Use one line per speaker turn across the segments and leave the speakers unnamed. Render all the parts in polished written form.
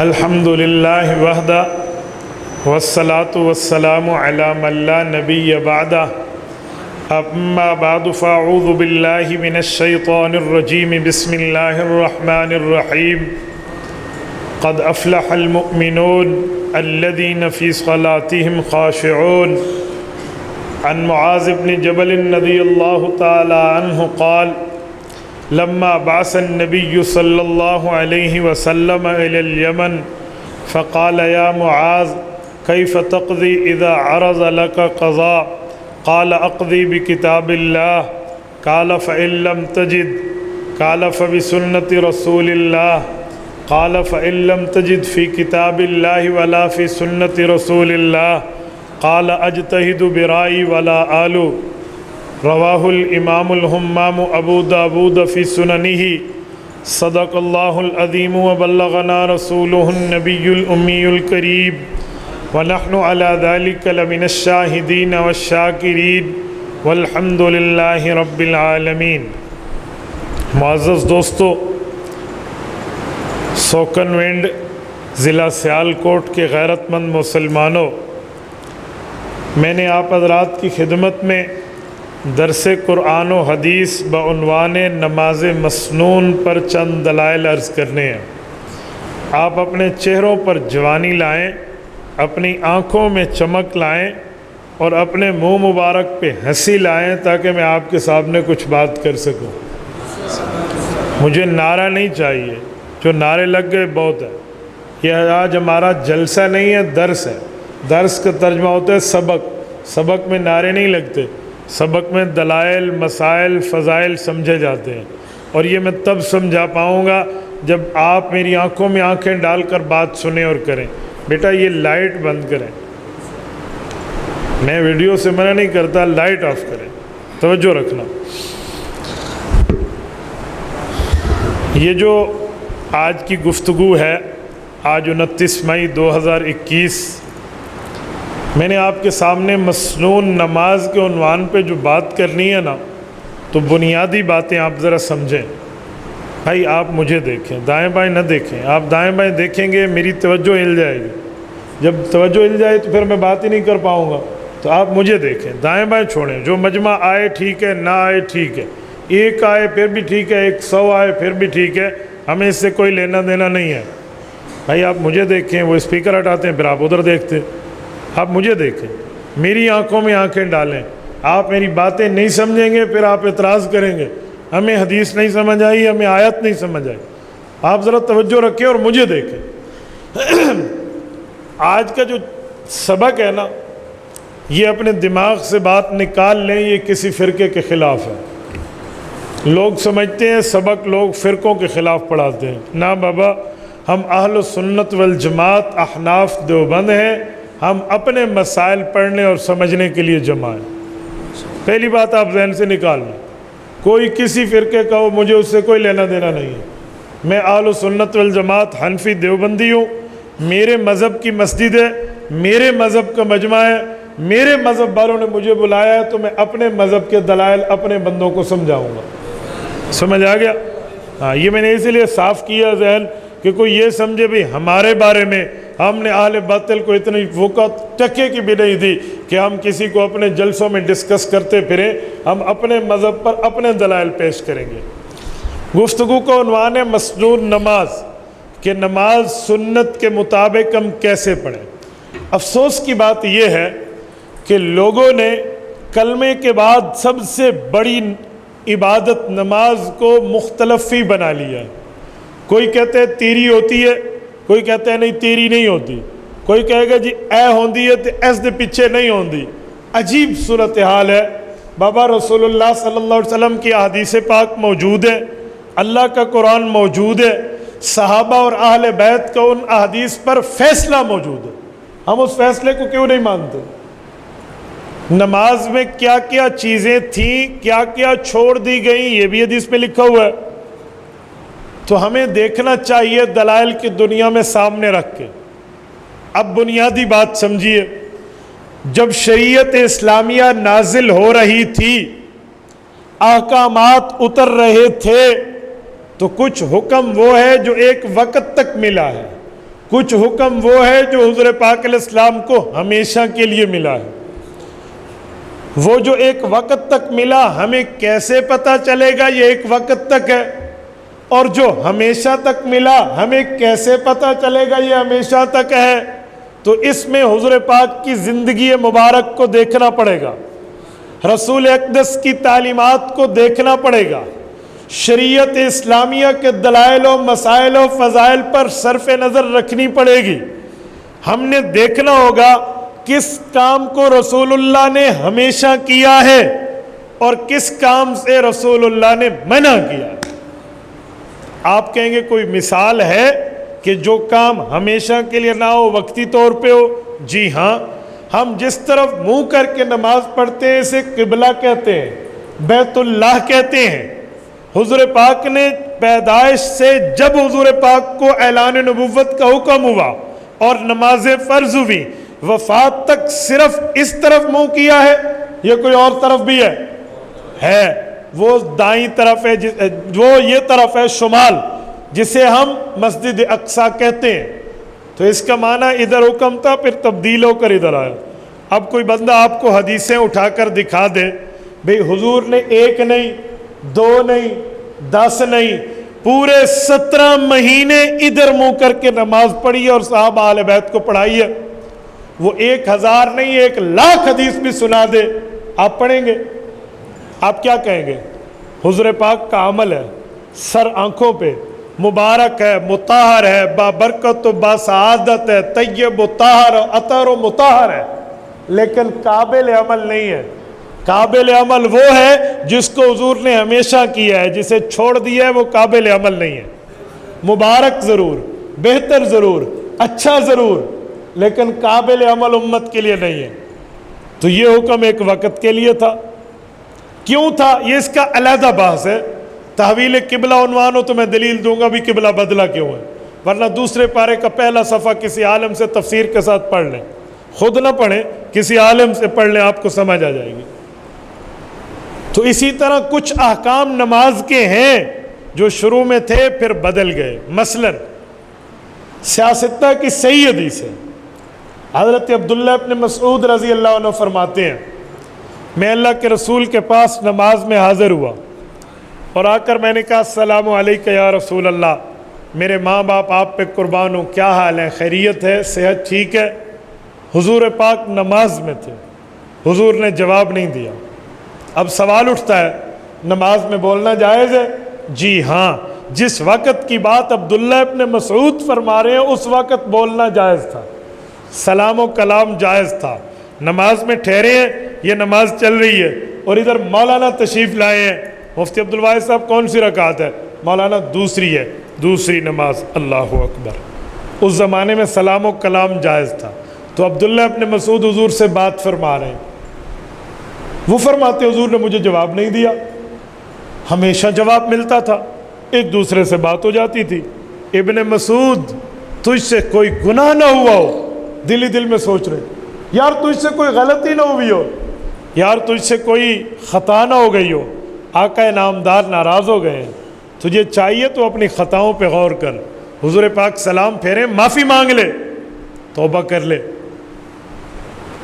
الحمد للہ وحدہ والصلاة والسلام علی من لا نبی بعدہ اما بعد فاعوذ باللہ من الشیطان الرجیم بسم اللہ الرحمن الرحیم قد افلح المؤمنون الذین فی صلاتهم خاشعون عن معاذ بن جبل رضی اللہ تعالی عنہ قال لما بعث النبي صلى الله عليه وسلم إلى اليمن فقال يا معاذ كيف تقضي إذا عرض لك قضاء قال أقضي بكتاب الله قال فإن لم تجد قال فبسنة رسول الله قال فإن لم تجد في كتاب الله ولا في سنة رسول الله قال أجتهد برأيي ولا آلو رواہ الامام الہمام ابو داود فی سننہ صدق اللہ العظیم وبلغنا رسولہ النبی الامی الکریم ونحن علی ذلک لمن الشاہدین والشاکرین والحمد للہ رب العالمین۔ معزز دوستو، سوکن وینڈ ضلع سیالکوٹ کے غیرت مند مسلمانوں، میں نے آپ حضرات کی خدمت میں درس قرآن و حدیث بعنوان نماز مسنون پر چند دلائل عرض کرنے ہیں۔ آپ اپنے چہروں پر جوانی لائیں، اپنی آنکھوں میں چمک لائیں اور اپنے منہ مبارک پہ ہنسی لائیں تاکہ میں آپ کے سامنے کچھ بات کر سکوں۔ مجھے نعرہ نہیں چاہیے، جو نعرے لگ گئے بہت ہے۔ یہ آج ہمارا جلسہ نہیں ہے، درس ہے۔ درس کا ترجمہ ہوتا ہے سبق۔ سبق میں نعرے نہیں لگتے، سبق میں دلائل، مسائل، فضائل سمجھے جاتے ہیں، اور یہ میں تب سمجھا پاؤں گا جب آپ میری آنکھوں میں آنکھیں ڈال کر بات سنیں اور کریں۔ بیٹا یہ لائٹ بند کریں، میں ویڈیو سے منع نہیں کرتا، لائٹ آف کریں، توجہ رکھنا۔ یہ جو آج کی گفتگو ہے، آج 29 مئی 2021، میں نے آپ کے سامنے مسنون نماز کے عنوان پہ جو بات کرنی ہے نا، تو بنیادی باتیں آپ ذرا سمجھیں۔ بھائی آپ مجھے دیکھیں، دائیں بائیں نہ دیکھیں۔ آپ دائیں بائیں دیکھیں گے میری توجہ ہل جائے گی، جب توجہ ہل جائے تو پھر میں بات ہی نہیں کر پاؤں گا۔ تو آپ مجھے دیکھیں، دائیں بائیں چھوڑیں۔ جو مجمع آئے ٹھیک ہے، نہ آئے ٹھیک ہے، ایک آئے پھر بھی ٹھیک ہے، 100 آئے پھر بھی ٹھیک ہے، ہمیں اس سے کوئی لینا دینا نہیں ہے۔ بھائی آپ مجھے دیکھیں، وہ اسپیکر ہٹاتے ہیں پھر آپ ادھر دیکھتے ہیں۔ آپ مجھے دیکھیں، میری آنکھوں میں آنکھیں ڈالیں۔ آپ میری باتیں نہیں سمجھیں گے پھر آپ اعتراض کریں گے، ہمیں حدیث نہیں سمجھ آئی، ہمیں آیت نہیں سمجھ آئی۔ آپ ذرا توجہ رکھیں اور مجھے دیکھیں۔ آج کا جو سبق ہے نا، یہ اپنے دماغ سے بات نکال لیں، یہ کسی فرقے کے خلاف ہے۔ لوگ سمجھتے ہیں سبق لوگ فرقوں کے خلاف پڑھاتے ہیں۔ نہ بابا، ہم اہل سنت والجماعت احناف دیوبند ہیں، ہم اپنے مسائل پڑھنے اور سمجھنے کے لیے جمع ہیں۔ پہلی بات آپ ذہن سے نکال لیں، کوئی کسی فرقے کا ہو، مجھے اس سے کوئی لینا دینا نہیں ہے۔ میں اہل سنت والجماعت حنفی دیوبندی ہوں، میرے مذہب کی مسجد ہے، میرے مذہب کا مجمع ہے، میرے مذہب والوں نے مجھے بلایا ہے، تو میں اپنے مذہب کے دلائل اپنے بندوں کو سمجھاؤں گا۔ سمجھ آ گیا؟ ہاں، یہ میں نے اسی لیے صاف کیا ذہن کہ کوئی یہ سمجھے بھی ہمارے بارے میں ہم نے اہل باطل کو اتنی وقت ٹکے کی بھی نہیں دی کہ ہم کسی کو اپنے جلسوں میں ڈسکس کرتے پھریں۔ ہم اپنے مذہب پر اپنے دلائل پیش کریں گے۔ گفتگو کا عنوان ہے مسنون نماز، کہ نماز سنت کے مطابق ہم کیسے پڑھیں۔ افسوس کی بات یہ ہے کہ لوگوں نے کلمے کے بعد سب سے بڑی عبادت نماز کو مختلف ہی بنا لیا ہے۔ کوئی کہتے ہیں تیری ہوتی ہے، کوئی کہتا ہے نہیں تیری نہیں ہوتی، کوئی کہے گا جی اے ہوندی ہے تو ایس دے پیچھے نہیں ہوندی۔ عجیب صورتحال ہے۔ بابا رسول اللہ صلی اللہ علیہ وسلم کی احادیث پاک موجود ہے، اللہ کا قرآن موجود ہے، صحابہ اور اہل بیت کا ان احادیث پر فیصلہ موجود ہے، ہم اس فیصلے کو کیوں نہیں مانتے؟ نماز میں کیا کیا چیزیں تھیں، کیا کیا چھوڑ دی گئیں، یہ بھی حدیث میں لکھا ہوا ہے۔ تو ہمیں دیکھنا چاہیے دلائل کی دنیا میں سامنے رکھ کے۔ اب بنیادی بات سمجھیے، جب شریعت اسلامیہ نازل ہو رہی تھی، احکامات اتر رہے تھے، تو کچھ حکم وہ ہے جو ایک وقت تک ملا ہے، کچھ حکم وہ ہے جو حضور پاک علیہ السلام کو ہمیشہ کے لیے ملا ہے، وہ جو ایک وقت تک ملا ہمیں کیسے پتہ چلے گا یہ ایک وقت تک ہے، اور جو ہمیشہ تک ملا ہمیں کیسے پتہ چلے گا یہ ہمیشہ تک ہے؟ تو اس میں حضور پاک کی زندگی مبارک کو دیکھنا پڑے گا، رسول اقدس کی تعلیمات کو دیکھنا پڑے گا، شریعت اسلامیہ کے دلائل و مسائل و فضائل پر صرف نظر رکھنی پڑے گی۔ ہم نے دیکھنا ہوگا کس کام کو رسول اللہ نے ہمیشہ کیا ہے اور کس کام سے رسول اللہ نے منع کیا ہے۔ آپ کہیں گے کوئی مثال ہے کہ جو کام ہمیشہ کے لیے نہ ہو وقتی طور پہ ہو؟ جی ہاں، ہم جس طرف منہ کر کے نماز پڑھتے ہیں اسے قبلہ کہتے ہیں، بیت اللہ کہتے ہیں۔ حضور پاک نے پیدائش سے جب حضور پاک کو اعلان نبوت کا حکم ہوا اور نماز فرض ہوئی، وفات تک صرف اس طرف منہ کیا ہے یا کوئی اور طرف بھی ہے؟ وہ دائیں طرف ہے، وہ یہ طرف ہے شمال، جسے ہم مسجد اقصیٰ کہتے ہیں۔ تو اس کا معنی ادھر حکم تھا پھر تبدیل ہو کر ادھر آیا۔ اب کوئی بندہ آپ کو حدیثیں اٹھا کر دکھا دے، بھئی حضور نے 1 نہیں 2 نہیں 10 نہیں، پورے 17 مہینے ادھر منہ کر کے نماز پڑھی اور صحابہ اہل بیت کو پڑھائی ہے، وہ 1000 نہیں 1,00,000 حدیث بھی سنا دے، آپ پڑھیں گے؟ آپ کیا کہیں گے؟ حضور پاک کا عمل ہے، سر آنکھوں پہ، مبارک ہے، مطہر ہے، بابرکت و باسعادت ہے، طیب و طاہر و عطر و مطہر ہے، لیکن قابل عمل نہیں ہے۔ قابل عمل وہ ہے جس کو حضور نے ہمیشہ کیا ہے، جسے چھوڑ دیا ہے وہ قابل عمل نہیں ہے۔ مبارک ضرور، بہتر ضرور، اچھا ضرور، لیکن قابل عمل امت کے لیے نہیں ہے۔ تو یہ حکم ایک وقت کے لیے تھا۔ کیوں تھا یہ اس کا علیحدہ بحث ہے۔ تحویل قبلہ عنوان ہو تو میں دلیل دوں گا بھی قبلہ بدلا کیوں ہے، ورنہ دوسرے پارے کا پہلا صفحہ کسی عالم سے تفسیر کے ساتھ پڑھ لیں، خود نہ پڑھیں، کسی عالم سے پڑھ لیں، آپ کو سمجھ آ جائے گی۔ تو اسی طرح کچھ احکام نماز کے ہیں جو شروع میں تھے پھر بدل گئے۔ مثلا سیاستہ کی صحیح حدیث ہے، حضرت عبداللہ ابن مسعود رضی اللہ عنہ فرماتے ہیں، میں اللہ کے رسول کے پاس نماز میں حاضر ہوا اور آ کر میں نے کہا السلام علیکم یا رسول اللہ، میرے ماں باپ آپ پہ قربان ہوں، کیا حال ہے؟ خیریت ہے؟ صحت ٹھیک ہے؟ حضور پاک نماز میں تھے، حضور نے جواب نہیں دیا۔ اب سوال اٹھتا ہے نماز میں بولنا جائز ہے؟ جی ہاں، جس وقت کی بات عبداللہ ابن مسعود فرما رہے ہیں اس وقت بولنا جائز تھا، سلام و کلام جائز تھا۔ نماز میں ٹھہرے ہیں، یہ نماز چل رہی ہے اور ادھر مولانا تشریف لائے ہیں، مفتی عبدالواحد صاحب کون سی رکعت ہے؟ مولانا دوسری ہے، دوسری نماز، اللہ اکبر۔ اس زمانے میں سلام و کلام جائز تھا، تو عبداللہ ابن مسعود حضور سے بات فرما رہے ہیں، وہ فرماتے حضور نے مجھے جواب نہیں دیا، ہمیشہ جواب ملتا تھا، ایک دوسرے سے بات ہو جاتی تھی۔ ابن مسعود تجھ سے کوئی گناہ نہ ہوا ہو، دل ہی دل میں سوچ رہے یار تجھ سے کوئی غلطی نہ ہوئی ہو، یار تجھ سے کوئی خطا نہ ہو گئی ہو، آقا نامدار ناراض ہو گئے ہیں، تجھے چاہیے تو اپنی خطاؤں پہ غور کر، حضور پاک سلام پھیرے، معافی مانگ لے، توبہ کر لے۔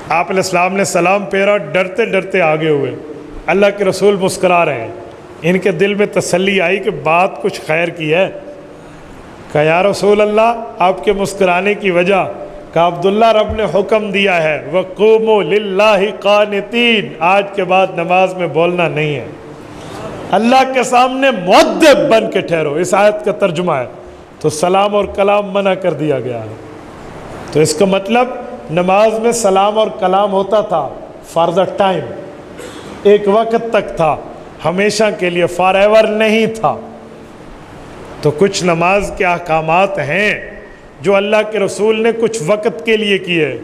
آپ علیہ السلام نے سلام پھیرا، ڈرتے ڈرتے آگے ہوئے، اللہ کے رسول مسکرا رہے ہیں، ان کے دل میں تسلی آئی کہ بات کچھ خیر کی ہے۔ کہا یا رسول اللہ، آپ کے مسکرانے کی وجہ؟ کہا عبداللہ رب نے حکم دیا ہے وَقُومُوا لِلَّهِ قَانِتِينَ، آج کے بعد نماز میں بولنا نہیں ہے، اللہ کے سامنے مؤدب بن کے ٹھہرو، اس آیت کا ترجمہ ہے۔ تو سلام اور کلام منع کر دیا گیا ہے۔ تو اس کا مطلب نماز میں سلام اور کلام ہوتا تھا فار دا ٹائم، ایک وقت تک تھا، ہمیشہ کے لیے، فار ایور نہیں تھا۔ تو کچھ نماز کے احکامات ہیں جو اللہ کے رسول نے کچھ وقت کے لیے کیے۔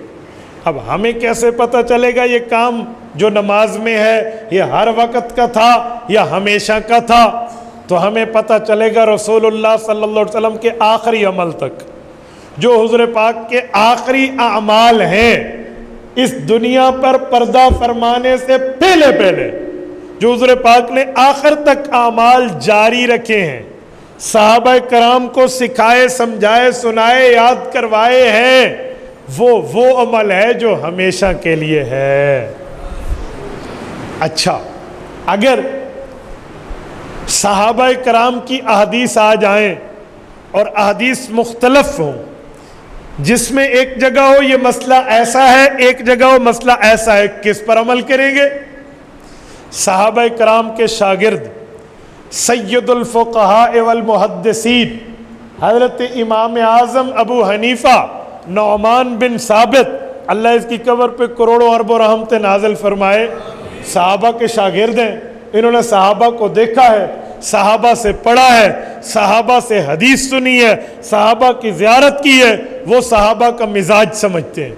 اب ہمیں کیسے پتہ چلے گا یہ کام جو نماز میں ہے یہ ہر وقت کا تھا یا ہمیشہ کا تھا؟ تو ہمیں پتہ چلے گا رسول اللہ صلی اللہ علیہ وسلم کے آخری عمل تک، جو حضور پاک کے آخری اعمال ہیں اس دنیا پر پردہ فرمانے سے پہلے جو حضور پاک نے آخر تک اعمال جاری رکھے ہیں، صحابہ کرام کو سکھائے سمجھائے سنائے یاد کروائے ہیں، وہ عمل ہے جو ہمیشہ کے لیے ہے۔ اچھا، اگر صحابہ کرام کی احادیث آ جائیں اور احادیث مختلف ہوں، جس میں ایک جگہ ہو یہ مسئلہ ایسا ہے، ایک جگہ ہو مسئلہ ایسا ہے، کس پر عمل کریں گے؟ صحابہ کرام کے شاگرد سید الفقہاء والمحدثین حضرت امام اعظم ابو حنیفہ نعمان بن ثابت، اللہ اس کی قبر پہ کروڑوں اربوں رحمتیں نازل فرمائے، صحابہ کے شاگرد ہیں۔ انہوں نے صحابہ کو دیکھا ہے، صحابہ سے پڑھا ہے، صحابہ سے حدیث سنی ہے، صحابہ کی زیارت کی ہے، وہ صحابہ کا مزاج سمجھتے ہیں۔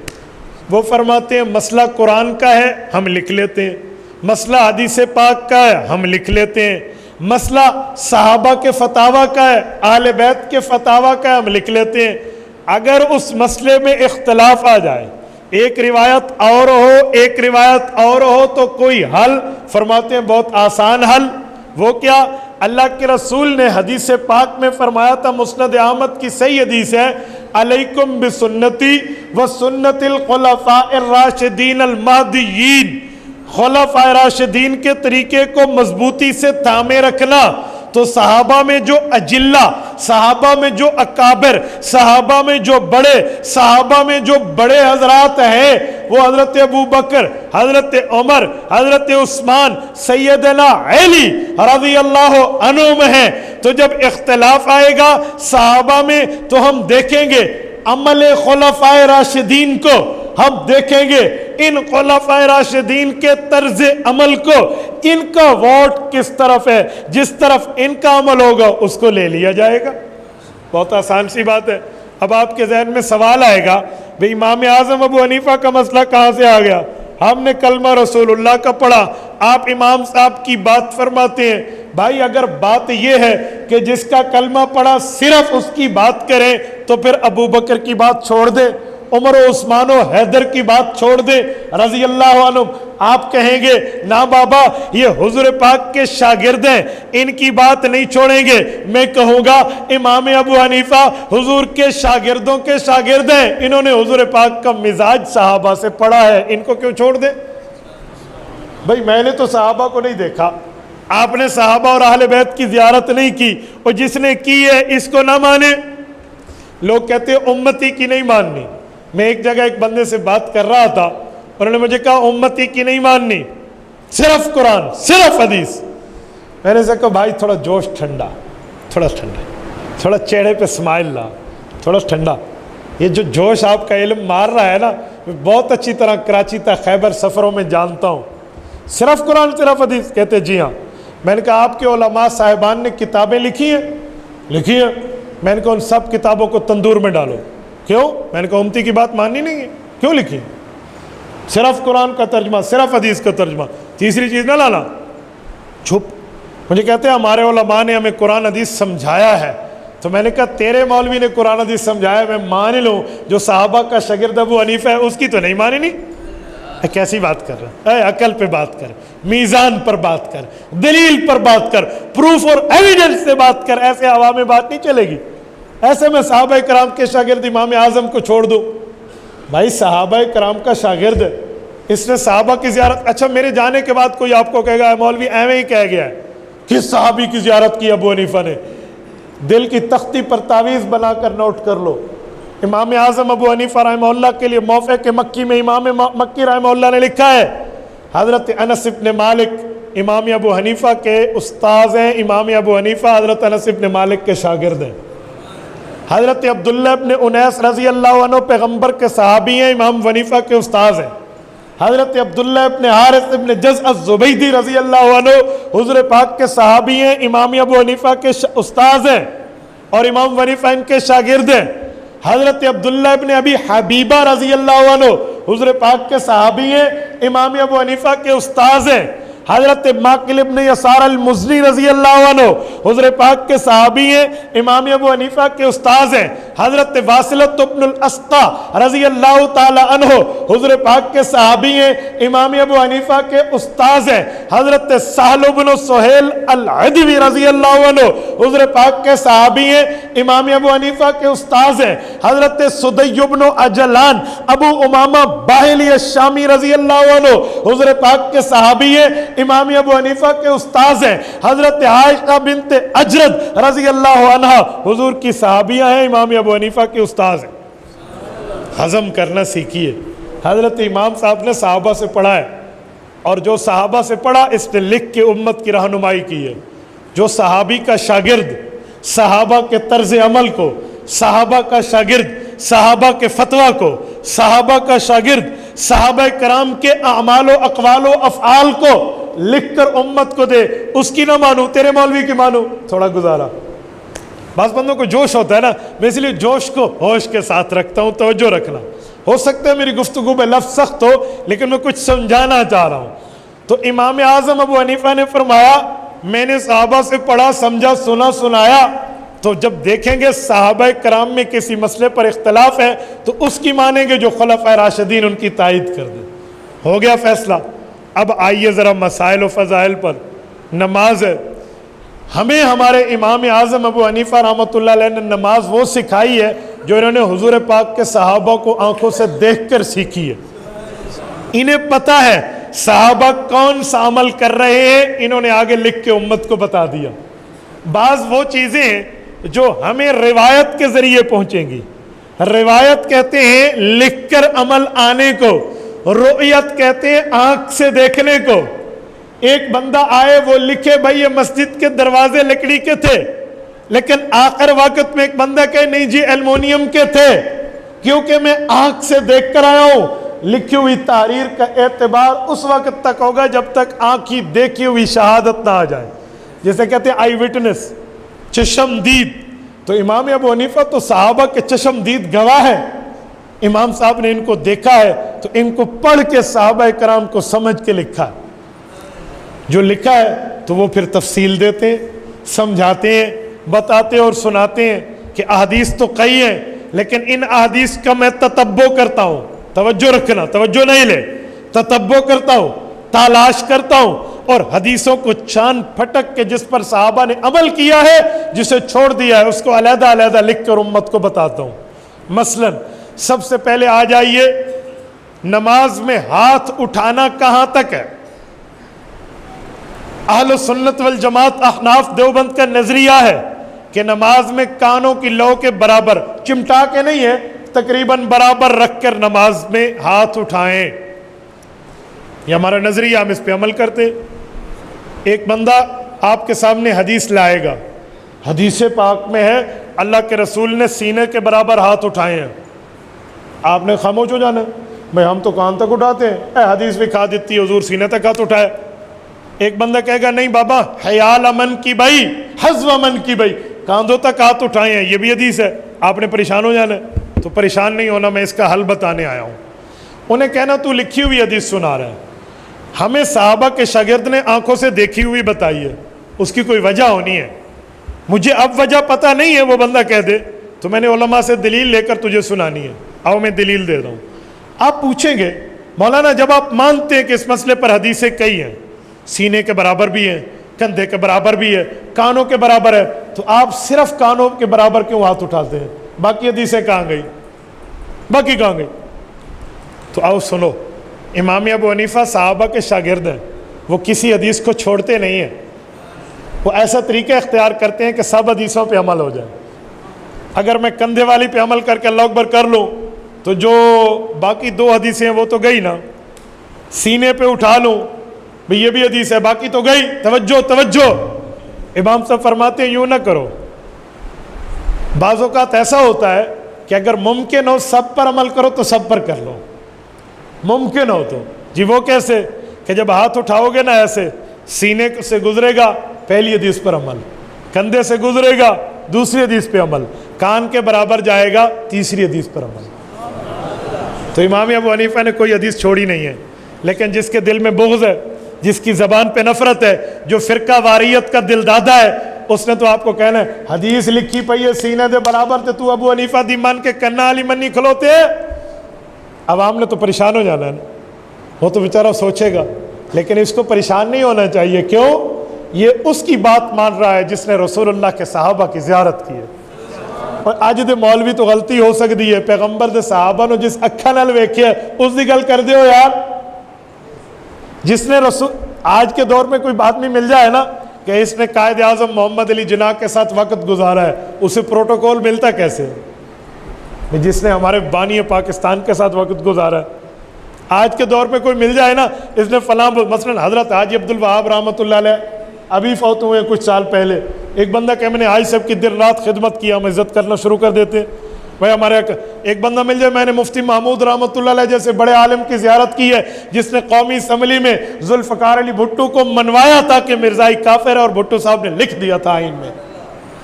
وہ فرماتے ہیں مسئلہ قرآن کا ہے ہم لکھ لیتے ہیں، مسئلہ حدیث پاک کا ہے ہم لکھ لیتے ہیں، مسئلہ صحابہ کے فتاویٰ کا ہے، اہل بیت کے فتاویٰ کا ہے ہم لکھ لیتے ہیں۔ اگر اس مسئلے میں اختلاف آ جائے، ایک روایت اور ہو ایک روایت اور ہو، تو کوئی حل فرماتے ہیں بہت آسان حل۔ وہ کیا؟ اللہ کے رسول نے حدیث پاک میں فرمایا تھا، مسند احمد کی صحیح حدیث ہے، علیکم بسنتی وسنت الخلفاء الراشدین المہدیین، خلفاء راشدین کے طریقے کو مضبوطی سے تھامے رکھنا۔ تو صحابہ میں جو اجلہ، صحابہ میں جو اکابر، صحابہ میں جو بڑے، صحابہ میں جو بڑے حضرات ہیں، وہ حضرت ابو بکر، حضرت عمر، حضرت عثمان، سیدنا علی رضی اللہ عنہم ہیں۔ تو جب اختلاف آئے گا صحابہ میں تو ہم دیکھیں گے عمل خلفاء راشدین کو، ہم دیکھیں گے ان خلفاء راشدین کے طرز عمل کو، ان کا ووٹ کس طرف ہے، جس طرف ان کا عمل ہوگا اس کو لے لیا جائے گا۔ بہت آسان سی بات ہے۔ اب آپ کے ذہن میں سوال آئے گا، بھئی امام اعظم ابو حنیفہ کا مسئلہ کہاں سے آ گیا؟ ہم نے کلمہ رسول اللہ کا پڑھا، آپ امام صاحب کی بات فرماتے ہیں۔ بھائی اگر بات یہ ہے کہ جس کا کلمہ پڑھا صرف اس کی بات کریں تو پھر ابو بکر کی بات چھوڑ دے، عمر و عثمان و حیدر کی بات چھوڑ دے رضی اللہ عنہ۔ آپ کہیں گے نا بابا یہ حضور پاک کے شاگرد ہیں، ان کی بات نہیں چھوڑیں گے۔ میں کہوں گا امام ابو حنیفہ حضور کے شاگردوں کے شاگرد ہیں، انہوں نے حضور پاک کا مزاج صحابہ سے پڑھا ہے، ان کو کیوں چھوڑ دیں؟ بھائی میں نے تو صحابہ کو نہیں دیکھا، آپ نے صحابہ اور اہل بیت کی زیارت نہیں کی، اور جس نے کی ہے اس کو نہ مانے۔ لوگ کہتے ہیں امتی کی نہیں ماننی۔ میں ایک جگہ ایک بندے سے بات کر رہا تھا، انہوں نے مجھے کہا امتی کی نہیں ماننی، صرف قرآن صرف حدیث۔ میں نے کہا بھائی تھوڑا جوش ٹھنڈا، تھوڑا ٹھنڈا، تھوڑا چہرے پہ اسمائل لا، تھوڑا ٹھنڈا۔ یہ جو جوش آپ کا علم مار رہا ہے نا، میں بہت اچھی طرح کراچی تا خیبر سفروں میں جانتا ہوں۔ صرف قرآن صرف حدیث؟ کہتے جی ہاں۔ میں نے کہا آپ کے علماء صاحبان نے کتابیں لکھی ہیں؟ لکھی ہیں۔ میں نے کہا ان سب کتابوں کو تندور میں ڈالو۔ کیوں؟ میں نے کہا امتی کی بات ماننی نہیں ہے، کیوں لکھی؟ صرف قرآن کا ترجمہ، صرف حدیث کا ترجمہ، تیسری چیز نہ لانا۔ چھپ۔ مجھے کہتے ہیں ہمارے علماء نے ہمیں قرآن حدیث سمجھایا ہے۔ تو میں نے کہا تیرے مولوی نے قرآن حدیث سمجھایا ہے، میں مان لوں، جو صحابہ کا شاگرد ابو حنیفہ ہے اس کی تو نہیں مانی نہیں۔ کیسی بات کر رہا ہے؟ عقل پہ بات کر، میزان پر بات کر، دلیل پر بات کر، پروف اور ایویڈنس سے بات کر، ایسے ہوا میں بات نہیں چلے گی۔ ایسے میں صحابہ کرام کے شاگرد امام اعظم کو چھوڑ دو؟ بھائی صحابہ کرام کا شاگرد ہے، اس نے صحابہ کی زیارت۔ اچھا میرے جانے کے بعد کوئی آپ کو کہے گا مولوی ایویں ہی کہہ گیا ہے، کس صحابی کی زیارت کی ابو حنیفہ نے؟ دل کی تختی پر تعویذ بنا کر نوٹ کر لو۔ امام اعظم ابو حنیفہ رحمہ اللہ کے لیے موفق کے مکی میں امام مکی رحمہ اللہ نے لکھا ہے، حضرت انس بن مالک امام ابو حنیفہ کے استاذ ہیں، امام ابو حنیفہ حضرت انس بن مالک کے شاگرد ہیں۔ حضرت عبداللہ ابن انیس رضی اللہ عنہ پیغمبر کے صحابی ہیں، امام حنیفہ کے استاذ ہیں۔ حضرت عبداللہ ابن حارث ابن جزء الزبیدی رضی اللہ عنہ حضور پاک کے صحابی ہیں، امام ابو حنیفہ کے استاذ ہیں، اور امام حنیفہ ان کے شاگرد ہیں۔ حضرت عبداللہ ابن ابی حبیبہ رضی اللہ عنہ حضور پاک کے صحابی ہیں، امام ابو حنیفہ کے استاذ ہیں۔ حضرت ماقل ابن یسار المزنی رضی اللہ عنہ حضور پاک کے صحابی ہیں، امام ابو حنیفہ کے استاذ ہیں۔ حضرت واصلۃ ابن الاسقا رضی اللہ تعالی عنہ حضور پاک کے صحابی ہیں، امام ابو حنیفہ کے استاذ ہیں۔ حضرت سہل بن سہیل العدوی رضی اللہ عنہ حضور پاک کے صحابی ہیں، امام ابو حنیفہ کے استاذ ہیں۔ حضرت سدی بن عجلان ابو امامہ باہلی الشامی رضی اللہ عنہ حضور پاک کے صحابی ہیں، امام ابو حنیفہ کے استاذ ہیں۔ حضرت عائشہ بنت اجرد رضی اللہ عنہ حضور کی صحابیہ ہیں، امام ابو حنیفہ کے استاذ ہیں۔ ہضم کرنا سیکھیے۔ حضرت امام صاحب نے صحابہ سے پڑھا ہے، اور جو صحابہ سے پڑھا اس نے لکھ کے امت کی رہنمائی کی ہے۔ جو صحابی کا شاگرد صحابہ کے طرز عمل کو، صحابہ کا شاگرد صحابہ کے فتویٰ کو، صحابہ کا شاگرد صحابہ کرام کے اعمال و اقوال و افعال کو لکھ کر امت کو دے، اس کی نہ مانو، تیرے مولوی کی مانو، تھوڑا گزارا۔ بعض بندوں کو جوش ہوتا ہے نا، میں اس لیے جوش کو ہوش کے ساتھ رکھتا ہوں، توجہ رکھنا۔ ہو سکتا ہے میری گفتگو میں لفظ سخت ہو، لیکن میں کچھ سمجھانا چاہ رہا ہوں۔ تو امام اعظم ابو حنیفہ نے فرمایا میں نے صحابہ سے پڑھا، سمجھا، سنا، سنایا، تو جب دیکھیں گے صحابہ کرام میں کسی مسئلے پر اختلاف ہے تو اس کی مانیں گے جو خلفائے راشدین ان کی تائید کر دیں۔ ہو گیا فیصلہ۔ اب آئیے ذرا مسائل و فضائل پر۔ نماز ہے، ہمیں ہمارے امام اعظم ابو حنیفہ رحمۃ اللہ علیہ نے نماز وہ سکھائی ہے جو انہوں نے حضور پاک کے صحابہ کو آنکھوں سے دیکھ کر سیکھی ہے۔ انہیں پتہ ہے صحابہ کون سا عمل کر رہے ہیں، انہوں نے آگے لکھ کے امت کو بتا دیا۔ بعض وہ چیزیں ہیں جو ہمیں روایت کے ذریعے پہنچیں گی۔ روایت کہتے ہیں لکھ کر عمل آنے کو، رؤیت کہتے ہیں آنکھ سے دیکھنے کو۔ ایک بندہ آئے وہ لکھے بھائی یہ مسجد کے دروازے لکڑی کے تھے، لیکن آخر وقت میں ایک بندہ کہے نہیں جی ایلومینیم کے تھے، کیونکہ میں آنکھ سے دیکھ کر آیا ہوں۔ لکھی ہوئی تحریر کا اعتبار اس وقت تک ہوگا جب تک آنکھی دیکھی ہوئی شہادت نہ آ جائے، جیسے کہتے ہیں آئی وٹنس، چشم دید۔ تو امام ابو حنیفہ تو صحابہ کے چشم دید گواہ ہے، امام صاحب نے ان کو دیکھا ہے تو ان کو پڑھ کے صحابہ کرام کو سمجھ کے لکھا ہے۔ جو لکھا ہے تو وہ پھر تفصیل دیتے ہیں، سمجھاتے ہیں، بتاتے اور سناتے ہیں کہ احادیث تو کئی ہیں، لیکن ان احادیث کا میں تتبع کرتا ہوں۔ توجہ رکھنا، توجہ نہیں لے، تتبع کرتا ہوں، تلاش کرتا ہوں، اور حدیثوں کو چھان پھٹک کے جس پر صحابہ نے عمل کیا ہے، جسے چھوڑ دیا ہے، اس کو علیحدہ علیحدہ لکھ کر امت کو بتاتا ہوں۔ مثلا سب سے پہلے آ جائیے، نماز میں ہاتھ اٹھانا کہاں تک ہے؟ اہل سنت والجماعت احناف دیوبند کا نظریہ ہے کہ نماز میں کانوں کی لو کے برابر، چمٹا کے نہیں ہے، تقریباً برابر رکھ کر نماز میں ہاتھ اٹھائیں۔ یہ ہمارا نظریہ، ہم اس پہ عمل کرتے۔ ایک بندہ آپ کے سامنے حدیث لائے گا، حدیث پاک میں ہے اللہ کے رسول نے سینے کے برابر ہاتھ اٹھائے ہیں، آپ نے خاموش ہو جانا ہے، بھائی ہم تو کان تک اٹھاتے ہیں، اے حدیث بھی کھا دیتی ہے حضور سینے تک ہاتھ اٹھائے۔ ایک بندہ کہے گا نہیں بابا حیال من کی بھائی، حزو من کی بھائی، کاندھوں تک ہاتھ اٹھائے ہیں، یہ بھی حدیث ہے، آپ نے پریشان ہو جانا ہے۔ تو پریشان نہیں ہونا، میں اس کا حل بتانے آیا ہوں۔ انہیں کہنا تو لکھی ہوئی حدیث سنا رہا ہے، ہمیں صحابہ کے شاگرد نے آنکھوں سے دیکھی ہوئی بتائی ہے، اس کی کوئی وجہ ہونی ہے، مجھے اب وجہ پتہ نہیں ہے، وہ بندہ کہہ دے تو میں نے علماء سے دلیل لے کر تجھے سنانی ہے، آؤ میں دلیل دے رہا ہوں۔ آپ پوچھیں گے مولانا جب آپ مانتے ہیں کہ اس مسئلے پر حدیثیں کئی ہیں، سینے کے برابر بھی ہیں، کندھے کے برابر بھی ہے، کانوں کے برابر ہے، تو آپ صرف کانوں کے برابر کیوں ہاتھ اٹھاتے ہیں؟ باقی حدیثیں کہاں گئی؟ باقی کہاں گئی؟ تو آؤ سنو، امام ابو حنیفہ صحابہ کے شاگرد ہیں، وہ کسی حدیث کو چھوڑتے نہیں ہیں، وہ ایسا طریقہ اختیار کرتے ہیں کہ سب حدیثوں پہ عمل ہو جائے۔ اگر میں کندھے والی پہ عمل کر کے اللہ اکبر کر لوں تو جو باقی دو حدیثیں ہیں وہ تو گئی نا، سینے پہ اٹھا لوں بھئی یہ بھی حدیث ہے، باقی تو گئی۔ توجہ توجہ، امام صاحب فرماتے ہیں یوں نہ کرو۔ بعض اوقات ایسا ہوتا ہے کہ اگر ممکن ہو سب پر عمل کرو تو سب پر کر لو، ممکن ہو تو جی وہ کیسے کہ جب ہاتھ اٹھاؤ گے نا ایسے، سینے سے گزرے گا پہلی حدیث پر عمل، کندھے سے گزرے گا دوسری حدیث پہ عمل، کان کے برابر جائے گا تیسری حدیث پر عمل۔ تو امام ابو حنیفہ نے کوئی حدیث چھوڑی نہیں ہے، لیکن جس کے دل میں بغض ہے، جس کی زبان پہ نفرت ہے، جو فرقہ واریت کا دل دادا ہے، اس نے تو آپ کو کہنا ہے حدیث لکھی پئی ہے سینے دے برابر تے تو ابو حنیفہ دی من کے کنا علی منی کھلوتے ہے۔ عوام نے تو پریشان ہو جانا ہے نا، وہ تو بیچارہ سوچے گا، لیکن اس کو پریشان نہیں ہونا چاہیے۔ کیوں؟ یہ اس کی بات مان رہا ہے جس نے رسول اللہ کے صحابہ کی زیارت کی ہے۔ اور اج دے مولوی تو غلطی ہو سکتی ہے، پیغمبر دے صحابہ نو جس اکھاں نال ویکھیا اس دی گل کر دیو یار۔ جس نے رسول آج کے دور میں کوئی آدمی مل جائے نا کہ اس نے قائد اعظم محمد علی جناح کے ساتھ وقت گزارا ہے، اسے پروٹوکول ملتا کیسے؟ جس نے ہمارے بانی پاکستان کے ساتھ وقت گزارا ہے۔ آج کے دور میں کوئی مل جائے نا اس نے فلاں، مثلا حضرت حاجی عبد الوہاب رحمۃ اللہ علیہ ابھی فوت ہوئے کچھ سال پہلے، ایک بندہ کہ میں نے حاجی صاحب کی دن رات خدمت کیا، ہم عزت کرنا شروع کر دیتے ہیں۔ بھائی ہمارے ایک بندہ مل جائے، میں نے مفتی محمود رحمۃ اللہ علیہ جیسے بڑے عالم کی زیارت کی ہے جس نے قومی اسمبلی میں ذوالفقار علی بھٹو کو منوایا تھا کہ مرزائی کافر ہے، اور بھٹو صاحب نے لکھ دیا تھا آئین میں۔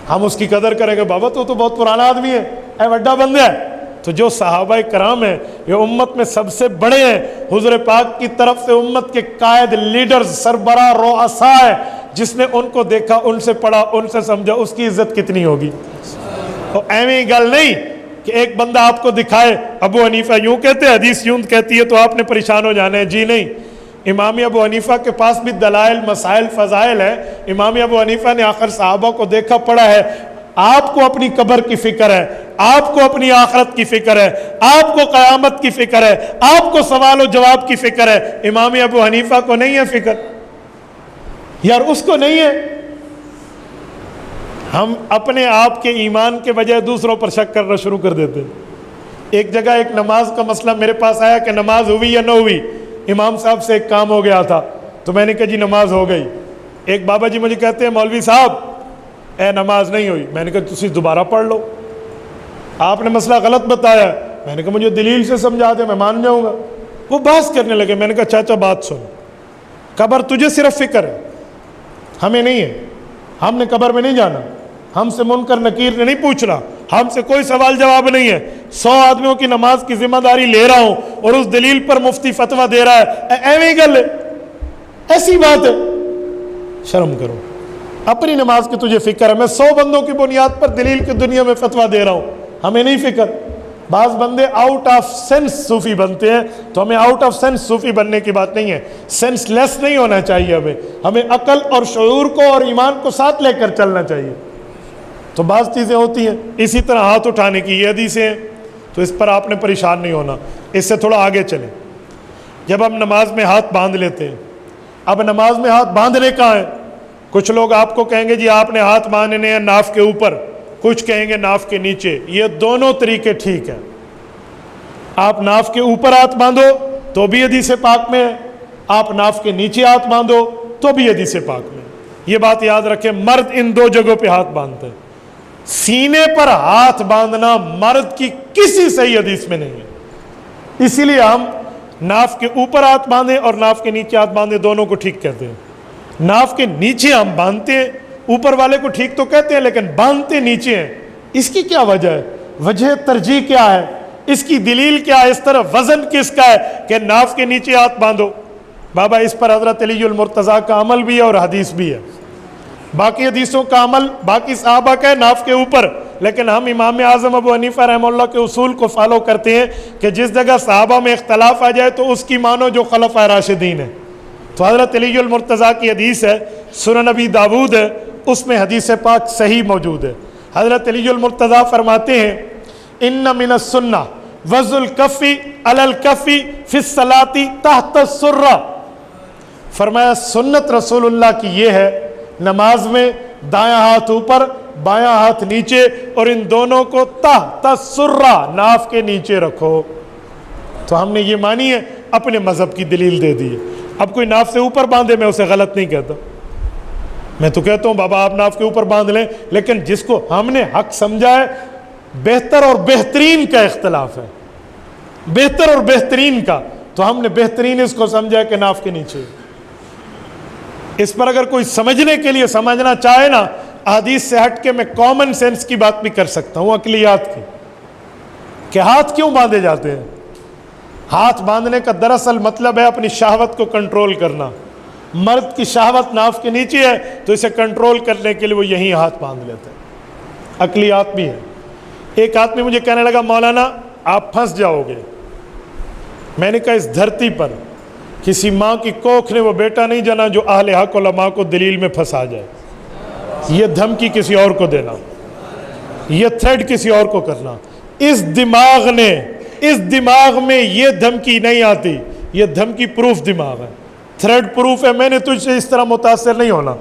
ہم اس کی قدر کریں گے، بابا تو بہت پرانا آدمی ہے، اے بڑا بندہ ہے۔ تو جو صحابہ کرام ہیں یہ امت میں سب سے بڑے ہیں، حضور پاک کی طرف سے امت کے قائد، لیڈرز، سربراہ، رؤساء ہے۔ جس نے ان کو دیکھا، ان سے پڑھا، ان سے سمجھا، اس کی عزت کتنی ہوگی۔ تو ایویں گل نہیں کہ ایک بندہ آپ کو دکھائے ابو حنیفہ یوں کہتے ہیں، حدیث یوں کہتی ہے تو آپ نے پریشان ہو جانا ہے، جی نہیں۔ امام ابو حنیفہ کے پاس بھی دلائل، مسائل، فضائل ہیں۔ امام ابو حنیفہ نے آخر صحابہ کو دیکھا، پڑھا ہے۔ آپ کو اپنی قبر کی فکر ہے، آپ کو اپنی آخرت کی فکر ہے، آپ کو قیامت کی فکر ہے، آپ کو سوال و جواب کی فکر ہے۔ امام ابو حنیفہ کو نہیں ہے فکر، یار اس کو نہیں ہے۔ ہم اپنے آپ کے ایمان کے بجائے دوسروں پر شک کرنا شروع کر دیتے ہیں۔ ایک جگہ ایک نماز کا مسئلہ میرے پاس آیا کہ نماز ہوئی یا نہ ہوئی۔ امام صاحب سے ایک کام ہو گیا تھا تو میں نے کہا جی نماز ہو گئی۔ ایک بابا جی مجھے کہتے ہیں مولوی صاحب اے نماز نہیں ہوئی۔ میں نے کہا تسی دوبارہ پڑھ لو، آپ نے مسئلہ غلط بتایا۔ میں نے کہا مجھے دلیل سے سمجھا دے، میں مان جاؤں گا۔ وہ بحث کرنے لگے۔ میں نے کہا چاچا بات سن، قبر تجھے صرف فکر ہے، ہمیں نہیں ہے۔ ہم نے قبر میں نہیں جانا، ہم سے منکر نکیر نے نہیں پوچھنا، ہم سے کوئی سوال جواب نہیں ہے۔ 100 آدمیوں کی نماز کی ذمہ داری لے رہا ہوں اور اس دلیل پر مفتی فتویٰ دے رہا ہے، ایویں گل ہے، ایسی بات ہے؟ شرم کرو، اپنی نماز کی تجھے فکر ہے۔ میں 100 بندوں کی بنیاد پر دلیل کی دنیا میں فتویٰ دے رہا ہوں، ہمیں نہیں فکر۔ بعض بندے آؤٹ آف سینس صوفی بنتے ہیں، تو ہمیں آؤٹ آف سینس صوفی بننے کی بات نہیں ہے، سینس لیس نہیں ہونا چاہیے ہمیں عقل اور شعور کو اور ایمان کو ساتھ لے کر چلنا چاہیے۔ تو بعض چیزیں ہوتی ہیں، اسی طرح ہاتھ اٹھانے کی یہ حدیثیں ہیں، تو اس پر آپ نے پریشان نہیں ہونا۔ اس سے تھوڑا آگے چلیں، جب ہم نماز میں ہاتھ باندھ لیتے ہیں، اب نماز میں ہاتھ باندھنے کہاں ہیں؟ کچھ لوگ آپ کو کہیں گے جی آپ نے ہاتھ باندھنے ہیں ناف کے اوپر، کچھ کہیں گے ناف کے نیچے۔ یہ دونوں طریقے ٹھیک ہیں۔ آپ ناف کے اوپر ہاتھ باندھو تو بھی حدیث پاک میں ہے، آپ ناف کے نیچے ہاتھ باندھو تو بھی حدیث پاک میں ہے۔ یہ بات یاد رکھیں، مرد ان دو جگہوں پہ ہاتھ باندھتے ہیں۔ سینے پر ہاتھ باندھنا مرد کی کسی صحیح حدیث میں نہیں ہے، اسی لیے ہم ناف کے اوپر ہاتھ باندھیں اور ناف کے نیچے ہاتھ باندھیں، دونوں کو ٹھیک کہتے ہیں۔ ناف کے نیچے ہم باندھتے ہیں، اوپر والے کو ٹھیک تو کہتے ہیں لیکن باندھتے نیچے ہیں۔ اس کی کیا وجہ ہے؟ وجہ ترجیح کیا ہے؟ اس کی دلیل کیا ہے؟ اس طرح وزن کس کا ہے کہ ناف کے نیچے ہاتھ باندھو؟ بابا اس پر حضرت علی المرتضیٰ کا عمل بھی ہے اور حدیث بھی ہے۔ باقی حدیثوں کا عمل باقی صحابہ کا ہے ناف کے اوپر، لیکن ہم امام اعظم ابو حنیفہ رحمہ اللہ کے اصول کو فالو کرتے ہیں کہ جس جگہ صحابہ میں اختلاف آ جائے تو اس کی مانو جو خلفائے راشدین ہے۔ تو حضرت علی المرتضیٰ کی حدیث ہے، سنن نبی داود ہے، اس میں حدیث پاک صحیح موجود ہے۔ حضرت علی المرتضیٰ فرماتے ہیں ان من السنہ وضع الکف علی الکف فی الصلاۃ تحت السرہ، فرمایا سنت رسول اللہ کی یہ ہے نماز میں دایاں ہاتھ اوپر بایاں ہاتھ نیچے، اور ان دونوں کو تحت السرہ ناف کے نیچے رکھو۔ تو ہم نے یہ مانی ہے، اپنے مذہب کی دلیل دے دی ہے۔ اب کوئی ناف سے اوپر باندھے میں اسے غلط نہیں کہتا، میں تو کہتا ہوں بابا آپ ناف کے اوپر باندھ لیں، لیکن جس کو ہم نے حق سمجھا ہے، بہتر اور بہترین کا اختلاف ہے، بہتر اور بہترین کا، تو ہم نے بہترین اس کو سمجھا ہے کہ ناف کے نیچے۔ اس پر اگر کوئی سمجھنے کے لیے سمجھنا چاہے نا، حدیث سے ہٹ کے میں کامن سینس کی بات بھی کر سکتا ہوں، عقلیات کی، کہ ہاتھ کیوں باندھے جاتے ہیں۔ ہاتھ باندھنے کا دراصل مطلب ہے اپنی شہوت کو کنٹرول کرنا، مرد کی شہوت ناف کے نیچے ہے تو اسے کنٹرول کرنے کے لیے وہ یہیں ہاتھ باندھ لیتے ہیں، عقلی آدمی ہے۔ ایک آدمی مجھے کہنے لگا مولانا آپ پھنس جاؤ گے۔ میں نے کہا اس دھرتی پر کسی ماں کی کوکھ نے وہ بیٹا نہیں جنا جو اہل حق علماء کو دلیل میں پھنسا جائے۔ یہ دھمکی کسی اور کو دینا، یہ تھریڈ کسی اور کو کرنا، اس دماغ میں یہ دھمکی نہیں آتی، یہ دھمکی پروف دماغ ہے، تھریڈ پروف ہے۔ میں نے تجھ سے اس طرح متاثر نہیں ہونا،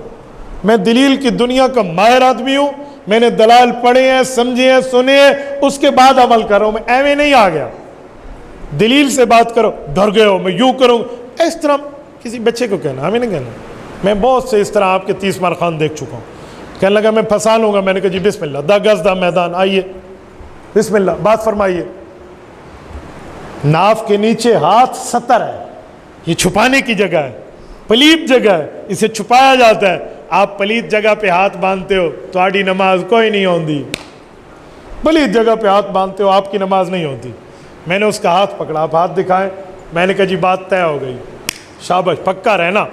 میں دلیل کی دنیا کا ماہر آدمی ہوں، میں نے دلائل پڑھے ہیں، سمجھے ہیں، سنے ہیں، اس کے بعد عمل کر رہا ہوں۔ میں ایویں نہیں آ گیا دلیل سے بات کرو ڈر گئے ہو میں یوں کروں، اس طرح کسی بچے کو کہنا، ہمیں نہیں کہنا۔ میں بہت سے اس طرح آپ کے 30 مار خان دیکھ چکا ہوں، کہنے لگا میں پھنسا لوں گا۔ میں نے کہا جی بسم اللہ، دا گز دا میدان، آئیے بسم اللہ بات فرمائیے۔ ناف کے نیچے ہاتھ ستر ہے، یہ چھپانے کی جگہ ہے، پلیت جگہ ہے، اسے چھپایا جاتا ہے۔ آپ پلیت جگہ پہ ہاتھ باندھتے ہو تو آڑی نماز کوئی نہیں ہوندی، پلیت جگہ پہ ہاتھ باندھتے ہو آپ کی نماز نہیں ہوتی۔ میں نے اس کا ہاتھ پکڑا، آپ ہاتھ دکھائیں، میں نے کہا جی بات طے ہو گئی، شاباش، پکا رہنا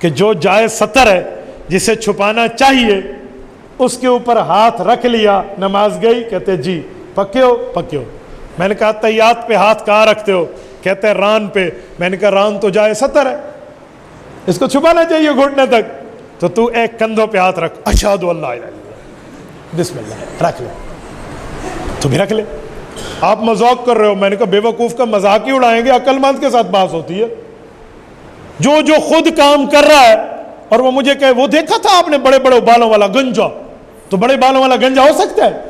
کہ جو جائز ستر ہے جسے چھپانا چاہیے اس کے اوپر ہاتھ رکھ لیا، نماز گئی؟ کہتے جی۔ پکے ہو؟ پکے ہو۔ میں نے کہا تحیات پہ ہاتھ کہاں رکھتے ہو؟ کہتے ہیں ران پہ۔ میں نے کہا ران تو جائز ستر ہے، اس کو چھپانا چاہیے گھٹنے تک، تو ایک کندھوں پہ ہاتھ رکھ، اشہدو اللہ الہ الا اللہ، بسم اللہ، رکھ لے، تو بھی رکھ لے۔ آپ مذاق کر رہے ہو۔ میں نے کہا بے وقوف کا مذاق ہی اڑائیں گے، عقل مند کے ساتھ بات ہوتی ہے۔ جو خود کام کر رہا ہے اور وہ مجھے کہے وہ دیکھا تھا آپ نے بڑے بڑے بالوں والا گنجا، تو بڑے بالوں والا گنجا ہو سکتا ہے؟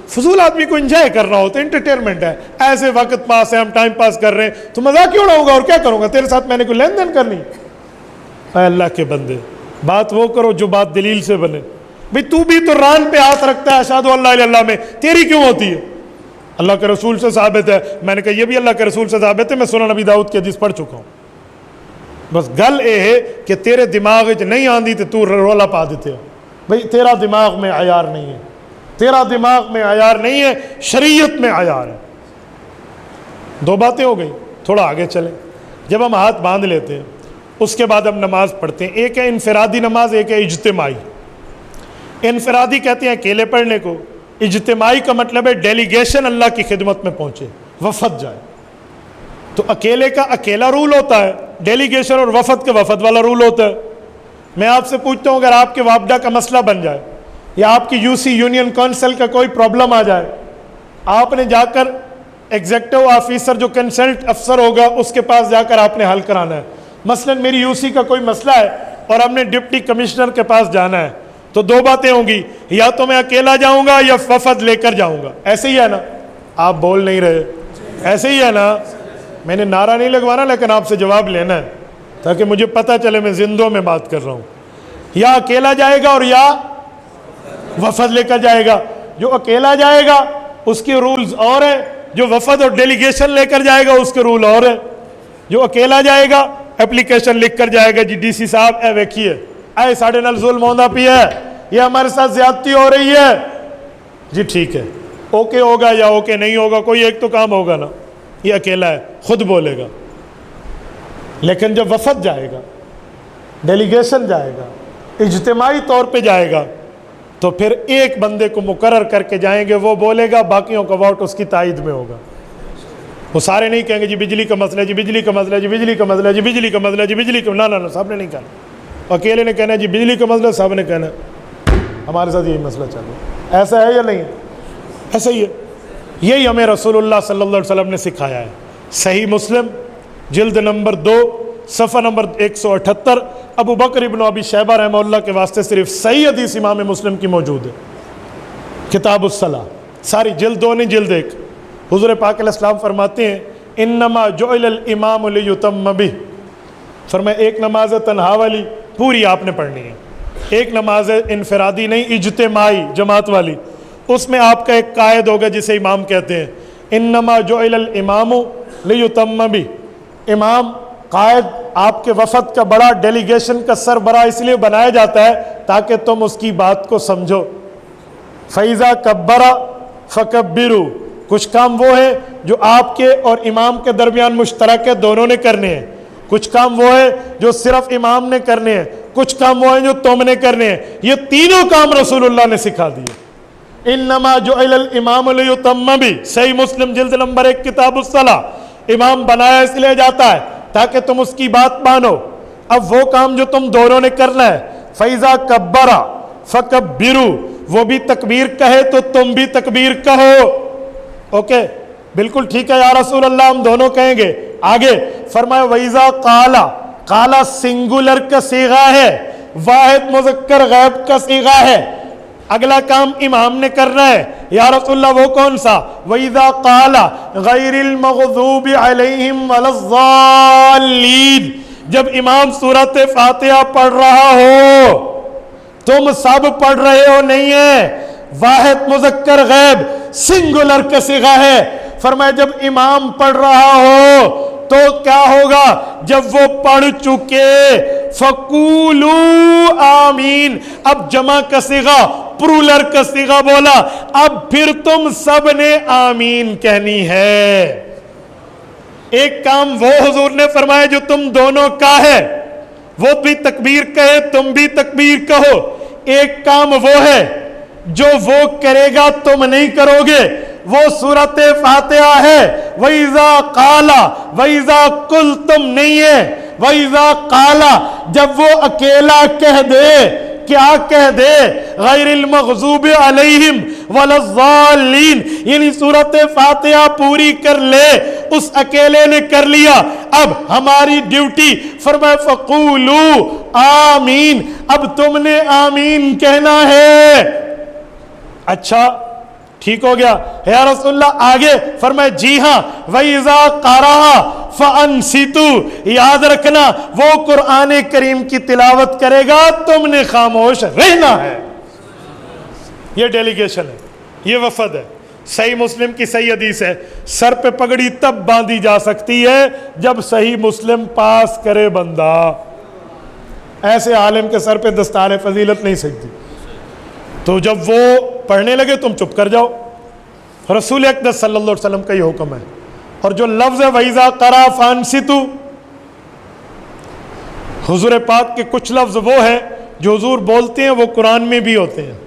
فضول آدمی کو انجوائے کرنا ہوتا ہے، انٹرٹینمنٹ ہے، ایسے وقت پاس ہے، ہم ٹائم پاس کر رہے ہیں، تو مذاق ہی اڑاؤں گا اور کیا کروں گا؟ تیرے ساتھ میں نے کوئی لین دین کرنی؟ اے اللہ کے بندے، بات وہ کرو جو بات دلیل سے بنے۔ بھئی تو بھی تو ران پہ ہاتھ رکھتا ہے اشہدو اللہ الہ الا اللہ میں، تیری کیوں ہوتی ہے؟ اللہ کے رسول سے ثابت ہے۔ میں نے کہا یہ بھی اللہ کے رسول سے ثابت ہے، میں سنن نبی داؤد کی حدیث پڑھ چکا ہوں۔ بس گل یہ ہے کہ تیرے دماغ نہیں آندی تو رولا پا دیتے ہو۔ بھئی تیرا دماغ میں عیار نہیں ہے، تیرا دماغ میں عیار نہیں ہے، شریعت میں عیار ہے۔ دو باتیں ہو گئی، تھوڑا آگے چلیں۔ جب ہم ہاتھ باندھ لیتے ہیں اس کے بعد ہم نماز پڑھتے ہیں، ایک ہے انفرادی نماز، ایک ہے اجتماعی۔ انفرادی کہتے ہیں اکیلے پڑھنے کو، اجتماعی کا مطلب ہے ڈیلیگیشن اللہ کی خدمت میں پہنچے، وفد جائے۔ تو اکیلے کا اکیلا رول ہوتا ہے، ڈیلیگیشن اور وفد کے وفد والا رول ہوتا ہے۔ میں آپ سے پوچھتا ہوں، اگر آپ کے وابڈا کا مسئلہ بن جائے یا آپ کی یو سی یونین کونسل کا کوئی پرابلم آ جائے، آپ نے جا کر ایگزیکٹو آفیسر جو کنسلٹ افسر ہوگا اس کے پاس جا کر آپ نے حل کرانا ہے۔ مثلا میری یو سی کا کوئی مسئلہ ہے اور ہم نے ڈپٹی کمشنر کے پاس جانا ہے، تو دو باتیں ہوں گی، یا تو میں اکیلا جاؤں گا یا وفد لے کر جاؤں گا۔ ایسے ہی ہے نا؟ آپ بول نہیں رہے، ایسے ہی ہے نا؟ میں نے نعرہ نہیں لگوانا لیکن آپ سے جواب لینا ہے تاکہ مجھے پتہ چلے میں زندوں میں بات کر رہا ہوں۔ یا اکیلا جائے گا اور یا وفد لے کر جائے گا۔ جو اکیلا جائے گا اس کے رولز اور ہیں، جو وفد اور ڈیلیگیشن لے کر جائے گا اس کے رول اور ہیں۔ جو اکیلا جائے گا اپلیکیشن لکھ کر جائے گا، جی ڈی سی صاحب اے ویکھیے اے ساڑھے نال ظلم ہوندا پی ہے، یہ ہمارے ساتھ زیادتی ہو رہی ہے، جی ٹھیک ہے، اوکے ہوگا یا اوکے نہیں ہوگا، کوئی ایک تو کام ہوگا نا۔ یہ اکیلا ہے، خود بولے گا۔ لیکن جب وفد جائے گا، ڈیلیگیشن جائے گا، اجتماعی طور پہ جائے گا، تو پھر ایک بندے کو مقرر کر کے جائیں گے، وہ بولے گا، باقیوں کا ووٹ اس کی تائید میں ہوگا۔ وہ سارے نہیں کہیں گے جی بجلی کا مسئلہ ہے، جی بجلی کا مسئلہ ہے، جی بجلی کا مسئلہ ہے، جی بجلی کا مسئلہ ہے، جی بجلی کا، نہ صاحب نے نہیں کہنا، اکیلے نے کہنا ہے جی بجلی کا مسئلہ، صاحب نے کہنا ہے ہمارے ساتھ یہی مسئلہ چل رہا ہے۔ ایسا ہے یا نہیں ہے؟ ایسا ہی ہے۔ یہی ہمیں رسول اللہ صلی اللہ علیہ وسلم نے سکھایا ہے۔ صحیح مسلم جلد نمبر 2 صفحہ نمبر 178، ابو بکر ابن ابی شیبہ رحمہ اللہ کے واسطے صرف صحیح حدیث امام مسلم کی موجود ہے، کتاب الصلاۃ، ساری جلد 2 نہیں جلد 1۔ حضور پاک علیہ السلام فرماتے ہیں انما جعل الامام لیتم بہ، فرمایا ایک نماز تنہا والی پوری آپ نے پڑھنی ہے، ایک نماز انفرادی نہیں اجتماعی جماعت والی، اس میں آپ کا ایک قائد ہوگا جسے امام کہتے ہیں۔ انما جعل الامام لیتم بہ، امام قائد آپ کے وفد کا بڑا، ڈیلیگیشن کا سربراہ اس لیے بنایا جاتا ہے تاکہ تم اس کی بات کو سمجھو۔ فَإِذَا كَبَّرَ فَكَبِّرُوا، کچھ کام وہ ہیں جو آپ کے اور امام کے درمیان مشترک ہے، دونوں نے کرنے ہیں۔ کچھ کام وہ ہے جو صرف امام نے کرنے ہیں، کچھ کام وہ ہیں جو تم نے کرنے ہیں. یہ تینوں کام رسول اللہ نے سکھا دیے. انما جعل الامام لیتم بھی، صحیح مسلم جلد نمبر 1 کتاب الصلاۃ. امام بنایا اس لیے جاتا ہے تاکہ تم اس کی بات مانو. اب وہ کام جو تم دونوں نے کرنا ہے، فَإِذَا كَبَّرَ فَكَبِّرُوا، وہ بھی تکبیر کہے تو تم بھی تکبیر کہو. اوکے بالکل ٹھیک ہے یا رسول اللہ، ہم دونوں کہیں گے. آگے فرمایا وَإِذَا قَالَ، قَالَ سنگولر کا صیغہ ہے، واحد مذکر غیب کا صیغہ ہے. اگلا کام امام نے کرنا ہے یا رسول اللہ، وہ کون سا؟ وَإِذَا قَالَ غَيْرِ الْمَغْضُوبِ عَلَيْهِمْ وَلَا الضَّالِّينَ، جب امام سورۃ فاتحہ پڑھ رہا ہو، تم سب پڑھ رہے ہو نہیں ہے، واحد مذکر غیب سنگولر کا صیغہ ہے. فرمایا جب امام پڑھ رہا ہو تو کیا ہوگا؟ جب وہ پڑھ چکے فَقُولُوا آمین، اب جمع کا صیغہ پرولر کا صیغہ بولا، اب پھر تم سب نے آمین کہنی ہے. ایک کام وہ حضور نے فرمایا جو تم دونوں کا ہے، وہ بھی تکبیر کہے تم بھی تکبیر کہو. ایک کام وہ ہے جو وہ کرے گا تم نہیں کرو گے، وہ سورۃ فاتحہ ہے. وَإِذَا قَالَ، وَإِذَا قُلْتُمْ نہیں ہے، وَإِذَا قَالَ جب وہ اکیلا کہہ دے، کیا کہہ دے؟ غیر المغضوب علیہم ولا الضالین، یعنی سورۃ فاتحہ پوری کر لے. اس اکیلے نے کر لیا، اب ہماری ڈیوٹی فرمایا فقولوا آمین، اب تم نے آمین کہنا ہے. اچھا ٹھیک ہو گیا یا رسول اللہ. آگے فرمائے جی ہاں وَإِذَا قَرَأَ فَأَنصِتُوا، یاد رکھنا وہ قرآن کریم کی تلاوت کرے گا، تم نے خاموش رہنا ہے. یہ ڈیلیگیشن ہے، یہ وفد ہے. صحیح مسلم کی صحیح حدیث ہے، سر پہ پگڑی تب باندھی جا سکتی ہے جب صحیح مسلم پاس کرے بندہ. ایسے عالم کے سر پہ دستار فضیلت نہیں سکتی. تو جب وہ پڑھنے لگے تم چپ کر جاؤ. رسول اقدس صلی اللہ علیہ وسلم کا یہ حکم ہے. اور جو لفظ ہے وَإِذَا قَرَأَ فَأَنصِتُوا، حضور پاک کے کچھ لفظ وہ ہیں جو حضور بولتے ہیں وہ قرآن میں بھی ہوتے ہیں.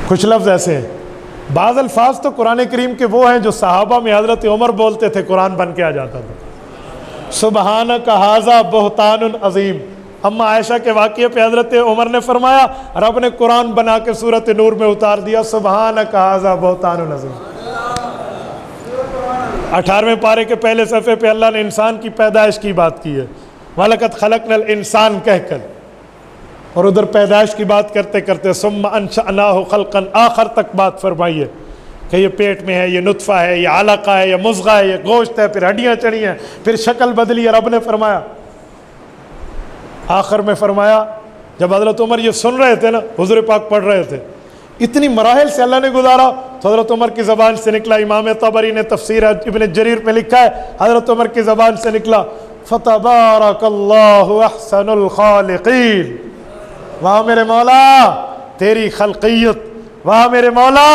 کچھ لفظ ایسے ہیں، بعض الفاظ تو قرآن کریم کے وہ ہیں جو صحابہ میں حضرت عمر بولتے تھے، قرآن بن کے آ جاتا تھا. سبحانک ھذا بہتان عظیم. اما عائشہ کے واقعے پہ حضرت عمر نے فرمایا رب نے قرآن بنا کے سورۃ نور میں اتار دیا، سبحانک ھذا بہتان عظیم. 18ویں پارے کے پہلے صفحے پہ اللہ نے انسان کی پیدائش کی بات کی ہے، وَلَقَدْ خَلَقْنَا الْإِنسَانَ کہہ کر، اور ادھر پیدائش کی بات کرتے کرتے ثُمَّ أَنشَأْنَاهُ خَلْقًا آخر تک بات فرمائی ہے کہ یہ پیٹ میں ہے، یہ نطفہ ہے، یہ علقہ ہے، یہ مضغہ ہے، یہ گوشت ہے، پھر ہڈیاں چڑھی ہیں، پھر شکل بدلی ہے. رب نے فرمایا آخر میں فرمایا، جب حضرت عمر یہ سن رہے تھے نا، حضور پاک پڑھ رہے تھے، اتنی مراحل سے اللہ نے گزارا، تو حضرت عمر کی زبان سے نکلا. امام طبری نے تفسیر ابن جریر میں لکھا ہے حضرت عمر کی زبان سے نکلا فَتَبَارَكَ اللَّهُ أَحْسَنُ الْخَالِقِينَ. واہ میرے مولا تیری خلقیت، واہ میرے مولا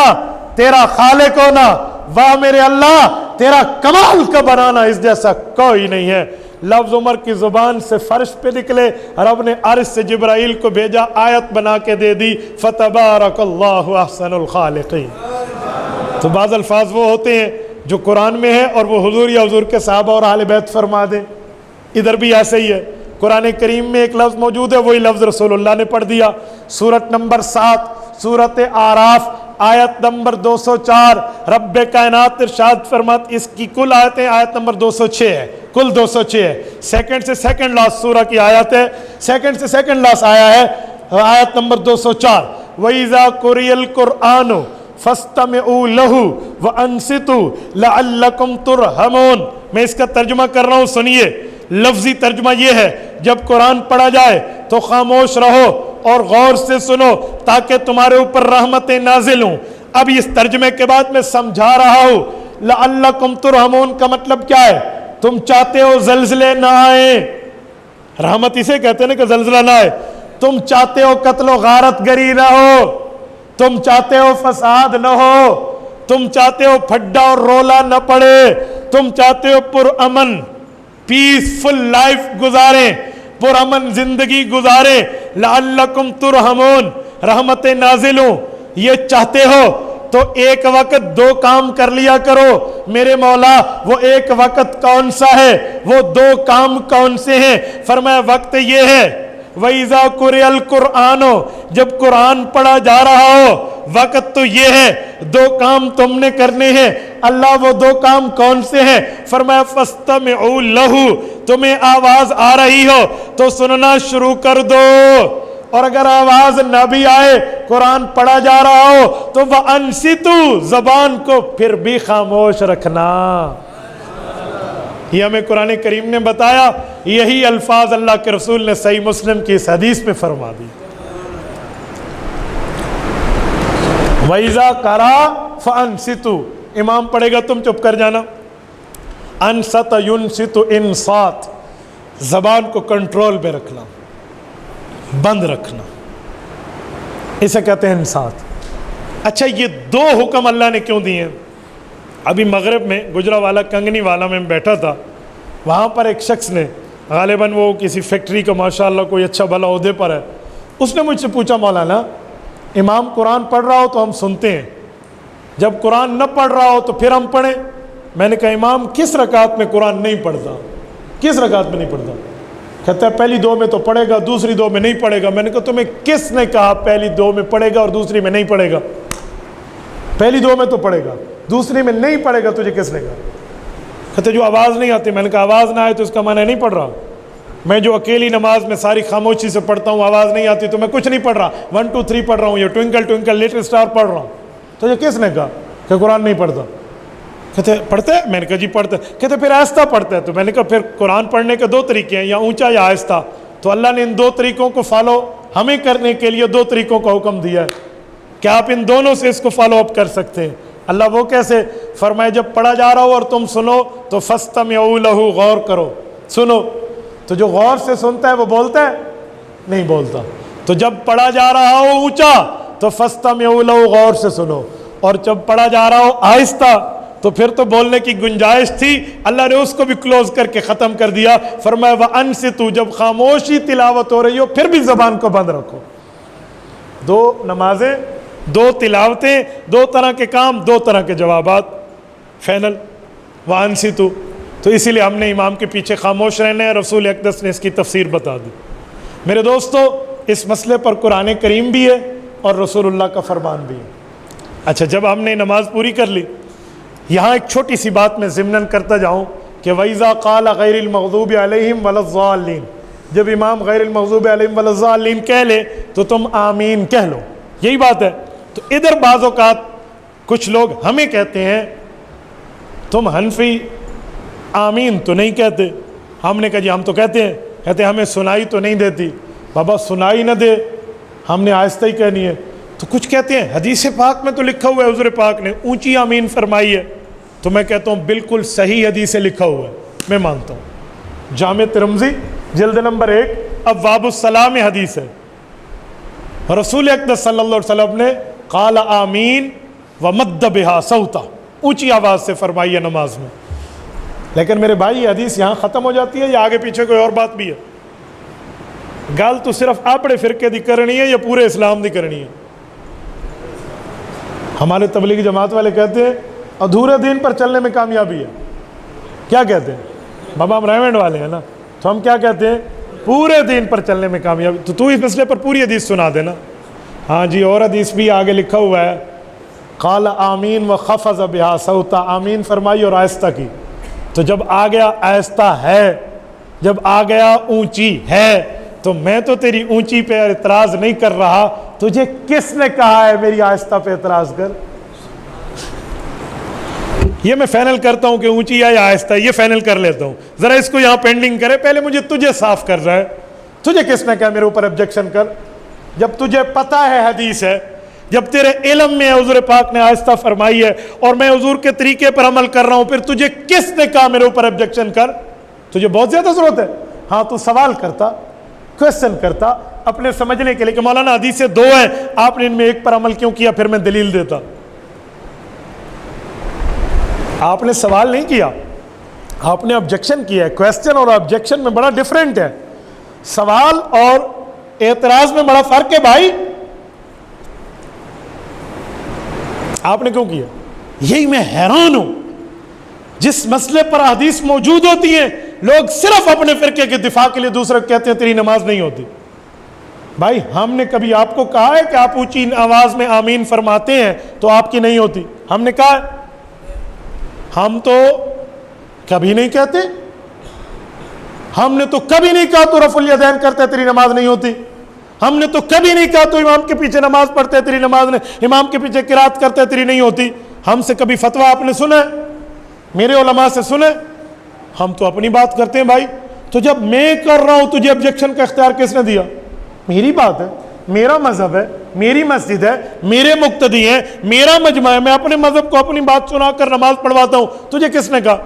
تیرا خالق ہونا، واہ میرے اللہ تیرا کمال کا بنانا، اس جیسا کوئی نہیں ہے. لفظ عمر کی زبان سے فرش پہ نکلے، رب نے عرش سے جبرائیل کو بھیجا، آیت بنا کے دے دی فَتَبَارَكَ اللَّهُ أَحْسَنُ الْخَالِقِينَ. تو بعض الفاظ وہ ہوتے ہیں جو قرآن میں ہے اور وہ حضور یا حضور کے صحابہ اور اہل بیت فرما دیں. ادھر بھی ایسے ہی ہے، قرآن کریم میں ایک لفظ موجود ہے، وہی لفظ رسول اللہ نے پڑھ دیا. سورت نمبر 7 سورت آراف آیت نمبر 204 رب کائنات ارشاد فرمات، اس کی کل آیتیں آیت نمبر 206 ہے، کل 206 ہے. سیکنڈ سے سیکنڈ لاسٹ سورہ کی آیت ہے، سیکنڈ سے سیکنڈ لاسٹ آیا ہے آیت نمبر 204. وَإِذَا قُرِئَ الْقُرْآنُ فَاسْتَمِعُوا لَهُ وَأَنصِتُوا لَعَلَّكُمْ تُرْحَمُونَ. میں اس کا ترجمہ کر رہا ہوں، سنیے. لفظی ترجمہ یہ ہے جب قرآن پڑھا جائے تو خاموش رہو اور غور سے سنو تاکہ تمہارے اوپر رحمتیں نازل ہوں. اب اس ترجمے کے بعد میں سمجھا رہا ہوں لعلکم ترحمون کا مطلب کیا ہے. تم چاہتے ہو زلزلے نہ آئیں، رحمت اسے کہتے ہیں نا کہ زلزلہ نہ آئے. تم چاہتے ہو قتل و غارت گری نہ ہو، تم چاہتے ہو فساد نہ ہو، تم چاہتے ہو پھڈا اور رولا نہ پڑے، تم چاہتے ہو پر امن پیسفل لائف گزاریں، پرامن زندگی گزاریں، لعلکم ترحمون، رحمت نازل ہوں، یہ چاہتے ہو تو ایک وقت دو کام کر لیا کرو میرے مولا۔ وہ ایک وقت کون سا ہے، وہ دو کام کون سے ہیں؟ فرمایا وقت یہ ہے وَإِذَا قُرِئَ الْقُرْآنُ، جب قرآن پڑھا جا رہا ہو، وقت تو یہ ہے، دو کام تم نے کرنے ہیں۔ اللہ وہ دو کام کون سے ہیں؟ فرمایا فَاسْتَمِعُوا لَهُ، تمہیں آواز آ رہی ہو تو سننا شروع کر دو، اور اگر آواز نہ بھی آئے، قرآن پڑھا جا رہا ہو تو وَأَنْصِتُوا، زبان کو پھر بھی خاموش رکھنا۔ یہ ہمیں قرآن کریم نے بتایا، یہی الفاظ اللہ کے رسول نے صحیح مسلم کی اس حدیث میں فرما دی۔ وَإِذَا قَرَأَ فَأَنْصِتُوا، امام پڑھے گا تم چپ کر جانا۔ انصت ينصت انصات، زبان کو کنٹرول میں رکھنا، بند رکھنا، اسے کہتے ہیں انصات۔ اچھا یہ دو حکم اللہ نے کیوں دیے ہیں؟ ابھی مغرب میں گجرانوالہ کنگنی والا میں بیٹھا تھا، وہاں پر ایک شخص نے، غالباً وہ کسی فیکٹری کا ماشاءاللہ کوئی اچھا بھلا عہدے پر ہے، اس نے مجھ سے پوچھا مولانا امام قرآن پڑھ رہا ہو تو ہم سنتے ہیں، جب قرآن نہ پڑھ رہا ہو تو پھر ہم پڑھیں؟ میں نے کہا امام کس رکعت میں قرآن نہیں پڑھتا؟ کس رکعت میں نہیں پڑھتا؟ کہتا ہے پہلی دو میں تو پڑھے گا، دوسری دو میں نہیں پڑھے گا۔ میں نے کہا تمہیں کس نے کہا پہلی دو میں پڑھے گا اور دوسری میں نہیں پڑھے گا؟ پہلی دو میں تو پڑھے گا، دوسری میں نہیں پڑھے گا، تجھے کس نے کہا؟ کہتے جو آواز نہیں آتی۔ میں نے کہا آواز نہ آئے تو اس کا معنی نہیں پڑھ رہا۔ میں جو اکیلی نماز میں ساری خاموشی سے پڑھتا ہوں، آواز نہیں آتی تو میں کچھ نہیں پڑھ رہا، 1 2 3 پڑھ رہا ہوں، یا ٹوئنکل ٹوئنکل لٹل اسٹار پڑھ رہا ہوں۔ تو یہ کس نے کہا کہ قرآن نہیں پڑھتا؟ کہتے پڑھتے ہیں؟ میں نے کہا جی پڑھتے ہیں۔ کہتے پھر آہستہ پڑھتے ہیں؟ تو میں نے کہا پھر قرآن پڑھنے کے دو طریقے ہیں، یا اونچا یا آہستہ۔ تو اللہ نے ان دو طریقوں کو فالو ہمیں کرنے کے لیے دو طریقوں کا حکم دیا ہے کہ آپ ان دونوں سے اس کو فالو اپ کر سکتے ہیں۔ اللہ وہ کیسے؟ فرمائے جب پڑھا جا رہا ہو اور تم سنو تو فَاسْتَمِعُوا لَهُ، غور کرو، سنو۔ تو جو غور سے سنتا ہے وہ بولتا ہے؟ نہیں بولتا۔ تو جب پڑھا جا رہا ہو اونچا تو فَاسْتَمِعُوا لَهُ، غور سے سنو، اور جب پڑھا جا رہا ہو آہستہ تو پھر تو بولنے کی گنجائش تھی، اللہ نے اس کو بھی کلوز کر کے ختم کر دیا۔ فرمایا وَأَنْصِتُوا، جب خاموشی تلاوت ہو رہی ہو پھر بھی زبان کو بند رکھو۔ دو نمازیں، دو تلاوتیں، دو طرح کے کام، دو طرح کے جوابات، فائنل وَأَنْصِتُوا۔ تو اسی لیے ہم نے امام کے پیچھے خاموش رہنا ہے۔ رسول اقدس نے اس کی تفسیر بتا دی۔ میرے دوستو اس مسئلے پر قرآن کریم بھی ہے اور رسول اللہ کا فرمان بھی ہے۔ اچھا جب ہم نے نماز پوری کر لی، یہاں ایک چھوٹی سی بات میں ضمناً کرتا جاؤں کہ وَإِذَا قَالَ غَيْرِ الْمَغْضُوبِ عَلَيْهِمْ وَلَا الضَّالِّينَ، جب امام غیر المغضوب علیہم ولا الضالین کہہ لے تو تم آمین کہہ لو، یہی بات ہے۔ تو ادھر بعض اوقات کچھ لوگ ہمیں کہتے ہیں تم حنفی آمین تو نہیں کہتے۔ ہم نے کہا جی ہم تو کہتے ہیں، کہتے ہیں ہمیں سنائی تو نہیں دیتی۔ بابا سنائی نہ دے، ہم نے آہستہ ہی کہنی ہے۔ تو کچھ کہتے ہیں حدیث پاک میں تو لکھا ہوا ہے حضور پاک نے اونچی آمین فرمائی ہے، تو میں کہتا ہوں بالکل صحیح حدیث سے لکھا ہوا ہے، میں مانتا ہوں۔ جامع ترمذی جلد نمبر 1 ابواب الصلاۃ میں حدیث ہے، رسول اقدس صلی اللہ علیہ وسلم نے قال آمین ومد بہا صوتا، اونچی آواز سے فرمائی ہے نماز میں۔ لیکن میرے بھائی یہ حدیث یہاں ختم ہو جاتی ہے یا آگے پیچھے کوئی اور بات بھی ہے؟ گل تو صرف اپنے فرقے دی کرنی ہے یا پورے اسلام دی کرنی ہے؟ ہمارے تبلیغی جماعت والے کہتے ہیں ادھورے دین پر چلنے میں کامیابی ہے۔ کیا کہتے ہیں؟ بابا ہم ریمنڈ والے ہیں نا، تو ہم کیا کہتے ہیں؟ پورے دین پر چلنے میں کامیابی۔ تو اس مسئلے پر پوری حدیث سنا دینا۔ ہاں جی اور حدیث بھی آگے لکھا ہوا ہے قال آمین وخفض بہا صوتا، آمین فرمائی اور آہستہ کی۔ تو جب آ گیا آہستہ ہے، جب آ گیا اونچی ہے، تو میں تو تیری اونچی پہ اعتراض نہیں کر رہا، تجھے کس نے کہا ہے میری آہستہ پہ اعتراض کر؟ یہ میں فائنل کرتا ہوں کہ اونچی ہے یا آہستہ ہے، یہ فائنل کر لیتا ہوں۔ ذرا اس کو یہاں پینڈنگ کرے، پہلے مجھے تجھے صاف کر رہا ہے، تجھے کس نے کہا میرے اوپر آبجیکشن کر؟ جب تجھے پتہ ہے حدیث ہے، جب تیرے علم میں حضور پاک نے آہستہ فرمائی ہے اور میں حضور کے طریقے پر عمل کر رہا ہوں، پھر تجھے کس نے کہا میرے اوپر آبجیکشن کر؟ تجھے بہت زیادہ ضرورت ہے۔ ہاں تو سوال کرتا، کویسچن کرتا اپنے سمجھنے کے لیے کہ مولانا حدیثیں 2 ہیں، آپ نے ان میں ایک پر عمل کیوں کیا؟ پھر میں دلیل دیتا۔ آپ نے سوال نہیں کیا، آپ نے آبجیکشن کیا ہے. کویسچن اور آبجیکشن میں بڑا ڈفرینٹ ہے. سوال اور اعتراض میں بڑا فرق ہے بھائی. آپ نے کیوں کیا؟ یہی میں حیران ہوں. جس مسئلے پر احادیث موجود ہوتی ہیں لوگ صرف اپنے فرقے کے دفاع کے لیے دوسرے کو کہتے ہیں تیری نماز نہیں ہوتی. بھائی ہم نے کبھی آپ کو کہا ہے کہ آپ اونچی آواز میں آمین فرماتے ہیں تو آپ کی نہیں ہوتی؟ ہم نے کہا ہے؟ ہم تو کبھی نہیں کہتے. ہم نے تو کبھی نہیں کہا تو رفع الیدین کرتے تیری نماز نہیں ہوتی. ہم نے تو کبھی نہیں کہا تو امام کے پیچھے نماز پڑھتے تیری نماز نہیں، امام کے پیچھے قرات کرتے تیری نہیں ہوتی. ہم سے کبھی فتویٰ آپ نے سنا ہے؟ میرے علماء سے سنے؟ ہم تو اپنی بات کرتے ہیں بھائی. تو جب میں کر رہا ہوں تجھے آبجیکشن کا اختیار کس نے دیا؟ میری بات ہے، میرا مذہب ہے، میری مسجد ہے، میرے مقتدی ہیں، میرا مجمع ہے. میں اپنے مذہب کو اپنی بات سنا کر نماز پڑھواتا ہوں. تجھے کس نے کہا؟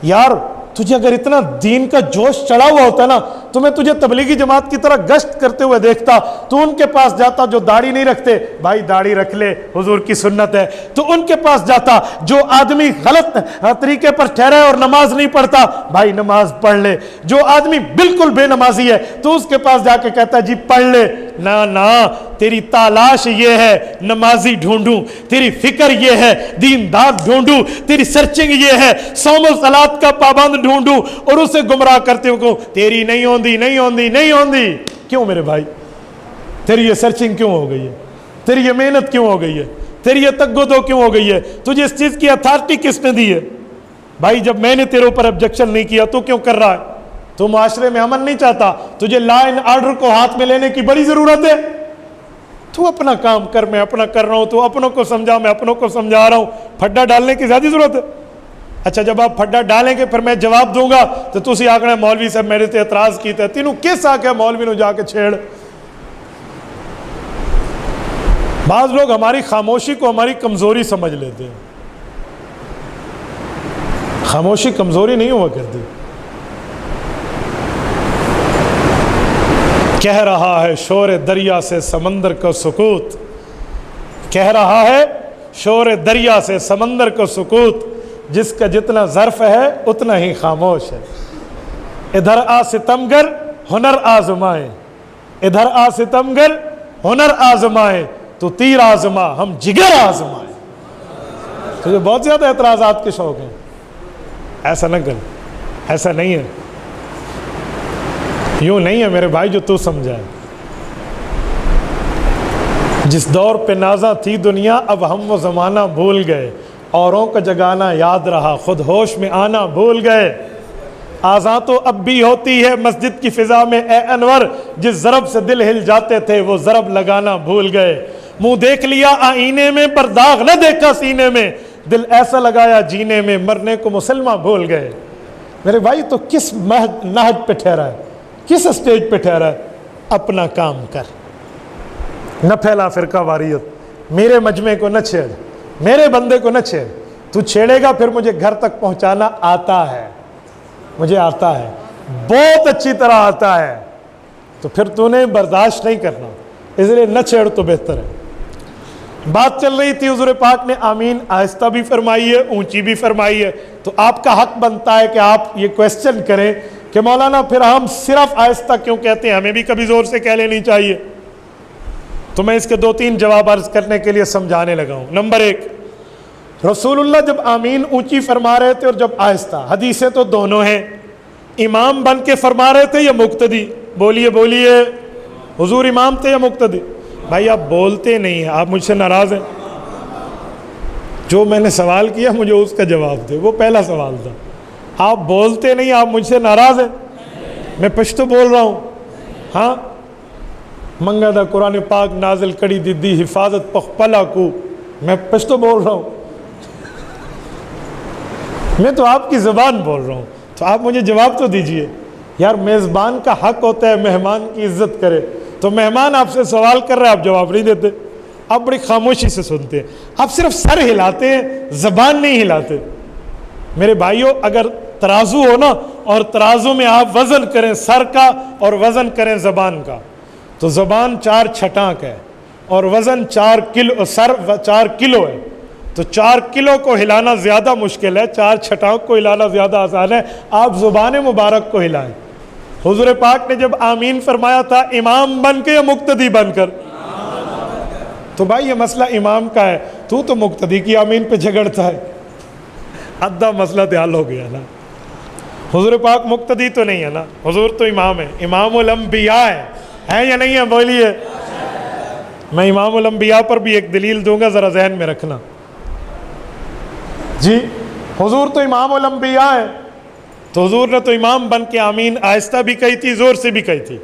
یار تجھے اگر اتنا دین کا جوش چڑھا ہوا ہوتا نا تو میں تجھے تبلیغی جماعت کی طرح گشت کرتے ہوئے دیکھتا. تو ان کے پاس جاتا جو داڑھی نہیں رکھتے، بھائی داڑھی رکھ لے حضور کی سنت ہے. تو ان کے پاس جاتا جو آدمی غلط طریقے پر ٹھہرا ہے اور نماز نہیں پڑھتا، بھائی نماز پڑھ لے. جو آدمی بالکل بے نمازی ہے تو اس کے پاس جا کے کہتا ہے جی پڑھ لے. نہ تیری تالاش یہ ہے نمازی ڈھونڈوں، تیری فکر یہ ہے دیندار ڈھونڈوں، تیری سرچنگ یہ ہے صوم و صلات کا پابند ڈھونڈوں اور اسے گمراہ کرتے ہو کہوں تیری نہیں ہوندی نہیں ہوندی نہیں ہوندی. کیوں میرے بھائی؟ تیری یہ سرچنگ کیوں ہو گئی ہے؟ تیری یہ محنت کیوں ہو گئی ہے؟ تیری یہ تگ و دو کیوں ہو گئی ہے؟ تجھے اس چیز کی اتھارٹی کس نے دی ہے؟ بھائی جب میں نے تیرے اوپر آبجیکشن نہیں کیا تو کیوں کر رہا ہے؟ تو معاشرے میں امن نہیں چاہتا؟ تجھے لا اینڈ آرڈر کو ہاتھ میں لینے کی بڑی ضرورت ہے. تو اپنا کام کر، میں اپنا کر رہا ہوں. تو اپنوں کو سمجھا، میں اپنوں کو سمجھا رہا ہوں. پھڈا ڈالنے کی زیادہ ضرورت ہے؟ اچھا جب آپ پھڈا ڈالیں گے پھر میں جواب دوں گا تو تسی آکھنا مولوی صاحب میرے تے اعتراض کیتا ہے. تینوں کس آکھیا مولوی نو جا کے چھیڑ؟ بعض لوگ ہماری خاموشی کو ہماری کمزوری سمجھ لیتے ہیں. خاموشی کمزوری نہیں ہوا کرتی. کہہ رہا ہے شور دریا سے سمندر کو سکوت، کہہ رہا ہے شور دریا سے سمندر کو سکوت، جس کا جتنا ظرف ہے اتنا ہی خاموش ہے. ادھر آ ستمگر ہنر آزمائے، ادھر آ ستمگر ہنر آزمائے، تو تیر آزما ہم جگر آزمائے. تجھے بہت زیادہ اعتراضات کے شوق ہیں. ایسا نہ کر، ایسا نہیں ہے، یوں نہیں ہے میرے بھائی جو تو سمجھا ہے. جس دور پہ نازاں تھی دنیا اب ہم وہ زمانہ بھول گئے، اوروں کا جگانا یاد رہا خود ہوش میں آنا بھول گئے. آزاں تو اب بھی ہوتی ہے مسجد کی فضا میں اے انور، جس ضرب سے دل ہل جاتے تھے وہ ضرب لگانا بھول گئے. منہ دیکھ لیا آئینے میں پر داغ نہ دیکھا سینے میں، دل ایسا لگایا جینے میں مرنے کو مسلمہ بھول گئے. میرے بھائی تو کس نہج پہ ٹھہرا ہے، کس اسٹیج پہ ٹھہرا ہے؟ اپنا کام کر، نہ پھیلا فرقہ واریت. میرے مجمع کو نہ چھیڑ، میرے بندے کو نہ چھیڑ. تو چھیڑے گا پھر مجھے گھر تک پہنچانا آتا ہے، مجھے آتا ہے، بہت اچھی طرح آتا ہے. تو پھر تو نے برداشت نہیں کرنا، اس لیے نہ چھیڑ تو بہتر ہے. بات چل رہی تھی حضور پاک نے آمین آہستہ بھی فرمائی ہے، اونچی بھی فرمائی ہے. تو آپ کا حق بنتا ہے کہ آپ یہ کویسچن کریں کہ مولانا پھر ہم صرف آہستہ کیوں کہتے ہیں، ہمیں بھی کبھی زور سے کہہ لینی چاہیے. تو میں اس کے 2-3 جواب عرض کرنے کے لیے سمجھانے لگا ہوں. نمبر 1، رسول اللہ جب آمین اونچی فرما رہے تھے اور جب آہستہ، حدیثیں تو دونوں ہیں. امام بن کے فرما رہے تھے یا مقتدی؟ بولیے بولیے، حضور امام تھے یا مقتدی؟ بھائی آپ بولتے نہیں ہیں، آپ مجھ سے ناراض ہیں. جو میں نے سوال کیا مجھے اس کا جواب دے، وہ پہلا سوال تھا. آپ بولتے نہیں، آپ مجھ سے ناراض ہیں؟ میں پشتو بول رہا ہوں. ہاں منگا دا قرآن پاک نازل کڑی دی حفاظت پخپلا کو، میں پشتو بول رہا ہوں. میں تو آپ کی زبان بول رہا ہوں، تو آپ مجھے جواب تو دیجئے. یار میزبان کا حق ہوتا ہے مہمان کی عزت کرے. تو مہمان آپ سے سوال کر رہے ہیں، آپ جواب نہیں دیتے، آپ بڑی خاموشی سے سنتے ہیں، آپ صرف سر ہلاتے ہیں، زبان نہیں ہلاتے. میرے بھائیوں اگر ترازو ہو نا اور ترازو میں آپ وزن کریں سر کا اور وزن کریں زبان کا، تو زبان 4 چھٹانک ہے اور وزن 4 کلو، سر 4 کلو ہے. تو 4 کلو کو ہلانا زیادہ مشکل ہے، 4 چھٹاؤں کو ہلانا زیادہ آسان ہے، آپ زبان مبارک کو ہلائیں۔ حضور پاک نے جب آمین فرمایا تھا امام بن کے یا مقتدی بن کر؟ تو بھائی یہ مسئلہ امام کا ہے، تو مقتدی کی آمین پہ جھگڑتا ہے، ادھا مسئلہ حل ہو گیا نا۔ حضور پاک مقتدی تو نہیں ہے نا، حضور تو امام ہے، امام الانبیاء ہے یا نہیں ہے؟ بولیے۔ میں امام الانبیاء پر بھی ایک دلیل دوں گا، ذرا ذہن میں رکھنا جی۔ حضور تو امام الانبیاء ہے، تو حضور نے تو امام بن کے آمین آہستہ بھی کہی تھی، زور سے بھی کہی تھی،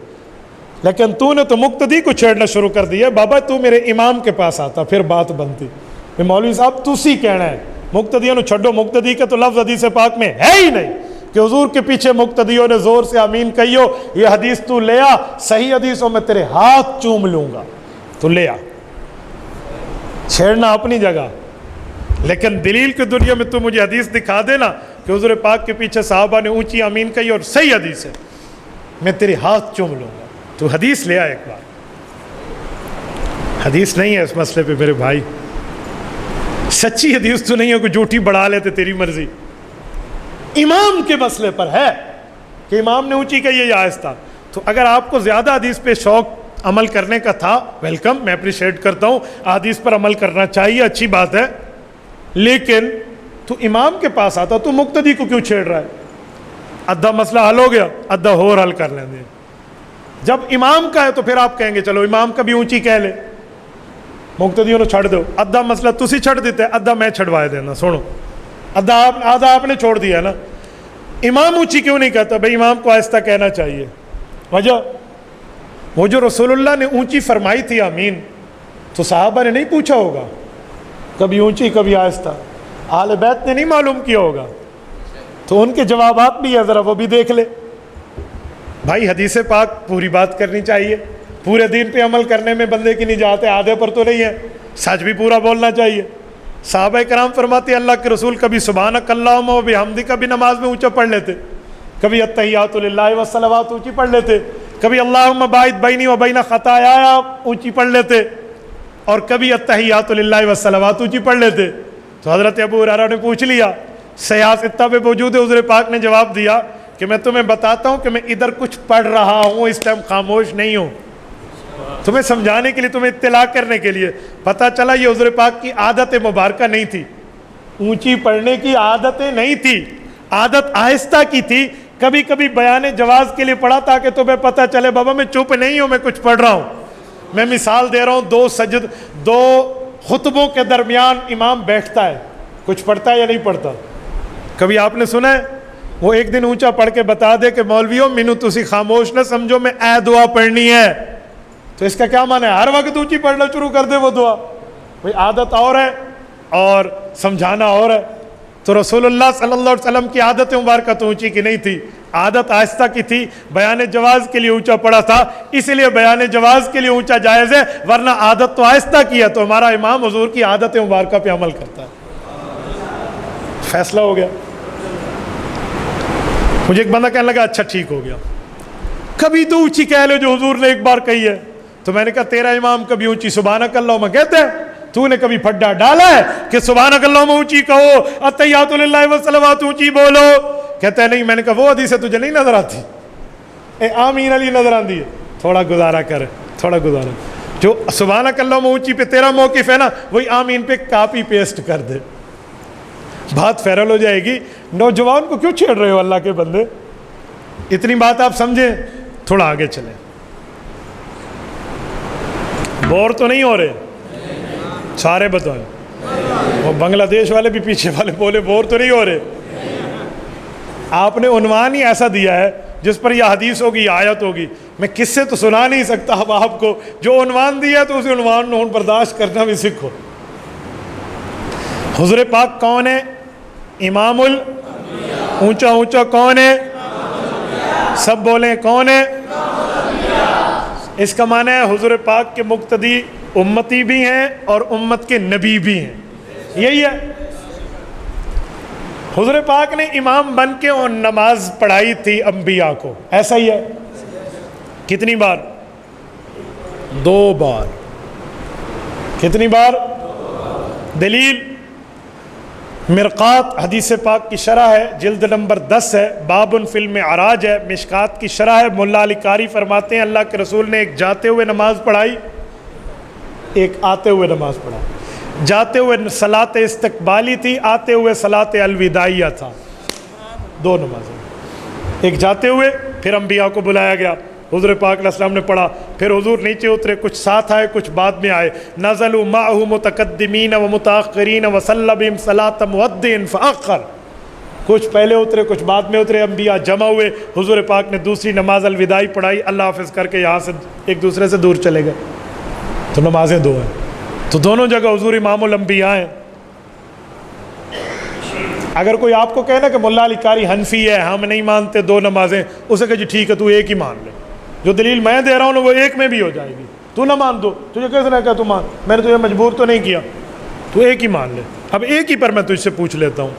لیکن تو نے تو مقتدی کو چھیڑنا شروع کر دیا۔ بابا تو میرے امام کے پاس آتا پھر بات بنتی۔ مولوی صاحب تسی کہنا ہے، مقتدیوں نے چھڈو، مقتدی کے تو لفظ حدیث پاک میں ہے ہی نہیں کہ حضور کے پیچھے مقتدیوں نے زور سے آمین کہی ہو۔ یہ حدیث تو لے آ، صحیح حدیثوں میں تیرے ہاتھ چوم لوں گا، تو لے آ، چھیڑنا اپنی جگہ، لیکن دلیل کی دنیا میں تو مجھے حدیث دکھا دینا کہ حضور پاک کے پیچھے صحابہ نے اونچی آمین کہی اور صحیح حدیث ہے، میں تیرے ہاتھ چوم لوں گا۔ تو حدیث لے آ ایک بار۔ حدیث نہیں ہے اس مسئلے پہ میرے بھائی، سچی حدیث تو نہیں ہے، کوئی جھوٹی بڑھا لیتے، تیری مرضی۔ امام کے مسئلے پر ہے کہ امام نے اونچی کہی ہے یا آہستہ۔ تو اگر آپ کو زیادہ حدیث پہ شوق عمل کرنے کا تھا، ویلکم، میں اپریشیٹ کرتا ہوں، حدیث پر عمل کرنا چاہیے، اچھی بات ہے، لیکن تو امام کے پاس آتا تو مقتدی کو کیوں چھیڑ رہا ہے؟ ادھا مسئلہ حل ہو گیا، ادھا اور حل کر لیں گے۔ جب امام کا ہے تو پھر آپ کہیں گے چلو امام کا بھی اونچی کہہ لے، مقتدیوں نے چھڑ دو، ادھا مسئلہ تسی چھڑ دیتے، ادھا میں چھڑوائے دینا۔ سنو، آدھا آپ نے چھوڑ دیا نا۔ امام اونچی کیوں نہیں کہتا؟ بھئی امام کو آہستہ کہنا چاہیے۔ وجہ وہ جو رسول اللہ نے اونچی فرمائی تھی آمین، تو صحابہ نے نہیں پوچھا ہوگا کبھی اونچی کبھی آہستہ، اہل بیت نے نہیں معلوم کیا ہوگا، تو ان کے جوابات بھی ہے، ذرا وہ بھی دیکھ لے۔ بھائی حدیث پاک پوری بات کرنی چاہیے، پورے دین پہ عمل کرنے میں بندے کی نجات ہے، آدھے پر تو نہیں ہے، سچ بھی پورا بولنا چاہیے۔ صحابہ کرام فرماتے ہیں اللہ کے رسول کبھی سبحانک اللہم و بحمدک بھی نماز میں اونچا پڑھ لیتے، کبھی التحیات للہ والصلوات اونچی پڑھ لیتے، کبھی اللہم باعث بینی و بین خطایا اونچی پڑھ لیتے، اور کبھی التحیات للہ والصلوات اونچی پڑھ لیتے۔ تو حضرت ابو ہریرہ نے پوچھ لیا، سیاست اتنا پہ موجود ہے، حضور پاک نے جواب دیا کہ میں تمہیں بتاتا ہوں کہ میں ادھر کچھ پڑھ رہا ہوں، اس ٹائم خاموش نہیں ہوں، تمہیں سمجھانے کے لیے، تمہیں اطلاع کرنے کے لیے۔ پتہ چلا یہ حضور پاک کی عادت مبارکہ نہیں تھی، اونچی پڑھنے کی عادتیں نہیں تھی، عادت آہستہ کی تھی۔ کبھی کبھی بیان جواز کے لیے پڑھا تاکہ تمہیں پتہ چلے بابا میں چپ نہیں ہوں، میں کچھ پڑھ رہا ہوں۔ میں مثال دے رہا ہوں، دو خطبوں کے درمیان امام بیٹھتا ہے، کچھ پڑھتا ہے یا نہیں پڑھتا؟ کبھی آپ نے سنا ہے وہ ایک دن اونچا پڑھ کے بتا دے کہ مولویوں مینوں تسی خاموش نہ سمجھو، میں اے دعا پڑھنی ہے؟ تو اس کا کیا معنی ہے؟ ہر وقت اونچی پڑھنا شروع کر دے وہ دعا؟ بھئی عادت اور ہے اور سمجھانا اور ہے۔ تو رسول اللہ صلی اللہ علیہ وسلم کی عادت مبارکہ تو اونچی کی نہیں تھی، عادت آہستہ کی تھی، بیان جواز کے لیے اونچا پڑھا تھا، اس لیے بیان جواز کے لیے اونچا جائز ہے، ورنہ عادت تو آہستہ کی ہے۔ تو ہمارا امام حضور کی عادت مبارکہ پہ عمل کرتا ہے۔ فیصلہ ہو گیا۔ مجھے ایک بندہ کہنے لگا اچھا ٹھیک ہو گیا، کبھی تو اونچی کہہ لو جو حضور نے ایک بار کہی ہے۔ تو میں نے کہا تیرا امام کبھی اونچی سبحانک اللہم کہتے ہیں؟ تو نے کبھی پھڈا ڈالا ہے کہ سبحانک اللہم اونچی کہو، التحیات للہ والصلوات اونچی بولو؟ کہتا ہے نہیں۔ میں نے کہا وہ حدیث تجھے نہیں نظر آتی؟ آمین علی نظر آندی ہے؟ تھوڑا گزارا کر، تھوڑا گزارا۔ جو سبحانک اللہم اونچی پہ تیرا موقف ہے نا، وہی آمین پہ کاپی پیسٹ کر دے، بات فیرل ہو جائے گی۔ نوجوان کو کیوں چھیڑ رہے ہو اللہ کے بندے؟ اتنی بات آپ سمجھیں، تھوڑا آگے چلیں۔ بور تو نہیں ہو رہے؟ سارے بتائیں۔ وہ بنگلہ دیش والے بھی پیچھے والے بولے بور تو نہیں ہو رہے؟ آپ نے عنوان ہی ایسا دیا ہے جس پر یہ حدیث ہوگی یا آیت ہوگی، میں کس سے تو سنا نہیں سکتا اب آپ کو۔ جو عنوان دیا تو اس عنوان کو برداشت کرنا بھی سیکھو۔ حضور پاک کون ہے؟ امام اونچا اونچا کون ہے؟ سب بولیں کون ہے؟ اس کا معنی ہے حضور پاک کے مقتدی امتی بھی ہیں اور امت کے نبی بھی ہیں، یہی ہے۔ حضور پاک نے امام بن کے اور نماز پڑھائی تھی انبیاء کو، ایسا ہی ہے۔ کتنی بار؟ 2 بار۔ کتنی بار؟ دلیل مرقات حدیث پاک کی شرح ہے، جلد نمبر 10 ہے، باب فی المعراج ہے، مشکات کی شرح ہے۔ مولا علی قاری فرماتے ہیں اللہ کے رسول نے ایک جاتے ہوئے نماز پڑھائی، ایک آتے ہوئے نماز پڑھائی۔ جاتے ہوئے صلاۃ استقبالی تھی، آتے ہوئے صلاۃ الوداعیہ تھا، دو نمازیں، ایک جاتے ہوئے، پھر انبیاء کو بلایا گیا، حضور پاک علیہ السلام نے پڑھا، پھر حضور نیچے اترے، کچھ ساتھ آئے کچھ بعد میں آئے، نزلوا معه متقدمین و متاخرین وصلی بہم صلاۃ مودع فاخر، کچھ پہلے اترے کچھ بعد میں اترے، انبیاء جمع ہوئے، حضور پاک نے دوسری نماز الوداعی پڑھائی، اللہ حافظ کر کے یہاں سے ایک دوسرے سے دور چلے گئے، تو نمازیں دو ہیں، تو دونوں جگہ حضور امام الانبیاء ہیں۔ اگر کوئی آپ کو کہنا کہ مولا علی قاری حنفی ہے، ہم نہیں مانتے دو نمازیں، اسے کہ جی ٹھیک ہے تو ایک ہی مان لے، جو دلیل میں دے رہا ہوں نا وہ ایک میں بھی ہو جائے گی، تو نہ مان دو، تجھے کیسے نہ کہ تو مان، میں نے تجھے مجبور تو نہیں کیا، تو ایک ہی مان لے۔ اب ایک ہی پر میں تجھ سے پوچھ لیتا ہوں،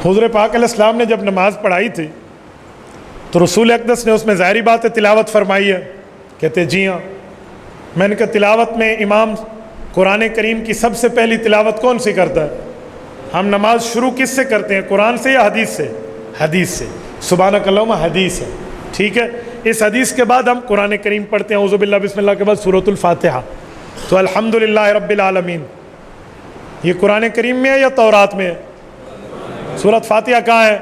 حضور پاک علیہ السلام نے جب نماز پڑھائی تھی تو رسول اقدس نے اس میں ظاہری بات ہے تلاوت فرمائی ہے؟ کہتے جی ہاں۔ میں نے کہا تلاوت میں امام قرآن کریم کی سب سے پہلی تلاوت کون سی کرتا ہے؟ ہم نماز شروع کس سے کرتے ہیں، قرآن سے یا حدیث سے؟ حدیث سے، سبحانک اللہم حدیث ہے، ٹھیک ہے۔ اس حدیث کے بعد ہم قرآن کریم پڑھتے ہیں، اعوذ باللہ بسم اللہ کے بعد سورۃ الفاتحہ، تو الحمدللہ رب العالمین، یہ قرآن کریم میں ہے یا تورات میں ہے؟ سورۃ فاتحہ کہاں ہے؟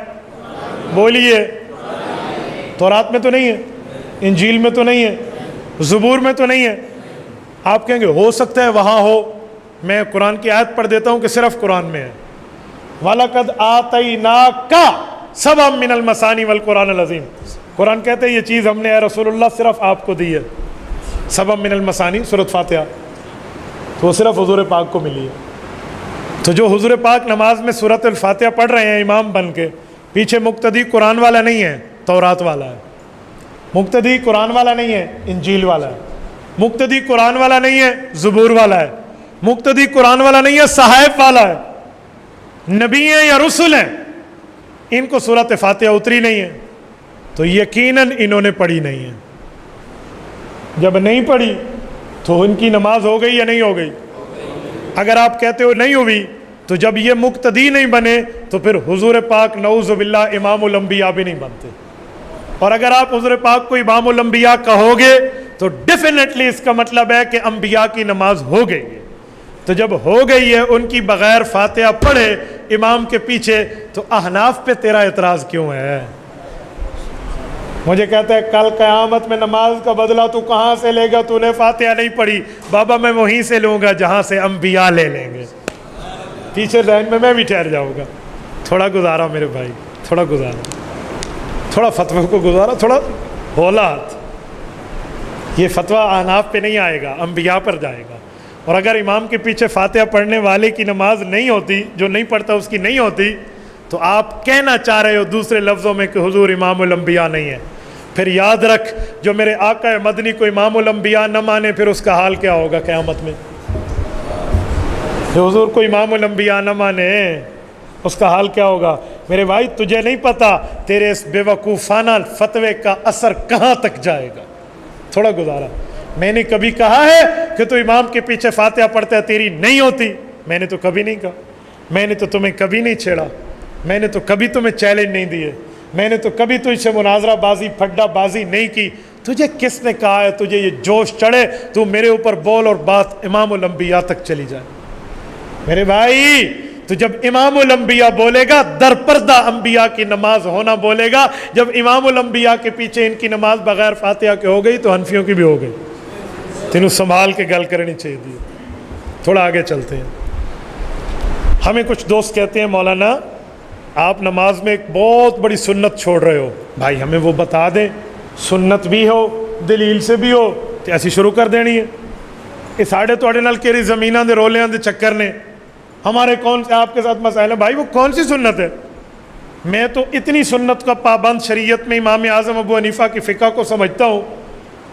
بولیے، تورات میں تو نہیں ہے، انجیل میں تو نہیں ہے، زبور میں تو نہیں ہے۔ آپ کہیں گے ہو سکتا ہے وہاں ہو، میں قرآن کی آیت پڑھ دیتا ہوں کہ صرف قرآن میں ہے، وَلَقَدْ آتَيْنَاكَ سَبْعًا مِّنَ الْمَثَانِي وَالْقُرْآنِ الْعَظِيمِ، قرآن کہتے ہیں یہ چیز ہم نے اے رسول اللہ صرف آپ کو دی ہے، سبع من المثانی سورۃ فاتحہ، تو وہ صرف حضور پاک کو ملی ہے۔ تو جو حضور پاک نماز میں سورۃ الفاتحہ پڑھ رہے ہیں امام بن کے، پیچھے مقتدی قرآن والا نہیں ہے، تورات والا ہے، مقتدی قرآن والا نہیں ہے، انجیل والا ہے، مقتدی قرآن والا نہیں ہے، زبور والا ہے، مقتدی قرآن والا نہیں ہے، صحائف والا ہے، نبی ہیں یا رسول ہیں، ان کو سورۃ فاتحہ اتری نہیں ہے، تو یقیناً انہوں نے پڑھی نہیں ہے۔ جب نہیں پڑھی تو ان کی نماز ہو گئی یا نہیں ہو گئی؟ اگر آپ کہتے ہو نہیں ہوئی تو جب یہ مقتدی نہیں بنے تو پھر حضور پاک نعوذ باللہ امام الانبیاء بھی نہیں بنتے، اور اگر آپ حضور پاک کو امام الانبیاء کہو گے تو ڈیفینیٹلی اس کا مطلب ہے کہ انبیاء کی نماز ہو گئی ہے، تو جب ہو گئی ہے ان کی بغیر فاتحہ پڑھے امام کے پیچھے، تو احناف پہ تیرا اعتراض کیوں ہے؟ مجھے کہتا ہے کل قیامت میں نماز کا بدلہ تو کہاں سے لے گا، تو نے فاتحہ نہیں پڑھی، بابا میں وہیں سے لوں گا جہاں سے انبیاء لے لیں گے، پیچھے ذہن میں بھی ٹھہر جاؤں گا۔ تھوڑا گزارا میرے بھائی، تھوڑا گزارا، تھوڑا فتوی کو گزارا، تھوڑا ہولات، یہ فتویٰ احناف پہ نہیں آئے گا، انبیاء پر جائے گا۔ اور اگر امام کے پیچھے فاتحہ پڑھنے والے کی نماز نہیں ہوتی، جو نہیں پڑھتا اس کی نہیں ہوتی، تو آپ کہنا چاہ رہے ہو دوسرے لفظوں میں کہ حضور امام الانبیاء نہیں ہے۔ پھر یاد رکھ جو میرے آقا مدنی کو امام الانبیاء نہ مانے پھر اس کا حال کیا ہوگا قیامت میں، جو حضور کو امام الانبیاء نہ مانے اس کا حال کیا ہوگا؟ میرے بھائی تجھے نہیں پتا تیرے اس بے وقوفانہ فتوے کا اثر کہاں تک جائے گا۔ تھوڑا گزارا، میں نے کبھی کہا ہے کہ تو امام کے پیچھے فاتحہ پڑھتا ہے تیری نہیں ہوتی؟ میں نے تو کبھی نہیں کہا، میں نے تو تمہیں کبھی نہیں چھیڑا، میں نے تو کبھی تمہیں چیلنج نہیں دیے، میں نے تو کبھی تجھ سے مناظرہ بازی پھڈا بازی نہیں کی۔ تجھے کس نے کہا ہے تجھے یہ جوش چڑھے تو میرے اوپر بول اور بات امام الانبیاء تک چلی جائے؟ میرے بھائی تو جب امام الانبیاء بولے گا در پردہ انبیاء کی نماز ہونا بولے گا، جب امام الانبیاء کے پیچھے ان کی نماز بغیر فاتحہ کے ہو گئی تو حنفیوں کی بھی ہو گئی۔ تینوں سنبھال کے گل کرنی چاہیے تھی۔ تھوڑا آگے چلتے ہیں۔ ہمیں کچھ دوست کہتے ہیں مولانا آپ نماز میں ایک بہت بڑی سنت چھوڑ رہے ہو، بھائی ہمیں وہ بتا دیں، سنت بھی ہو دلیل سے بھی ہو تو ایسی شروع کر دینی ہے۔ یہ ساڑھے توڑے نال کیری زمیناں دے رولیاں دے چکر نے ہمارے کون سے آپ کے ساتھ مسائل ہے؟ بھائی وہ کون سی سنت ہے؟ میں تو اتنی سنت کا پابند شریعت میں امام اعظم ابو حنیفہ کی فقہ کو سمجھتا ہوں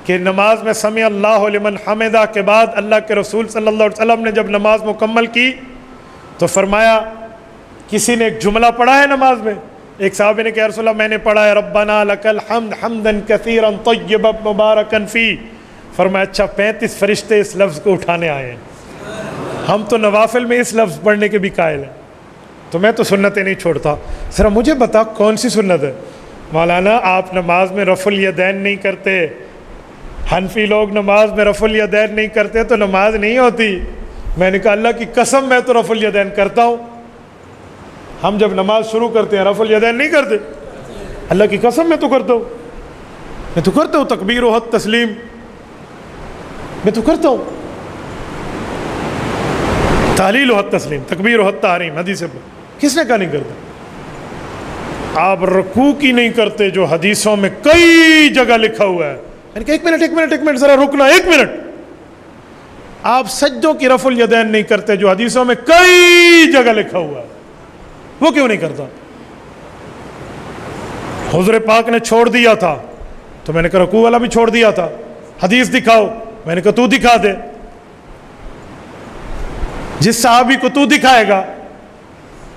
کہ نماز میں سمع اللہ لمن حمدہ کے بعد اللہ کے رسول صلی اللہ علیہ وسلم نے جب نماز مکمل کی تو فرمایا، کسی نے ایک جملہ پڑھا ہے نماز میں، ایک صحابی نے کہا یا رسول اللہ میں نے پڑھا ہے ربنا لک الحمد حمدا کثیرا طیبا مبارکا فی، فرمایا اچھا 35 فرشتے اس لفظ کو اٹھانے آئے ہیں، ہم تو نوافل میں اس لفظ پڑھنے کے بھی قائل ہیں۔ تو میں تو سنتیں نہیں چھوڑتا. ذرا مجھے بتا کون سی سنت ہے؟ مولانا آپ نماز میں رفع الیدین نہیں کرتے. حنفی لوگ نماز میں رفع الیدین نہیں کرتے تو نماز نہیں ہوتی. میں نے کہا اللہ کی قسم میں تو رفع الیدین کرتا ہوں. ہم جب نماز شروع کرتے ہیں رفع الیدین نہیں کرتے؟ اللہ کی قسم میں تو کرتا ہوں. میں تو کرتا ہوں تکبیر و حد تسلیم، میں تو کرتا ہوں تحلیل و حد تسلیم، تکبیر و حد تحریم. حدیث پر کس نے کہا نہیں کرتا؟ آپ رکوع کی نہیں کرتے جو حدیثوں میں کئی جگہ لکھا ہوا ہے. میں نے کہا ایک منٹ ذرا رکنا، 1 منٹ. آپ سجدوں کی رفع الیدین نہیں کرتے جو حدیثوں میں کئی جگہ لکھا ہوا ہے، وہ کیوں نہیں کرتا؟ حضور پاک نے چھوڑ دیا تھا تو میں نے کہا رکوع والا بھی چھوڑ دیا تھا. حدیث دکھاؤ، میں نے کہا تو دکھا دے. جس صحابی کو تو دکھائے گا،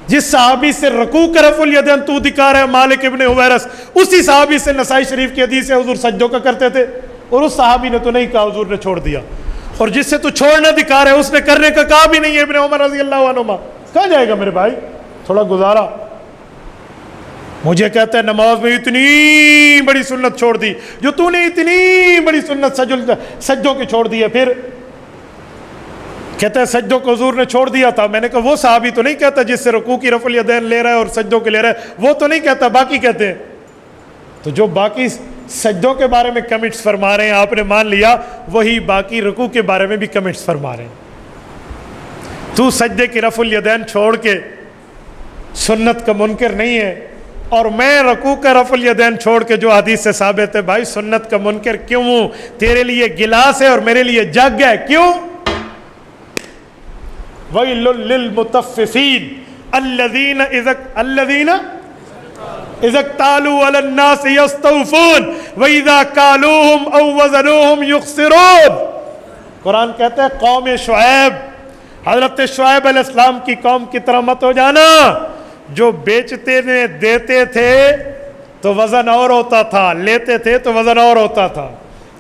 جس صحابی سے رکوع کا رفع الیدین تو دکھا رہا ہے مالک ابن حویرث، اسی صحابی سے نسائی شریف کی حدیث ہے حضور سجدوں کا کرتے تھے، اور اس صحابی نے تو نہیں کہا حضور نے چھوڑ دیا. اور جس سے تو چھوڑنا دکھا رہے اس نے کرنے کا کہا بھی نہیں ہے. ابن عمر رضی اللہ عنہما کہاں جائے گا میرے بھائی؟ تھوڑا گزارا. مجھے کہتا ہے نماز میں اتنی بڑی سنت چھوڑ دی، جو تو نے اتنی بڑی سنت سجدوں کی چھوڑ دی ہے. پھر کہتا ہے سجدوں کو حضور نے چھوڑ دیا تھا. میں نے کہا وہ صحابی تو نہیں کہتا جس سے رکوع کی رفع الیدین لے رہا ہے اور سجدوں کے لے رہا ہے، وہ تو نہیں کہتا، باقی کہتے ہیں. تو جو باقی سجدوں کے بارے میں کمنٹس فرما رہے ہیں آپ نے مان لیا، وہی باقی رکوع کے بارے میں بھی کمنٹس فرما رہے ہیں. تو سجدے کی رفع الیدین چھوڑ کے سنت کا منکر نہیں ہے، اور میں رکوع کا رفع الیدین چھوڑ کے جو حدیث سے ثابت ہے بھائی سنت کا منکر کیوں ہوں؟ تیرے لیے گلاس ہے اور میرے لیے جگ ہے. کیوں؟ وَيْلٌ لِّلْمُطَفِّفِينَ الَّذِينَ إِذَا اكْتَالُوا عَلَى النَّاسِ يَسْتَوْفُونَ وَإِذَا كَالُوهُمْ أَوْ وَزَنُوهُمْ يُخْسِرُونَ. قرآن کہتا ہے قوم شعیب، حضرت شعیب علیہ السلام کی قوم کی طرح مت ہو جانا. جو بیچتے نے دیتے تھے تو وزن اور ہوتا تھا، لیتے تھے تو وزن اور ہوتا تھا.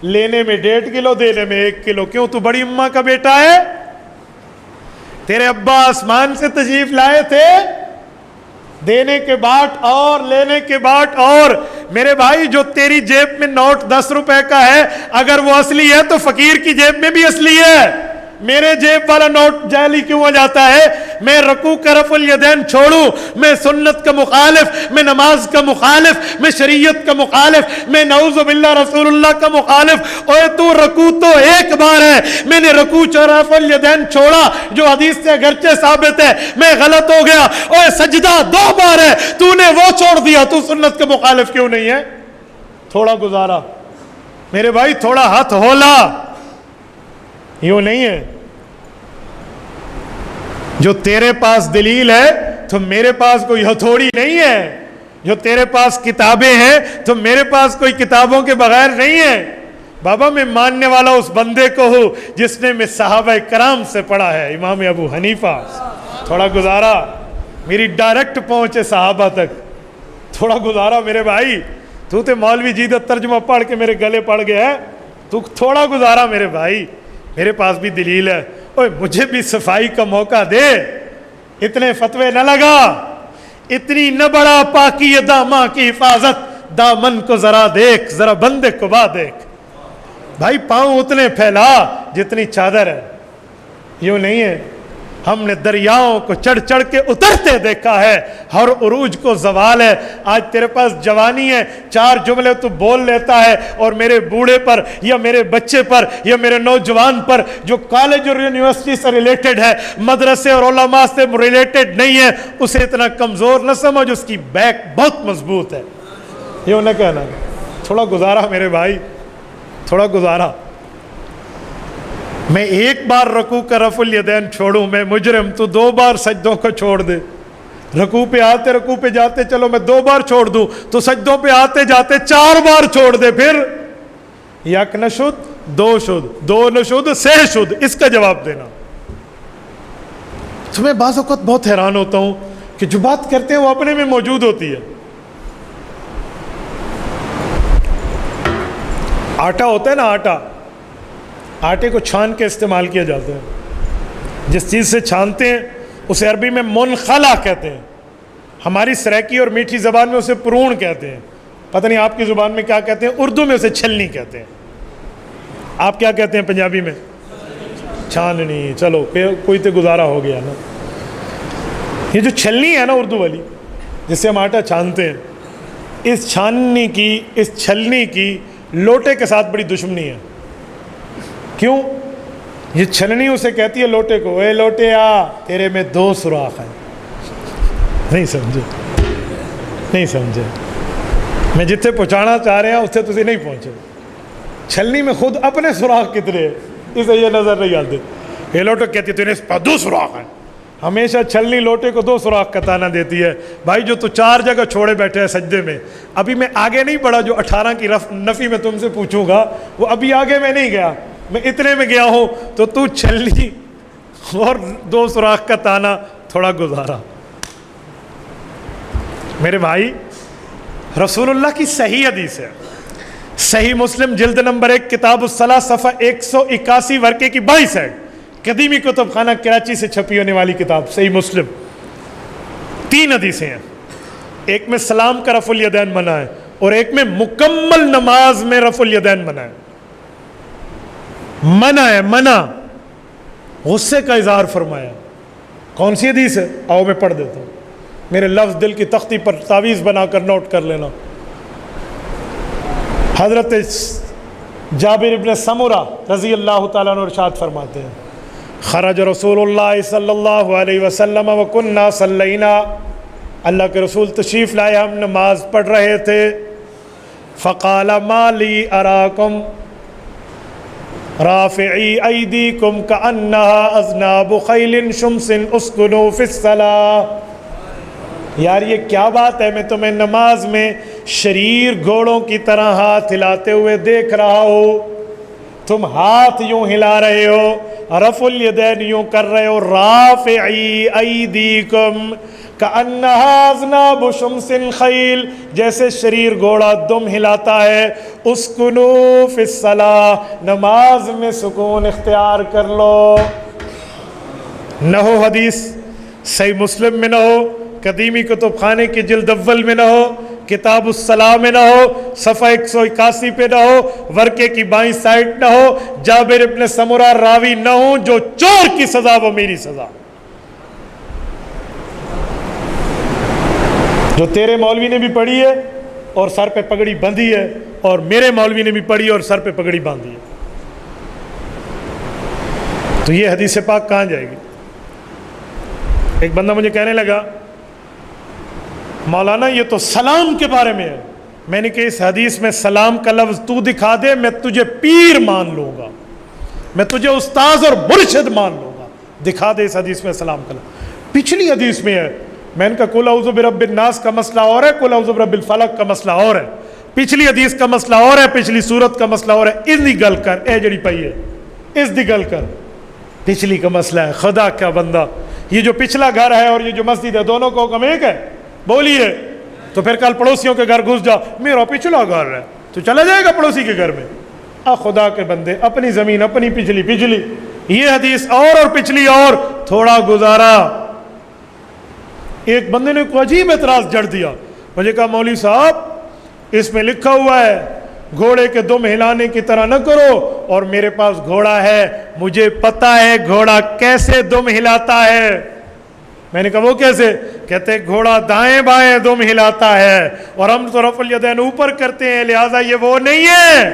لینے میں 1.5 کلو، دینے میں 1 کلو. کیوں؟ تو بڑی اماں کا بیٹا ہے. تیرے ابا آسمان سے تشریف لائے تھے، دینے کے بعد اور لینے کے بعد اور. میرے بھائی جو تیری جیب میں نوٹ 10 روپے کا ہے، اگر وہ اصلی ہے تو فقیر کی جیب میں بھی اصلی ہے. میرے جیب والا نوٹ جعلی کیوں ہو جاتا ہے؟ میں رکوع کا رفع الیدین چھوڑوں، میں سنت کا مخالف، میں نماز کا مخالف، میں شریعت کا مخالف، میں نعوذ باللہ رسول اللہ کا مخالف. اوے تو رکوع تو ایک بار ہے، میں نے رکوع رفع الیدین چھوڑا جو حدیث سے اگرچہ ثابت ہے، میں غلط ہو گیا. اوے سجدہ 2 بار ہے، تو نے وہ چھوڑ دیا، تو سنت کا مخالف کیوں نہیں ہے؟ تھوڑا گزارا میرے بھائی، تھوڑا ہاتھ ہولا. یوں نہیں ہے. جو تیرے پاس دلیل ہے تو میرے پاس کوئی ہتھوڑی نہیں ہے. جو تیرے پاس کتابیں ہیں تو میرے پاس کوئی کتابوں کے بغیر نہیں ہے. بابا میں ماننے والا اس بندے کو ہوں جس نے میں صحابہ کرام سے پڑھا ہے. امام ابو حنیفہ. تھوڑا گزارا، میری ڈائریکٹ پہنچے صحابہ تک. تھوڑا گزارا میرے بھائی. تو تے مولوی جیدت ترجمہ پڑھ کے میرے گلے پڑ گیا ہے. تو تھوڑا گزارا میرے بھائی، میرے پاس بھی دلیل ہے. اوے مجھے بھی صفائی کا موقع دے. اتنے فتوے نہ لگا، اتنی نہ بڑا پاکی داماں کی حفاظت. دامن کو ذرا دیکھ، ذرا بندے کو با دیکھ. بھائی پاؤں اتنے پھیلا جتنی چادر ہے. یوں نہیں ہے. ہم نے دریاؤں کو چڑھ چڑھ کے اترتے دیکھا ہے. ہر عروج کو زوال ہے. آج تیرے پاس جوانی ہے، 4 جملے تو بول لیتا ہے، اور میرے بوڑھے پر یا میرے بچے پر یا میرے نوجوان پر جو کالج اور یونیورسٹی سے ریلیٹڈ ہے، مدرسے اور علماء سے ریلیٹڈ نہیں ہے، اسے اتنا کمزور نہ سمجھ. اس کی بیک بہت مضبوط ہے. یوں نہ کہنا. تھوڑا گزارا میرے بھائی، تھوڑا گزارا. میں 1 بار رکوع کا رفع الیدین چھوڑوں میں مجرم، تو 2 بار سجدوں کو چھوڑ دے. رکوع پہ آتے رکوع پہ جاتے چلو میں 2 بار چھوڑ دوں، تو سجدوں پہ آتے جاتے 4 بار چھوڑ دے. پھر 1 نشد 2 شد 2 نشد 6 شد. اس کا جواب دینا. تو میں بعض اوقات بہت حیران ہوتا ہوں کہ جو بات کرتے ہیں وہ اپنے میں موجود ہوتی ہے. آٹا ہوتا ہے نا، آٹے کو چھان کے استعمال کیا جاتا ہے. جس چیز سے چھانتے ہیں اسے عربی میں منخلا کہتے ہیں، ہماری سریکی اور میٹھی زبان میں اسے پرون کہتے ہیں، پتہ نہیں آپ کی زبان میں کیا کہتے ہیں، اردو میں اسے چھلنی کہتے ہیں، آپ کیا کہتے ہیں پنجابی میں؟ چھاننی، چلو کوئی تو گزارا ہو گیا نا۔ یہ جو چھلنی ہے نا اردو والی جس سے ہم آٹا چھانتے ہیں، اس چھاننی کی، اس چھلنی کی لوٹے کے ساتھ بڑی دشمنی ہے۔ کیوں؟ یہ چھلنی اسے کہتی ہے لوٹے کو، اے لوٹے آ، تیرے میں 2 سوراخ ہیں۔ نہیں سمجھے؟ نہیں سمجھے؟ میں جتنے پہنچانا چاہ رہے ہیں اس سے تسی نہیں پہنچے۔ چھلنی میں خود اپنے سوراخ کتنے ہیں اسے یہ نظر نہیں آتے۔ یہ لوٹے کہتی ہے تیرے اس پر 2 سوراخ ہیں۔ ہمیشہ چھلنی لوٹے کو 2 سوراخ کا تانا دیتی ہے، بھائی جو تو 4 جگہ چھوڑے بیٹھے ہیں سجدے میں، ابھی میں آگے نہیں بڑھا، جو 18 کی نفی میں تم سے پوچھوں گا وہ ابھی آگے میں نہیں گیا، میں اتنے میں گیا ہوں، تو چھلنی اور 2 سوراخ کا تانا تھوڑا گزارا۔ میرے بھائی، رسول اللہ کی صحیح حدیث ہے، صحیح مسلم جلد نمبر 1 کتاب الصلاۃ صفحہ 181 ورقے کی 22 ہے، قدیمی کتب خانہ کراچی سے چھپی ہونے والی کتاب صحیح مسلم۔ 3 حدیثیں ہیں، ایک میں سلام کا رفع الیدین منع ہے اور ایک میں مکمل نماز میں رفع الیدین منع ہے۔ منع ہے، منع، غصے کا اظہار فرمایا۔ کون سی حدیث ہے؟ آؤ میں پڑھ دیتا ہوں، میرے لفظ دل کی تختی پر تعویذ بنا کر نوٹ کر لینا۔ حضرت جابر ابن سمرہ رضی اللہ تعالیٰ عنہ ارشاد فرماتے ہیں، خرج رسول اللہ صلی اللہ علیہ وسلم وکننا صلینا، اللہ کے رسول تشریف لائے، ہم نماز پڑھ رہے تھے، فقال ما لی اراکم رافعی ایدیکم کانہا اذناب خیل شمس اسکنوا فی الصلاۃ، یار یہ کیا بات ہے، میں تمہیں نماز میں شریر گھوڑوں کی طرح ہاتھ ہلاتے ہوئے دیکھ رہا ہوں، تم ہاتھ یوں ہلا رہے ہو، رفع الیدین یوں کر رہے ہو، رافعی ایدیکم کانہا اذناب شمس خیل، جیسے شریر گھوڑا دم ہلاتا ہے، اسکنوا فی الصلاۃ، نماز میں سکون اختیار کر لو۔ نہ ہو حدیث صحیح مسلم میں، نہ ہو قدیمی کتب خانے کی جلد اول میں، نہ ہو کتاب الصلاح میں، نہ ہو صفحہ 181 پہ، نہ ہو ورقے کی بائیں سائٹ، نہ ہو جابر ابن سمرہ راوی نہ ہو، جو چور کی سزا وہ میری سزا، جو تیرے مولوی نے بھی پڑھی ہے اور سر پہ پگڑی بندھی ہے، اور میرے مولوی نے بھی پڑھی اور سر پہ پگڑی باندھی ہے، تو یہ حدیث پاک کہاں جائے گی؟ ایک بندہ مجھے کہنے لگا مولانا یہ تو سلام کے بارے میں ہے، میں نے کہا اس حدیث میں سلام کا لفظ تو دکھا دے، میں تجھے پیر مان لوں گا، میں تجھے استاذ اور مرشد مان لوں گا، دکھا دے اس حدیث میں سلام کا لفظ۔ پچھلی حدیث میں ہے، میں نے کہا قل اعوذ برب الناس کا مسئلہ اور ہے، قل اعوذ برب الفلق کا مسئلہ اور ہے، پچھلی حدیث کا مسئلہ اور ہے، پچھلی صورت کا مسئلہ اور ہے، اس دی گل کر، اے جڑی پئی ہے اس دی گل کر، پچھلی کا مسئلہ ہے۔ خدا کا بندہ، یہ جو پچھلا گھر ہے اور یہ جو مسجد ہے دونوں کو حکم ایک ہے، بولیے، تو پھر کل پڑوسیوں کے گھر گھس جا، میرا پچھلا گھر ہے تو چلا جائے گا پڑوسی کے گھر میں؟ خدا کے بندے، اپنی زمین اپنی، پچھلی یہ حدیث اور پچھلی اور، تھوڑا گزارا۔ ایک بندے نے کوئی عجیب اعتراض جڑ دیا، مجھے کہا مولوی صاحب اس میں لکھا ہوا ہے گھوڑے کے دم ہلانے کی طرح نہ کرو، اور میرے پاس گھوڑا ہے، مجھے پتا ہے گھوڑا کیسے دم ہلاتا ہے۔ میں نے کہا وہ کیسے؟ کہتے گھوڑا دائیں بائیں دم ہلاتا ہے، اور ہم تو رفع الیدین اوپر کرتے ہیں، لہٰذا یہ وہ نہیں ہے۔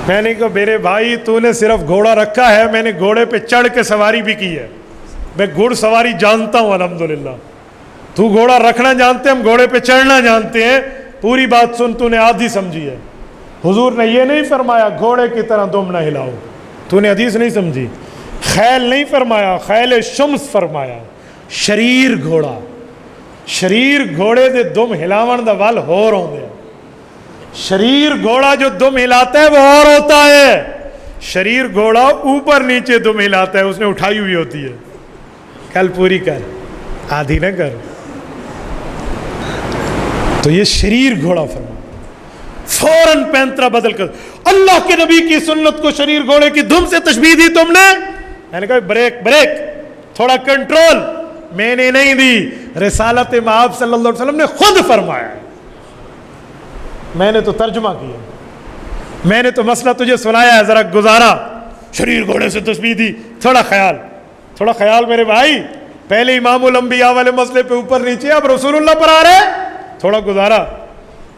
میں نے کہا میرے بھائی تو نے صرف گھوڑا رکھا ہے، میں نے گھوڑے پہ چڑھ کے سواری بھی کی ہے، میں گھڑ سواری جانتا ہوں الحمدللہ۔ تو گھوڑا رکھنا جانتے ہیں، ہم گھوڑے پہ چڑھنا جانتے ہیں۔ پوری بات سن، تو نے آدھی سمجھی ہے۔ حضور نے یہ نہیں فرمایا گھوڑے کی طرح دم نہ ہلاؤ، تو نے حدیث نہیں سمجھی۔ خیل نہیں فرمایا، خیل شمس فرمایا، شریر گھوڑا، شریر گھوڑے دے دم ہلاون دا ول ہور ہوندے، شریر گھوڑا جو دم ہلاتا ہے وہ اور ہوتا ہے، شریر گھوڑا اوپر نیچے دم ہلاتا ہے، اس نے اٹھائی ہوئی ہوتی ہے۔ کل پوری کر، آدھی نہ کر۔ تو یہ شریر گھوڑا فرما، فوراً پینترا بدل کر، اللہ کے نبی کی سنت کو شریر گھوڑے کی دم سے تشبیہ دی تم نے؟ میں نے کہا بریک بریک، تھوڑا کنٹرول، میں نے نہیں دی، رسالت مآب صلی اللہ علیہ وسلم نے خود فرمایا ہے، میں نے تو ترجمہ کیا، میں نے تو مسئلہ تجھے سنایا ہے، ذرا گزارا، شریر گھوڑے سے تسبیح دی، تھوڑا خیال میرے بھائی، پہلے امام الانبیاء والے مسئلے پہ اوپر نیچے، اب رسول اللہ پر آ رہے، تھوڑا گزارا،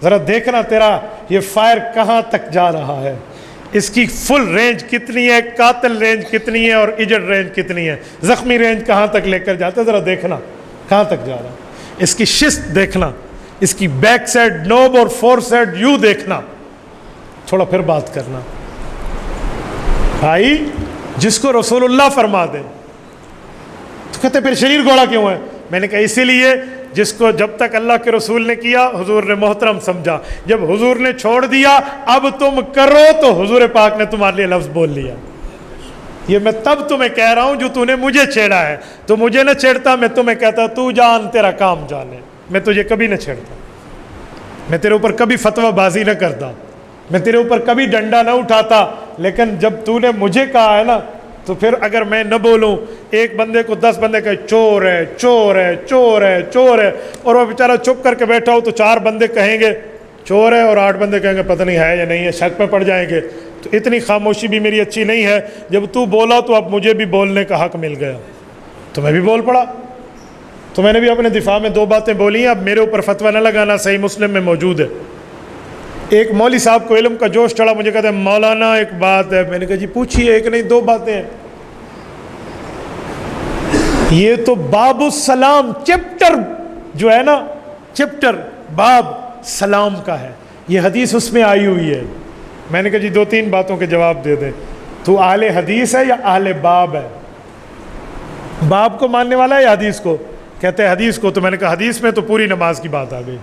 ذرا دیکھنا تیرا یہ فائر کہاں تک جا رہا ہے، اس کی فل رینج کتنی ہے، قاتل رینج کتنی ہے، اور ایجڈ رینج کتنی ہے، زخمی رینج کہاں تک لے کر جاتا ہے، ذرا دیکھنا کہاں تک جا رہا ہے، اس کی شست دیکھنا، اس کی بیک سائڈ نوب اور فور سائڈ یو دیکھنا، تھوڑا پھر بات کرنا۔ بھائی جس کو رسول اللہ فرما دے تو کہتے پھر شریر گھوڑا کیوں ہے؟ میں نے کہا اسی لیے جس کو جب تک اللہ کے رسول نے کیا حضور نے محترم سمجھا، جب حضور نے چھوڑ دیا اب تم کرو تو حضور پاک نے تمہارے لیے لفظ بول لیا۔ یہ میں تب تمہیں کہہ رہا ہوں جو تو نے مجھے چھیڑا ہے، تو مجھے نہ چھیڑتا، میں تمہیں کہتا تو جان تیرا کام جانے، میں تجھے کبھی نہ چھیڑتا، میں تیرے اوپر کبھی فتویٰ بازی نہ کرتا، میں تیرے اوپر کبھی ڈنڈا نہ اٹھاتا، لیکن جب تو نے مجھے کہا ہے نا تو پھر اگر میں نہ بولوں، ایک بندے کو 10 بندے کہے چور ہے چور ہے چور ہے چور ہے، اور وہ بیچارہ چپ کر کے بیٹھا ہو تو 4 بندے کہیں گے چور ہے اور 8 بندے کہیں گے پتہ نہیں ہے یا نہیں ہے، شک پہ پڑ جائیں گے، تو اتنی خاموشی بھی میری اچھی نہیں ہے، جب تو بولا تو اب مجھے بھی بولنے کا حق مل گیا، تو میں بھی بول پڑا، تو میں نے بھی اپنے دفاع میں 2 باتیں بولی ہیں، اب میرے اوپر فتویٰ نہ لگانا، صحیح مسلم میں موجود ہے۔ ایک مولوی صاحب کو علم کا جوش چڑھا، مجھے کہتے ہیں مولانا ایک بات ہے، میں نے کہا جی پوچھیے، ایک نہیں 2 باتیں ہیں۔ یہ تو باب السلام چیپٹر جو ہے نا، چیپٹر باب سلام کا ہے، یہ حدیث اس میں آئی ہوئی ہے۔ میں نے کہا جی 2-3 باتوں کے جواب دے دیں، تو اہل حدیث ہے یا اہل باب ہے؟ باب کو ماننے والا ہے یا حدیث کو؟ کہتے ہیں حدیث کو، تو میں نے کہا حدیث میں تو پوری نماز کی بات آ گئی۔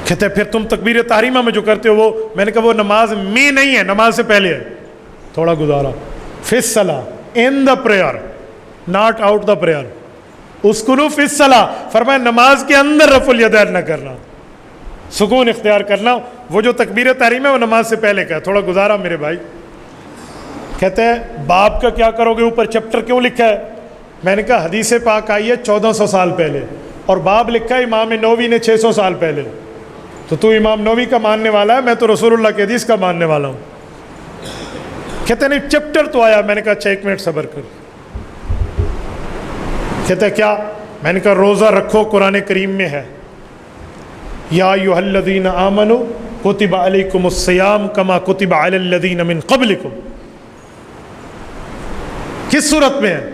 کہتے ہیں پھر تم تکبیر تحریمہ میں جو کرتے ہو وہ، میں نے کہا وہ نماز میں نہیں ہے، نماز سے پہلے ہے، تھوڑا گزارا، فی الصلاۃ، in the prayer, not out the prayer, اسکنو فی الصلاۃ، فرمایا نماز کے اندر رفع الیدین نہ کرنا، سکون اختیار کرنا، وہ جو تکبیر تحریم ہے وہ نماز سے پہلے کا ہے، تھوڑا گزارا میرے بھائی۔ کہتے ہیں باب کا کیا کرو گے، اوپر چیپٹر کیوں لکھا ہے؟ میں نے کہا حدیث پاک آئی ہے 1400 سال پہلے، اور باب لکھا ہے امام نووی نے 600 سال پہلے، تو امام نووی کا ماننے والا ہے، میں تو رسول اللہ کی حدیث کا ماننے والا ہوں۔ کہتے ہیں نہیں چیپٹر تو آیا، میں نے کہا اچھا 1 منٹ صبر کر۔ کہتے ہیں کیا؟ میں نے کہا روزہ رکھو، قرآن کریم میں ہے، یا ایھا الذین آمنوا کتب علیکم الصیام کما کتب علی الذین من قبلکم۔ کس صورت میں ہے؟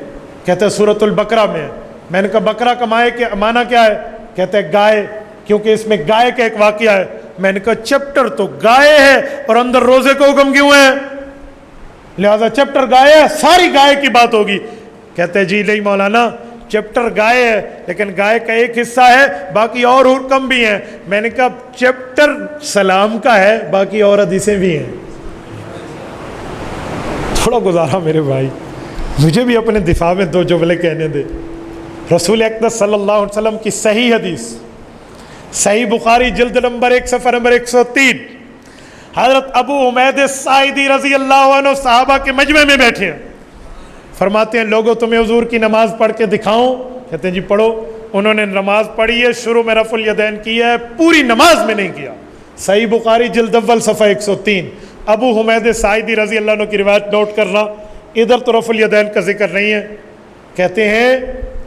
کہتے ہیں سورۃ البقرہ میں ہے۔ میں نے کہا بقرہ کا معنی کیا ہے؟ کہتے ہیں گائے، کیونکہ اس میں گائے کا ایک واقعہ ہے۔ میں نے کہا چیپٹر تو گائے ہے اور اندر روزے کو حکم کیوں ہے؟ لہذا چیپٹر گائے ہے، ساری گائے کی بات ہوگی۔ کہتے ہیں جی نہیں مولانا، چیپٹر گائے ہے لیکن گائے کا ایک حصہ ہے، باقی اور حکم بھی ہیں۔ میں نے کہا چیپٹر سلام کا ہے، باقی اور حدیثیں بھی ہیں۔ تھوڑا گزارا میرے بھائی، مجھے بھی اپنے دفاع میں 2 جملے کہنے دے۔ رسول اقدس صلی اللہ علیہ وسلم کی صحیح حدیث، صحیح بخاری جلد نمبر 1 صفحہ نمبر 103، حضرت ابو حمید الساعدی رضی اللہ عنہ صحابہ کے مجمع میں بیٹھے ہیں، فرماتے ہیں لوگوں تمہیں حضور کی نماز پڑھ کے دکھاؤں؟ کہتے ہیں جی پڑھو۔ انہوں نے نماز پڑھی ہے، شروع میں رفع الیدین کیا ہے، پوری نماز میں نہیں کیا۔ صحیح بخاری جلد اول صفحہ 103، ابو حمید ساعدی رضی اللہ عنہ کی روایت نوٹ کرنا، ادھر تو رفع الیدین کا ذکر نہیں ہے۔ کہتے ہیں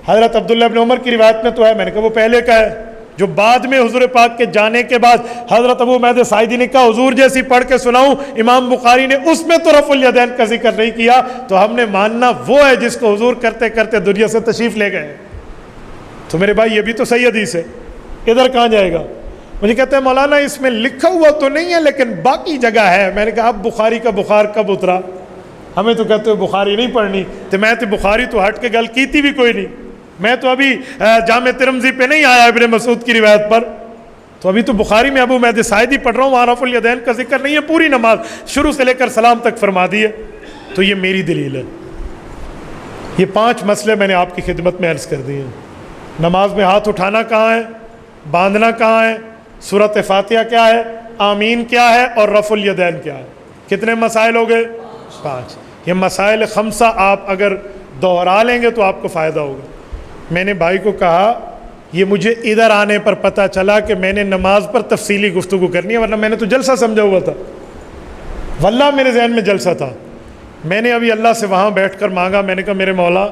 حضرت عبداللہ بن عمر کی روایت میں تو ہے، میں نے کہا وہ پہلے کا ہے، جو بعد میں حضور پاک کے جانے کے بعد حضرت ابو حمید ساعدی نے کہا حضور جیسی پڑھ کے سناؤں، امام بخاری نے اس میں تو رفع الیدین کا ذکر نہیں کیا، تو ہم نے ماننا وہ ہے جس کو حضور کرتے کرتے دنیا سے تشریف لے گئے۔ تو میرے بھائی یہ بھی تو صحیح حدیث ہے، ادھر کہاں جائے گا؟ مجھے کہتے ہیں مولانا اس میں لکھا ہوا تو نہیں ہے لیکن باقی جگہ ہے۔ میں نے کہا اب بخاری کا بخار کب اترا؟ ہمیں تو کہتے ہو بخاری نہیں پڑھنی، تو میں تو بخاری تو ہٹ کے گل کیتی بھی کوئی نہیں، میں تو ابھی جامع ترمذی پہ نہیں آیا ابن مسعود کی روایت پر، تو ابھی تو بخاری میں ابو حمید ساعدی پڑھ رہا ہوں، وہاں رفع الیدین کا ذکر نہیں ہے، پوری نماز شروع سے لے کر سلام تک فرما دی ہے۔ تو یہ میری دلیل ہے۔ یہ 5 مسئلے میں نے آپ کی خدمت میں عرض کر دیے ہیں۔ نماز میں ہاتھ اٹھانا کہاں ہے، باندھنا کہاں ہے، سورۃ فاتحہ کیا ہے، آمین کیا ہے، اور رفع الیدین کیا ہے۔ کتنے مسائل ہو گئے؟ 5۔ یہ مسائل خمسہ آپ اگر دوہرا لیں گے تو آپ کو فائدہ ہوگا. میں نے بھائی کو کہا یہ مجھے ادھر آنے پر پتہ چلا کہ میں نے نماز پر تفصیلی گفتگو کرنی ہے، ورنہ میں نے تو جلسہ سمجھا ہوا تھا. واللہ میرے ذہن میں جلسہ تھا. میں نے ابھی اللہ سے وہاں بیٹھ کر مانگا، میں نے کہا میرے مولا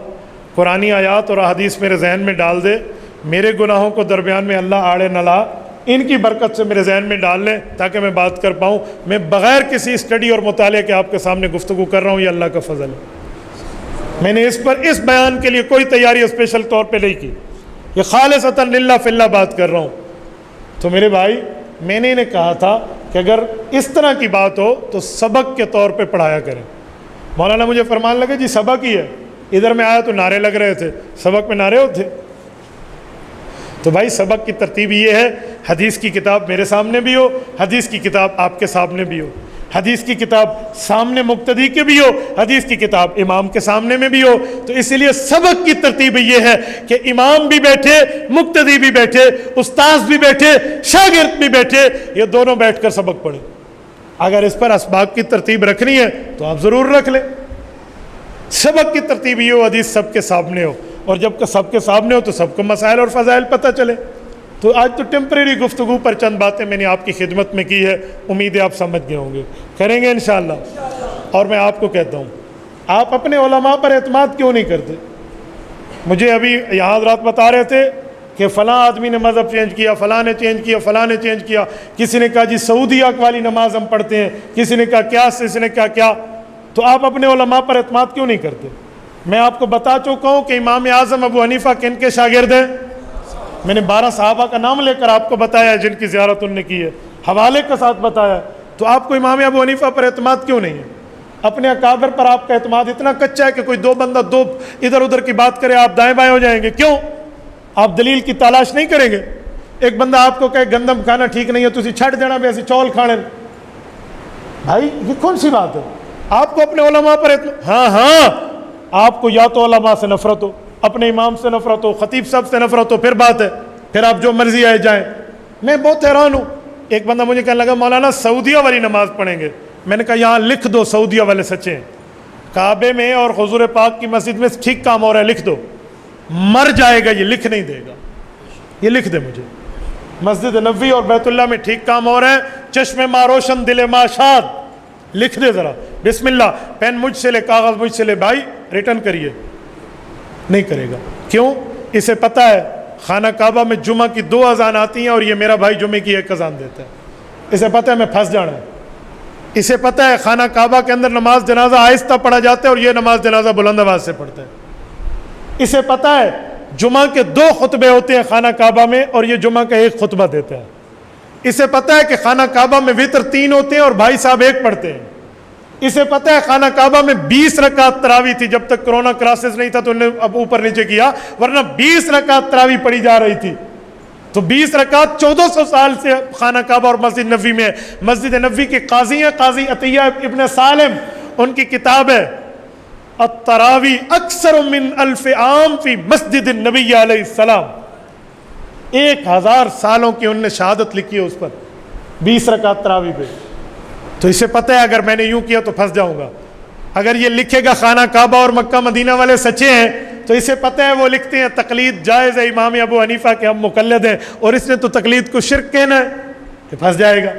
قرآنی آیات اور احادیث میرے ذہن میں ڈال دے، میرے گناہوں کو درمیان میں اللہ آڑے نہ لا، ان کی برکت سے میرے ذہن میں ڈال لیں تاکہ میں بات کر پاؤں. میں بغیر کسی اسٹڈی اور مطالعے کے آپ کے سامنے گفتگو کر رہا ہوں، یہ اللہ کا فضل ہے. میں نے اس بیان کے لیے کوئی تیاری اسپیشل طور پہ نہیں کی، یہ خالصتاً للہ فی اللہ بات کر رہا ہوں. تو میرے بھائی میں نے انہیں کہا تھا کہ اگر اس طرح کی بات ہو تو سبق کے طور پہ پڑھایا کریں. مولانا مجھے فرمان لگے جی سبق ہی ہے، ادھر میں آیا تو نعرے لگ رہے تھے، سبق میں نعرے ہوتے. تو بھائی سبق کی ترتیب یہ ہے، حدیث کی کتاب میرے سامنے بھی ہو، حدیث کی کتاب آپ کے سامنے بھی ہو، حدیث کی کتاب سامنے مقتدی کے بھی ہو، حدیث کی کتاب امام کے سامنے میں بھی ہو. تو اس لیے سبق کی ترتیب یہ ہے کہ امام بھی بیٹھے، مقتدی بھی بیٹھے، استاذ بھی بیٹھے، شاگرد بھی بیٹھے، یہ دونوں بیٹھ کر سبق پڑھیں. اگر اس پر اسباق کی ترتیب رکھنی ہے تو آپ ضرور رکھ لیں. سبق کی ترتیب یہ ہو حدیث سب کے سامنے ہو، اور جب کہ سب کے سامنے ہو تو سب کو مسائل اور فضائل پتہ چلے. تو آج تو ٹیمپریری گفتگو پر چند باتیں میں نے آپ کی خدمت میں کی ہے، امید ہے آپ سمجھ گئے ہوں گے، کریں گے انشاءاللہ. اور میں آپ کو کہتا ہوں آپ اپنے علماء پر اعتماد کیوں نہیں کرتے؟ مجھے ابھی یہاں حضرات بتا رہے تھے کہ فلاں آدمی نے مذہب چینج کیا، فلاں نے چینج کیا، فلاں نے چینج کیا. کسی نے کہا جی سعودیہ والی نماز ہم پڑھتے ہیں، کسی نے کہا کیا، کسی نے کہا کیا. تو آپ اپنے علماء پر اعتماد کیوں نہیں کرتے؟ میں آپ کو بتا چکا ہوں کہ امام اعظم ابو حنیفہ کن کے شاگرد ہیں. میں نے 12 صحابہ کا نام لے کر آپ کو بتایا جن کی زیارت انہوں نے کی ہے، حوالے کے ساتھ بتایا. تو آپ کو امام ابو حنیفہ پر اعتماد کیوں نہیں ہے؟ اپنے اکابر پر آپ کا اعتماد اتنا کچا ہے کہ کوئی دو بندہ دو ادھر ادھر کی بات کرے آپ دائیں بائیں ہو جائیں گے. کیوں؟ آپ دلیل کی تلاش نہیں کریں گے. ایک بندہ آپ کو کہے گندم کھانا ٹھیک نہیں ہے تو اسی چھٹ دینا بھی ایسی چول کھانے. بھائی یہ کون سی بات ہے؟ آپ کو اپنے علماء پر ہاں آپ کو یا تو علماء سے نفرت ہو، اپنے امام سے نفرت ہو، خطیب صاحب سے نفرت ہو، پھر بات ہے، پھر آپ جو مرضی آئے جائیں. میں بہت حیران ہوں. ایک بندہ مجھے کہنے لگا مولانا سعودیہ والی نماز پڑھیں گے. میں نے کہا یہاں لکھ دو سعودیہ والے سچے ہیں، کعبے میں اور حضور پاک کی مسجد میں ٹھیک کام ہو رہا ہے، لکھ دو. مر جائے گا یہ لکھ نہیں دے گا. یہ لکھ دے مجھے، مسجد نبوی اور بیت اللہ میں ٹھیک کام ہو رہا ہے، چشم ما روشن دل ما شاد، لکھ دے ذرا. بسم اللہ، پین مجھ سے لے، کاغذ مجھ سے لے، بھائی ریٹرن کریے. نہیں کرے گا. کیوں؟ اسے پتہ ہے خانہ کعبہ میں جمعہ کی 2 اذان آتی ہیں اور یہ میرا بھائی جمعے کی 1 اذان دیتا ہے. اسے پتہ ہے میں پھنس جانا ہے. اسے پتہ ہے خانہ کعبہ کے اندر نماز جنازہ آہستہ پڑھا جاتا ہے اور یہ نماز جنازہ بلند آواز سے پڑھتا ہے. اسے پتہ ہے جمعہ کے 2 خطبے ہوتے ہیں خانہ کعبہ میں اور یہ جمعہ کا 1 خطبہ دیتا ہے. اسے پتہ ہے کہ خانہ کعبہ میں وتر 3 ہوتے ہیں اور بھائی صاحب 1 پڑھتے ہیں. اسے پتہ ہے خانہ کعبہ میں 20 رکعت تراویح تھی، جب تک کرونا کرائسس نہیں تھا تو انہوں نے اب اوپر نیچے کیا، ورنہ 20 رکعت تراویح پڑھی جا رہی تھی. تو 20 رکعت 1400 سال سے خانہ کعبہ اور مسجد نبوی میں. مسجد نبوی کے قاضی ہیں قاضی عطیہ ابن سالم، ان کی کتاب ہے التراویح اکثر من 1000 عام فی مسجد النبی علیہ السلام. 1000 سالوں کی انہوں نے شہادت لکھی ہے اس پر 20 رکعت تراویح پہ. تو اسے پتہ ہے اگر میں نے یوں کیا تو پھنس جاؤں گا. اگر یہ لکھے گا خانہ کعبہ اور مکہ مدینہ والے سچے ہیں تو اسے پتہ ہے وہ لکھتے ہیں تقلید جائز ہے امام ابو حنیفہ کے، ہم مقلد ہیں، اور اس نے تو تقلید کو شرک کہنا ہے، کہ پھنس جائے گا.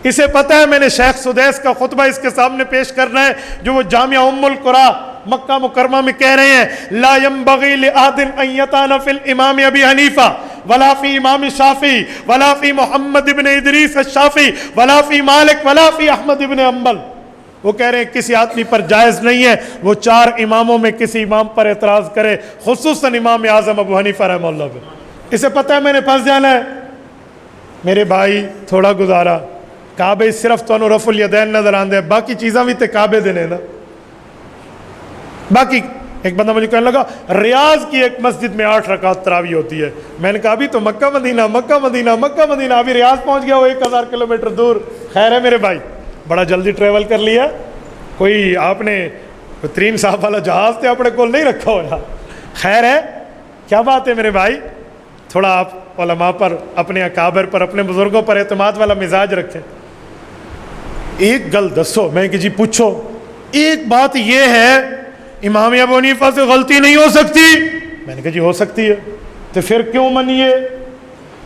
اسے پتہ ہے میں نے شیخ سدیس کا خطبہ اس کے سامنے پیش کرنا ہے جو وہ جامعہ ام القرا مکہ مکرمہ میں کہہ رہے ہیں لا ينبغي لأحد ان يطعن في الامام ابی حنیفہ ولا فی امام شافعی ولا فی محمد ابن ادریس الشافعی ولا فی مالک ولا فی احمد ابن حنبل. وہ کہہ رہے ہیں کسی آدمی پر جائز نہیں ہے وہ 4 اماموں میں کسی امام پر اعتراض کرے، خصوصاً امام اعظم ابو حنیفہ رحمہ اللہ پہ. اسے پتہ ہے میں نے پھنس جانا ہے. میرے بھائی تھوڑا گزارا، کعبے صرف تو رفع الیدین نظر آندے، باقی چیزاں بھی تے کعبے دینے نا. باقی ایک بندہ مجھے کہنے لگا ریاض کی ایک مسجد میں 8 رکعت تراویح ہوتی ہے. میں نے کہا ابھی تو مکہ مدینہ مکہ مدینہ مکہ مدینہ، ابھی ریاض پہنچ گیا وہ 1000 کلومیٹر دور. خیر ہے میرے بھائی بڑا جلدی ٹریول کر لیا. کوئی آپ نے 3 صاحب والا جہاز تے اپنے کول نہیں رکھا ہوا. خیر ہے، کیا بات ہے میرے بھائی، تھوڑا آپ علماء پر، اپنے اکابر پر، اپنے بزرگوں پر اعتماد والا مزاج رکھیں. ایک گل دسو، میں کہ جی پوچھو، ایک بات یہ ہے امام ابو حنیفہ سے غلطی نہیں ہو سکتی. میں نے کہا جی ہو سکتی ہے. تو پھر کیوں منیے؟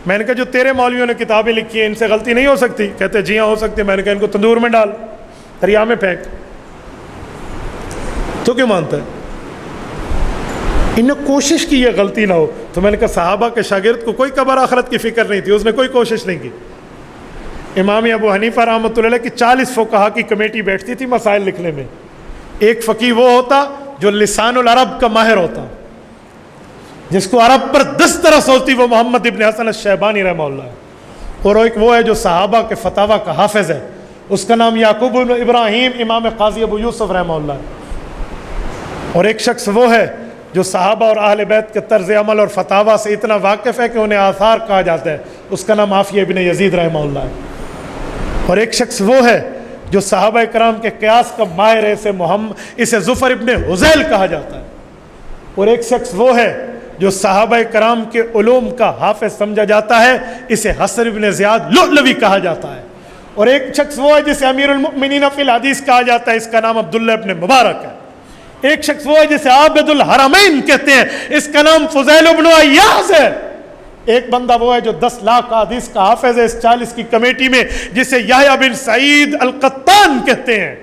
میں نے کہا جو تیرے مولویوں نے کتابیں لکھی ہیں ان سے غلطی نہیں ہو سکتی؟ کہتے جی ہاں ہو سکتی ہے. میں نے کہا ان کو تندور میں ڈال، دریا میں پھینک. تو کیوں مانتا ہے؟ انہوں نے کوشش کی یہ غلطی نہ ہو. تو میں نے کہا صحابہ کے شاگرد کو کوئی قبر آخرت کی فکر نہیں تھی، اس نے کوئی کوشش نہیں کی. امام ابو حنیفہ رحمۃ اللہ علیہ کی 40 فقہا کی کمیٹی بیٹھتی تھی مسائل لکھنے میں. ایک فقیہ وہ ہوتا جو لسان العرب کا ماہر ہوتا، جس کو عرب پر دسترس ہوتی، وہ محمد ابن حسن الشیبانی رحمہ اللہ ہے. اور ایک وہ ہے جو صحابہ کے فتاویٰ کا حافظ ہے، اس کا نام یعقوب بن ابراہیم امام قاضی ابو یوسف رحمہ اللہ ہے. اور ایک شخص وہ ہے جو صحابہ اور اہل بیت کے طرز عمل اور فتاویٰ سے اتنا واقف ہے کہ انہیں آثار کہا جاتا ہے، اس کا نام عافیہ ابن یزید رحمہ اللہ ہے. اور ایک شخص وہ ہے جو صحابہ کرام کے قیاس کا ماہر ہے، اسے ظفر ابن حذیل کہا جاتا ہے. اور ایک شخص وہ ہے جو صحابہ کرام کے علوم کا حافظ سمجھا جاتا ہے، اسے حسن ابن زیاد لؤلؤی کہا جاتا ہے. اور ایک شخص وہ ہے جسے امیر المؤمنین فی الحدیث کہا جاتا ہے، اس کا نام عبداللہ ابن مبارک ہے. ایک شخص وہ ہے جسے عابد الحرمین کہتے ہیں، اس کا نام فضیل ابن عیاض ہے. ایک بندہ وہ ہے جو 10 لاکھ حدیث کا حافظ ہے اس 40 کی کمیٹی میں، جسے یحییٰ بن سعید القطان کہتے ہیں.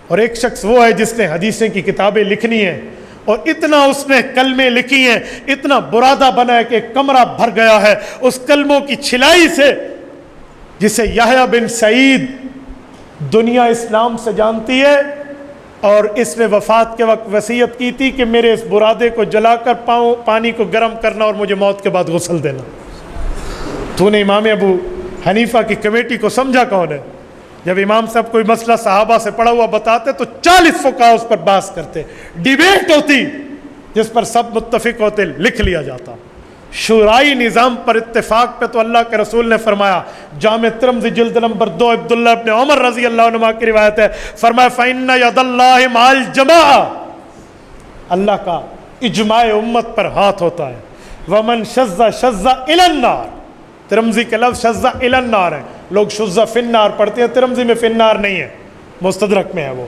اور ایک شخص وہ ہے جس نے حدیثیں کی کتابیں لکھنی ہیں، اور اتنا اس نے کلمے لکھی ہیں، اتنا برادہ بنا ہے کہ کمرہ بھر گیا ہے اس کلموں کی چھلائی سے، جسے یحییٰ بن سعید دنیا اسلام سے جانتی ہے. اور اس نے وفات کے وقت وصیت کی تھی کہ میرے اس برادے کو جلا کر پانی کو گرم کرنا اور مجھے موت کے بعد غسل دینا. تو نے امام ابو حنیفہ کی کمیٹی کو سمجھا کون ہے؟ جب امام صاحب کوئی مسئلہ صحابہ سے پڑھا ہوا بتاتے تو 40 فقہا اس پر بحث کرتے، ڈیبیٹ ہوتی جس پر سب متفق ہوتے، لکھ لیا جاتا. شورائی نظام پر اتفاق پہ تو اللہ کے رسول نے فرمایا، جامع ترمذی جلد نمبر 2 عبداللہ ابن عمر رضی اللہ عنہ کی روایت ہے، فرمایا فَإِنَّ يَدَ اللَّهِ مَعَ الْجَمَاعَةِ، اللہ کا اجماع امت پر ہاتھ ہوتا ہے. وَمَنْ شَذَّ شَذَّ إِلَى النَّارِ، ترمذی کے لفظ شَذَّ إِلَى النَّارِ ہے. لوگ شُذَّ فِي النَّارِ پڑھتے ہیں، ترمذی میں فِي النَّارِ نہیں ہے، مستدرک میں ہے وہ.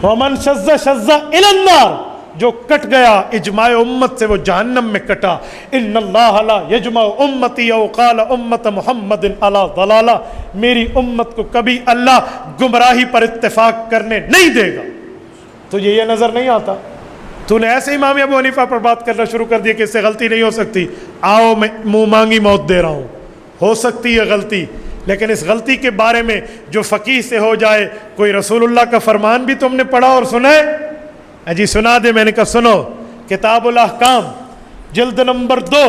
وَمَنْ شَذَّ شَذَّ إِلَى النَّارِ، جو کٹ گیا اجماع امت سے وہ جہنم میں کٹا. ان اللہ لا یجمع امتی او قال امت محمد علی ضلالہ، میری امت کو کبھی اللہ گمراہی پر اتفاق کرنے نہیں دے گا. تو یہ نظر نہیں آتا؟ تو نے ایسے امام ابو حنیفہ پر بات کرنا شروع کر دیا کہ اس سے غلطی نہیں ہو سکتی. آؤ میں منہ مانگی موت دے رہا ہوں، ہو سکتی ہے غلطی، لیکن اس غلطی کے بارے میں جو فقیہ سے ہو جائے، کوئی رسول اللہ کا فرمان بھی تم نے پڑھا اور سنا ہے؟ جی سنا دے. میں نے کہا سنو، کتاب الاحکام جلد نمبر 2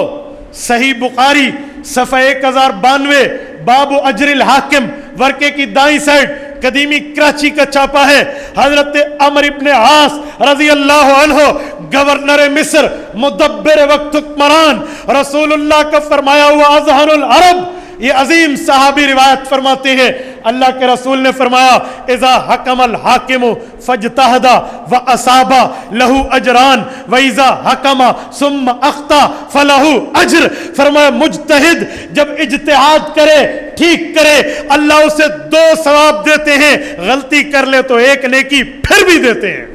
صحیح بخاری صفحہ 1092 باب اجر الحاکم، ورقے کی دائیں سائڈ قدیمی کراچی کا چھاپا ہے. حضرت عمر ابن عاص رضی اللہ عنہ گورنر مصر، مدبر وقت حکمران، رسول اللہ کا فرمایا ہوا اذہن العرب، یہ عظیم صحابی روایت فرماتے ہیں اللہ کے رسول نے فرمایا اذا حکم الحاکم فاجتہد واصاب لہ اجران واذا حکم ثم اخطا فلہ اجر. فرمایا مجتہد جب اجتہاد کرے، ٹھیک کرے، اللہ اسے 2 ثواب دیتے ہیں، غلطی کر لے تو 1 نیکی پھر بھی دیتے ہیں.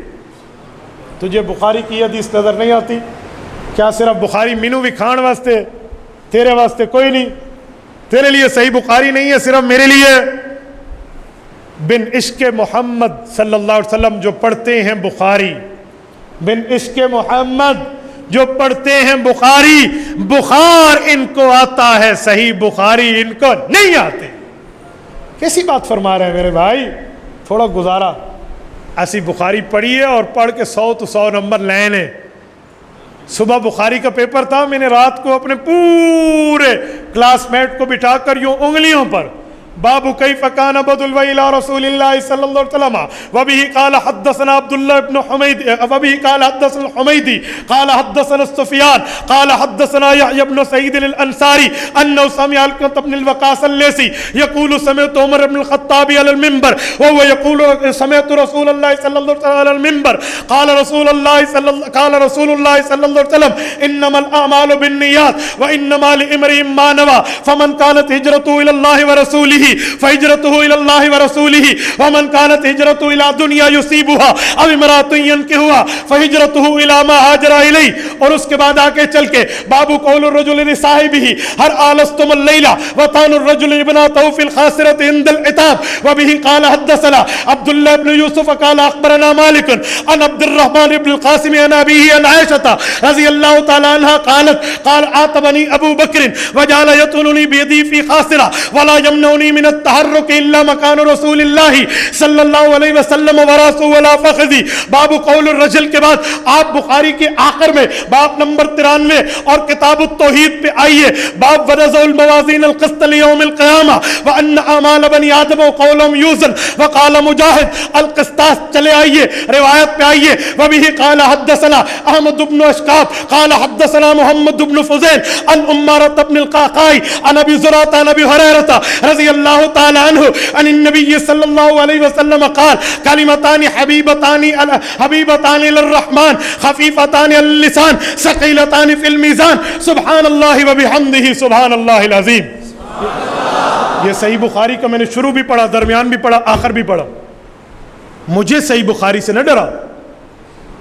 تجھے بخاری کی حدیث نظر نہیں آتی؟ کیا صرف بخاری مینو بھی کھان واسطے؟ تیرے واسطے کوئی نہیں. تیرے لیے صحیح بخاری نہیں ہے، صرف میرے لیے. بن عشق محمد صلی اللہ علیہ وسلم جو پڑھتے ہیں بخاری، بن عشق محمد جو پڑھتے ہیں بخاری، بخار ان کو آتا ہے، صحیح بخاری ان کو نہیں آتے. کیسی بات فرما رہے ہیں میرے بھائی؟ تھوڑا گزارا. ایسی بخاری پڑھیے اور پڑھ کے 100 تو 100 نمبر لینے. صبح بخاری کا پیپر تھا، میں نے رات کو اپنے پورے کلاس میٹ کو بٹھا کر یوں انگلیوں پر باب کیف کان بدء الوحی الی رسول اللہ صلی اللہ علیہ وسلم وبه قال حدثنا عبد الله بن حمید وبه قال حدثنا الحمیدی قال حدثنا سفیان قال حدثنا یحیی بن سعید الانصاری انه سمع علقمة بن الوقاص الليثي يقول سمعت عمر بن الخطاب على المنبر وهو يقول سمعت رسول الله صلى الله عليه وسلم على المنبر قال رسول الله صلى الله عليه وسلم انما الاعمال بالنیات وانما لامرئ ما نوى فمن كانت هجرته الى الله ورسوله به فهجرته الى الله ورسوله ومن كانت هجرته الى دنيا يصيبها او امرأة ينكحها فهجرته الى ما هاجر اليه. اور اس کے بعد آگے چل کے باب قول الرجل لصاحبه هل آلستم الليلة وطعن الرجل ابنته في الخاسرة عند العتاب. وبه قال حدثنا عبد الله بن يوسف قال اخبرنا مالك عن عبد الرحمن بن القاسم عن ابيه عن عائشة رضي الله تعالى عنها قالت قال عاتبني ابو بكر وجعل يطعنني بيدي في خاسرة ولا يمنعني من التحرك الا مكان رسول الله صلی اللہ علیہ وسلم وراسو ولا فخذی. باب قول الرجل کے بعد آپ بخاری کے آخر میں باب نمبر 93 اور کتاب التوحید پہ آئیے. باب ونزع الموازین القسط لیوم القیامہ وان اعمال بنی آدم وقولهم یوزن وقال مجاہد القسطاس. چلے آئیے روایت پہ آئیے. وبه قال حدثنا احمد بن اشقاب قال حدثنا محمد بن فضیل عن عمارة بن القعقاع عن ابي زرعة عن ابي هريرة رضی اللہ تعالی عنہ عن النبي صلی اللہ علیہ وسلم قال کلمتان حبیبتان للرحمن خفیفتان اللسان ثقیلتان فی المیزان سبحان اللہ وبحمدہ سبحان اللہ العظیم. یہ صحیح بخاری کا میں نے شروع بھی پڑھا, درمیان بھی پڑھا, آخر بھی پڑھا. مجھے صحیح بخاری سے نہ ڈرا,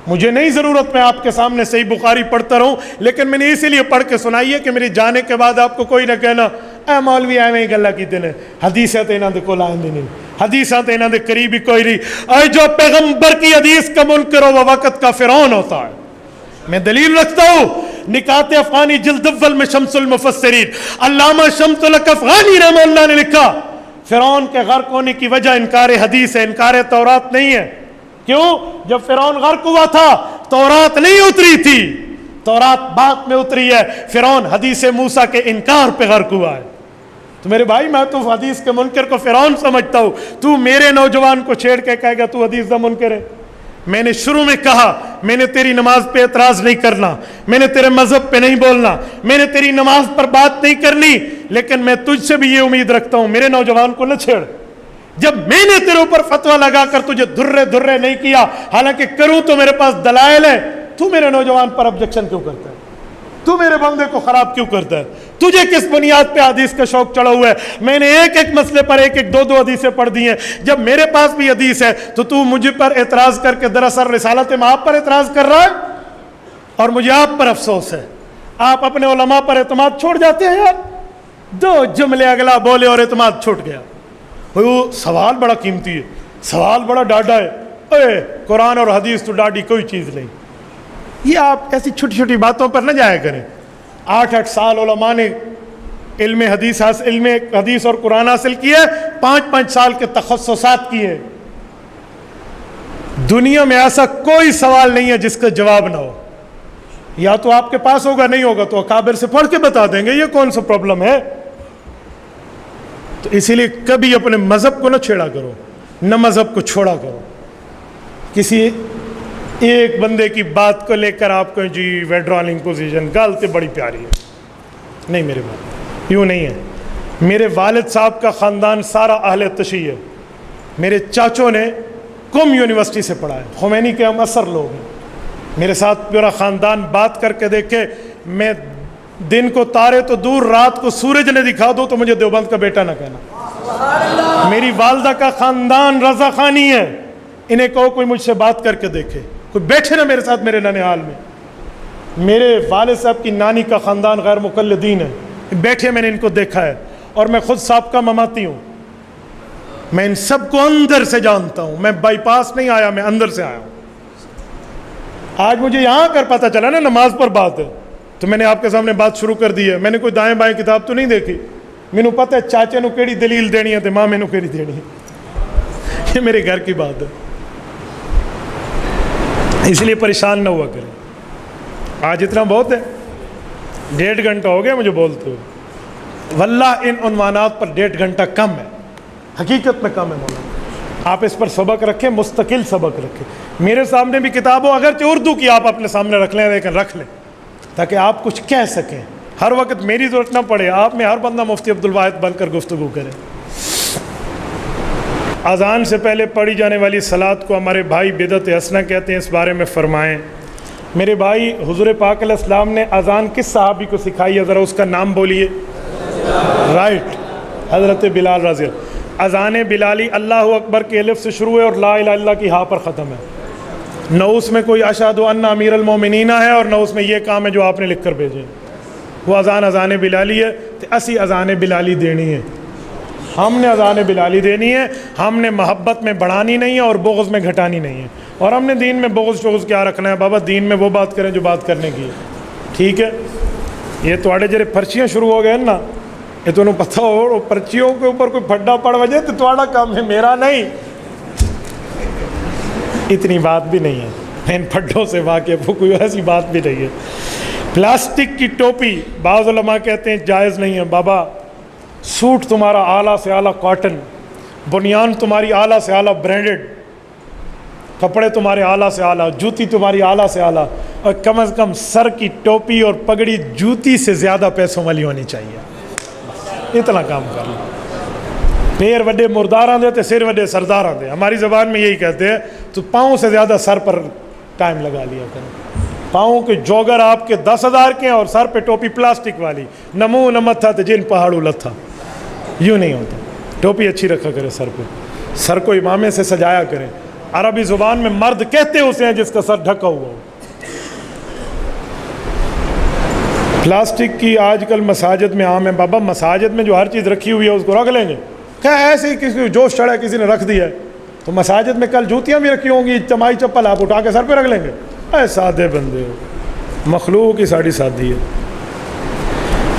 مجھے نہیں ضرورت میں آپ کے سامنے صحیح بخاری پڑھتا رہوں, لیکن میں نے اسی لیے پڑھ کے سنائی ہے کہ میری جانے کے بعد آپ کو کوئی نہ کہنا اے مولوی ایویں گلا کیتے نے, حدیثیں تے انہاں دے کول آندی نہیں, حدیثاں تے انہاں دے قریب ہی کوئی نہیں. اے جو پیغمبر کی حدیث کا منکر ہو وہ وقت کا فرعون ہوتا ہے. میں دلیل رکھتا ہوں نکات افغانی جلد اول میں شمس المفسرین علامہ شمس الحق افغانی رحمہ اللہ نے لکھا فرعون کے غرق ہونے کی وجہ انکار حدیث ہے, انکار تورات نہیں ہے. کیوں؟ جب فرعون غرق ہوا تھا تورات نہیں اتری تھی, تورات بعد میں اتری ہے. فرعون حدیث موسیٰ کے انکار پہ غرق ہوا ہے. تو میرے بھائی میں تو حدیث کے منکر کو فرعون سمجھتا ہوں, تو میرے نوجوان کو چھیڑ کے کہے گا تو حدیث دا منکر ہے. میں نے شروع میں کہا میں نے تیری نماز پہ اعتراض نہیں کرنا, میں نے تیرے مذہب پہ نہیں بولنا, میں نے تیری نماز پر بات نہیں کرنی, لیکن میں تجھ سے بھی یہ امید رکھتا ہوں میرے نوجوان کو نہ چھیڑ. جب میں نے تیرے اوپر فتویٰ لگا کر تجھے دھرے نہیں کیا, حالانکہ کروں تو میرے پاس دلائل ہے, تو میرے نوجوان پر آبجیکشن کیوں کرتا ہے؟ تو میرے بندے کو خراب کیوں کرتا ہے؟ تجھے کس بنیاد پہ حدیث کا شوق چڑھا ہوا ہے؟ میں نے ایک ایک مسئلے پر ایک دو حدیثیں پڑھ دی ہیں. جب میرے پاس بھی حدیث ہے تو مجھے پر اعتراض کر کے دراصل رسالت مآب پر اعتراض کر رہا ہے. اور مجھے آپ پر افسوس ہے, آپ اپنے علماء پر اعتماد چھوڑ جاتے ہیں. یار دو جملے اگلا بولے اور اعتماد چھوٹ گیا. وہ سوال بڑا قیمتی ہے, سوال بڑا ڈاڈا ہے. اے قرآن اور حدیث تو ڈاڈی کوئی چیز نہیں. یہ آپ ایسی چھوٹی چھوٹی باتوں پر نہ جایا کریں. 8 سال علماء نے علم حدیث اور قرآن حاصل کیے, 5 سال کے تخصصات کیے. دنیا میں ایسا کوئی سوال نہیں ہے جس کا جواب نہ ہو. یا تو آپ کے پاس ہوگا, نہیں ہوگا تو اکابر سے پڑھ کے بتا دیں گے. یہ کون سا پرابلم ہے؟ تو اسی لیے کبھی اپنے مذہب کو نہ چھیڑا کرو, نہ مذہب کو چھوڑا کرو. کسی ایک بندے کی بات کو لے کر آپ کو جی ویڈرالنگ پوزیشن گالتے بڑی پیاری ہے. نہیں میرے بات یوں نہیں ہے. میرے والد صاحب کا خاندان سارا اہل تشیع ہے. میرے چاچوں نے قم یونیورسٹی سے پڑھا ہے, خمینی کے ہم اثر لوگ ہیں. میرے ساتھ پورا خاندان بات کر کے دیکھے, میں دن کو تارے تو دور, رات کو سورج نے دکھا دو تو مجھے دیوبند کا بیٹا نہ کہنا. میری والدہ کا خاندان رضا خانی ہے. انہیں کہو کوئی مجھ سے بات کر کے دیکھے, کوئی بیٹھے نا میرے ساتھ میرے ننیال میں. میرے والد صاحب کی نانی کا خاندان غیر مقلدین ہے, بیٹھے میں نے ان کو دیکھا ہے. اور میں خود سابقہ مماتی ہوں, میں ان سب کو اندر سے جانتا ہوں. میں بائی پاس نہیں آیا, میں اندر سے آیا ہوں. آج مجھے یہاں کر پتہ چلا نا نماز پر بات ہے, تو میں نے آپ کے سامنے بات شروع کر دی ہے. میں نے کوئی دائیں بائیں کتاب تو نہیں دیکھی. مینوں پتہ ہے چاچے نو کیڑی دلیل دینی ہے تو ماں مینوں کیڑی دینی ہے. یہ میرے گھر کی بات ہے, اس لیے پریشان نہ ہوا کریں. آج اتنا بہت ہے, 1.5 گھنٹہ ہو گیا مجھے بولتے ہوئے. واللہ ان عنوانات پر 1.5 گھنٹہ کم ہے, حقیقت میں کم ہے. مولانا آپ اس پر سبق رکھیں, مستقل سبق رکھیں. میرے سامنے بھی کتاب ہو, اگرچہ اردو کی آپ اپنے سامنے رکھ لیں, لیکن رکھ لیں تاکہ آپ کچھ کہہ سکیں. ہر وقت میری ضرورت نہ پڑے, آپ میں ہر بندہ مفتی عبدالواحد بن کر گفتگو کرے. اذان سے پہلے پڑھی جانے والی صلاۃ کو ہمارے بھائی بدعت حسنہ کہتے ہیں, اس بارے میں فرمائیں. میرے بھائی حضور پاک علیہ السلام نے اذان کس صحابی کو سکھائی ہے؟ ذرا اس کا نام بولیے. رائٹ, حضرت بلال رضی اللہ، اذان بلالی اللہ اکبر کے الف سے شروع ہے اور لا الہ الا اللہ کی ہاں پر ختم ہے، نہ اس میں کوئی اشہد ان امیر المومنین ہے اور نہ اس میں یہ کام ہے جو آپ نے لکھ کر بھیجے۔ وہ اذان بلالی ہے، تو اسی اذان بلالی دینی ہے، ہم نے اذان بلالی دینی ہے، ہم نے محبت میں بڑھانی نہیں ہے اور بغض میں گھٹانی نہیں ہے، اور ہم نے دین میں بغض شغض کیا رکھنا ہے بابا، دین میں وہ بات کریں جو بات کرنے کی ہے، ٹھیک ہے۔ یہ تھوڑے جڑے پرچیاں شروع ہو گئے نا، یہ تو انہوں پتہ ہو پرچیوں کے اوپر کوئی پھڈا پڑ وجے تو تھوڑا کام ہے، میرا نہیں، اتنی بات بھی نہیں ہے، ان پھڈوں سے واقف ہو، کوئی ایسی بات بھی نہیں ہے۔ پلاسٹک کی ٹوپی بعض علماء کہتے ہیں جائز نہیں ہے، بابا سوٹ تمہارا اعلیٰ سے اعلیٰ کاٹن، بنیان تمہاری اعلیٰ سے اعلیٰ برانڈڈ، کپڑے تمہارے اعلیٰ سے اعلیٰ، جوتی تمہاری اعلیٰ سے اعلیٰ، اور کم از کم سر کی ٹوپی اور پگڑی جوتی سے زیادہ پیسوں والی ہونی چاہیے، اتنا کام کر لو۔ پیر وڈے مرداراں دے تے سر وڈے سرداراں دے، ہماری زبان میں یہی کہتے ہیں، تو پاؤں سے زیادہ سر پر ٹائم لگا لیا کریں۔ پاؤں کے جوگر آپ کے 10,000 کے ہیں اور سر پہ ٹوپی پلاسٹک والی، نہ منہ نہ متھا تو جن پہاڑوں لتھا، یوں نہیں ہوتا۔ ٹوپی اچھی رکھا کرے سر پہ، سر کو امامے سے سجایا کرے۔ عربی زبان میں مرد کہتے اسے ہیں جس کا سر ڈھکا ہوا ہو۔ پلاسٹک کی آج کل مساجد میں عام ہے، بابا مساجد میں جو ہر چیز رکھی ہوئی ہے اس کو رکھ لیں گے کیا؟ ایسے ہی کسی کو جوش چڑھا کسی نے رکھ دیا ہے، تو مساجد میں کل جوتیاں بھی رکھی ہوں گی، اجتماعی چپل آپ اٹھا کے سر پہ رکھ لیں گے؟ اے سادے بندے ہو، مخلوق کی ساڑی سادی ہے۔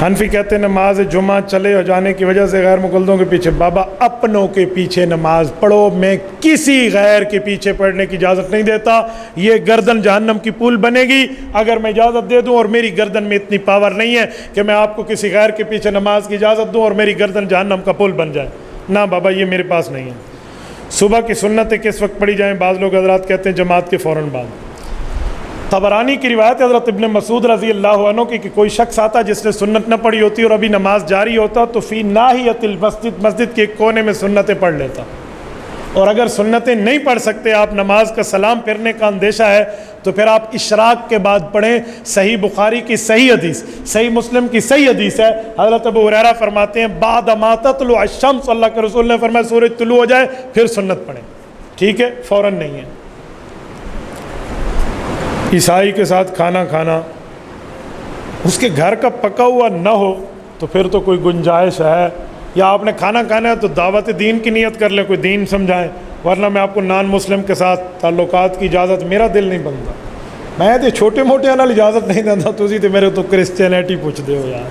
حنفی کہتے ہیں نماز جمعہ چلے ہو جانے کی وجہ سے غیر مقلدوں کے پیچھے، بابا اپنوں کے پیچھے نماز پڑھو، میں کسی غیر کے پیچھے پڑھنے کی اجازت نہیں دیتا، یہ گردن جہنم کی پول بنے گی اگر میں اجازت دے دوں، اور میری گردن میں اتنی پاور نہیں ہے کہ میں آپ کو کسی غیر کے پیچھے نماز کی اجازت دوں اور میری گردن جہنم کا پل بن جائے، نہ بابا یہ میرے پاس نہیں ہے۔ صبح کی سنتیں کس وقت پڑھی جائیں؟ بعض لوگ حضرات کہتے ہیں جماعت کے فوراً بعد۔ طبرانی کی روایت حضرت ابن مسعود رضی اللہ عنہ کی کہ کوئی شخص آتا جس نے سنت نہ پڑھی ہوتی اور ابھی نماز جاری ہوتا تو فی ناحیت المسجد، مسجد کے ایک کونے میں سنتیں پڑھ لیتا، اور اگر سنتیں نہیں پڑھ سکتے، آپ نماز کا سلام پھرنے کا اندیشہ ہے، تو پھر آپ اشراق کے بعد پڑھیں۔ صحیح بخاری کی صحیح حدیث، صحیح مسلم کی صحیح حدیث ہے، حضرت ابو ہریرہ فرماتے ہیں بعد ما تطلع الشمس، اللہ کے رسول نے فرمایا سورج طلوع ہو جائے پھر سنت پڑھیں، ٹھیک ہے، فوراً نہیں ہے۔ عیسائی کے ساتھ کھانا کھانا، اس کے گھر کا پکا ہوا نہ ہو تو پھر تو کوئی گنجائش ہے، یا آپ نے کھانا کھانا ہے تو دعوت دین کی نیت کر لیں، کوئی دین سمجھائیں، ورنہ میں آپ کو نان مسلم کے ساتھ تعلقات کی اجازت، میرا دل نہیں بنتا، میں تو چھوٹے موٹے نال اجازت نہیں دیتا، تسی تو میرے تو کرسچینیٹی پوچھ دے ہو یار۔